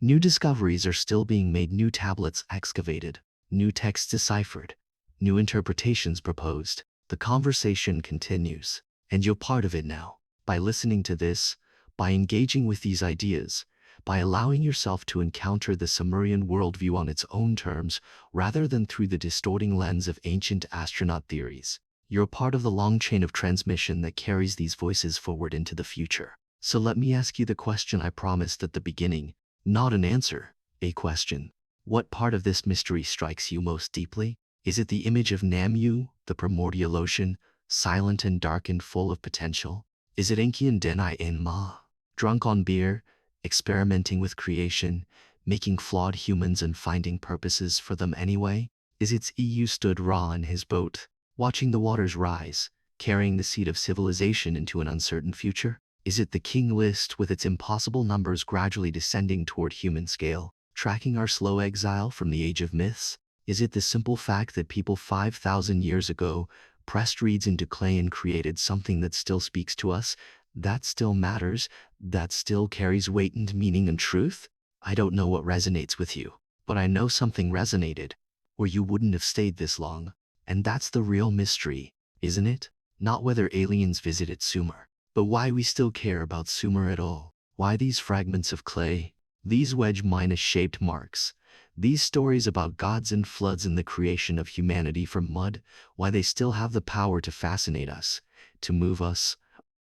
New discoveries are still being made, new tablets excavated, new texts deciphered, new interpretations proposed. The conversation continues, and you're part of it now. By listening to this, by engaging with these ideas, by allowing yourself to encounter the Sumerian worldview on its own terms, rather than through the distorting lens of ancient astronaut theories, you're part of the long chain of transmission that carries these voices forward into the future. So let me ask you the question I promised at the beginning, not an answer, a question. What part of this mystery strikes you most deeply? Is it the image of Namu, the primordial ocean, silent and dark and full of potential? Is it Enki and Denai in Ma, drunk on beer, experimenting with creation, making flawed humans and finding purposes for them anyway? Is it EU stood Ra in his boat, watching the waters rise, carrying the seed of civilization into an uncertain future? Is it the king list with its impossible numbers gradually descending toward human scale, tracking our slow exile from the age of myths? Is it the simple fact that people 5,000 years ago pressed reeds into clay and created something that still speaks to us, that still matters, that still carries weight and meaning and truth? I don't know what resonates with you, but I know something resonated, or you wouldn't have stayed this long. And that's the real mystery, isn't it? Not whether aliens visited Sumer, but why we still care about Sumer at all. Why these fragments of clay, these wedge-shaped marks, these stories about gods and floods and the creation of humanity from mud, why they still have the power to fascinate us, to move us,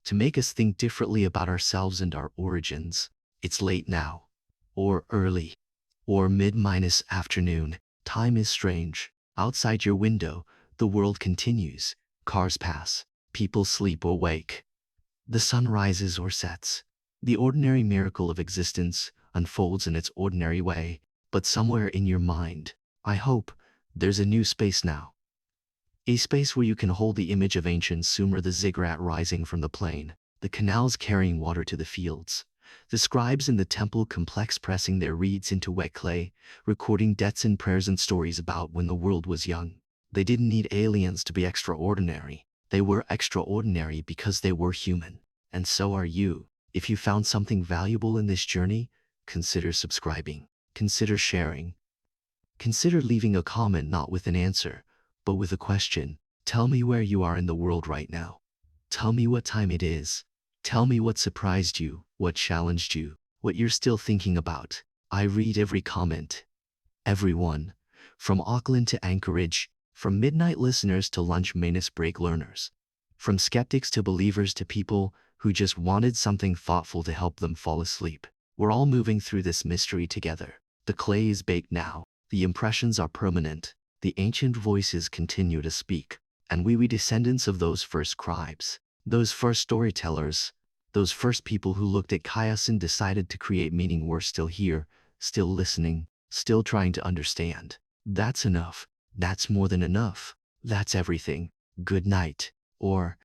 to make us think differently about ourselves and our origins. It's late now, or early, or mid-afternoon. Time is strange. Outside your window, the world continues. Cars pass. People sleep or wake. The sun rises or sets. The ordinary miracle of existence unfolds in its ordinary way. But somewhere in your mind, I hope, there's a new space now. A space where you can hold the image of ancient Sumer, the ziggurat rising from the plain, the canals carrying water to the fields, the scribes in the temple complex pressing their reeds into wet clay, recording debts and prayers and stories about when the world was young. They didn't need aliens to be extraordinary. They were extraordinary because they were human. And so are you. If you found something valuable in this journey, consider subscribing. Consider sharing. Consider leaving a comment not with an answer, but with a question. Tell me where you are in the world right now. Tell me what time it is. Tell me what surprised you, what challenged you, what you're still thinking about. I read every comment. Everyone. From Auckland to Anchorage, from midnight listeners to lunch break learners. From skeptics to believers to people who just wanted something thoughtful to help them fall asleep. We're all moving through this mystery together. The clay is baked now. The impressions are permanent. The ancient voices continue to speak. And we descendants of those first scribes, those first storytellers, those first people who looked at chaos and decided to create meaning, we're still here, still listening, still trying to understand. That's enough. That's more than enough. That's everything. Good night. Or,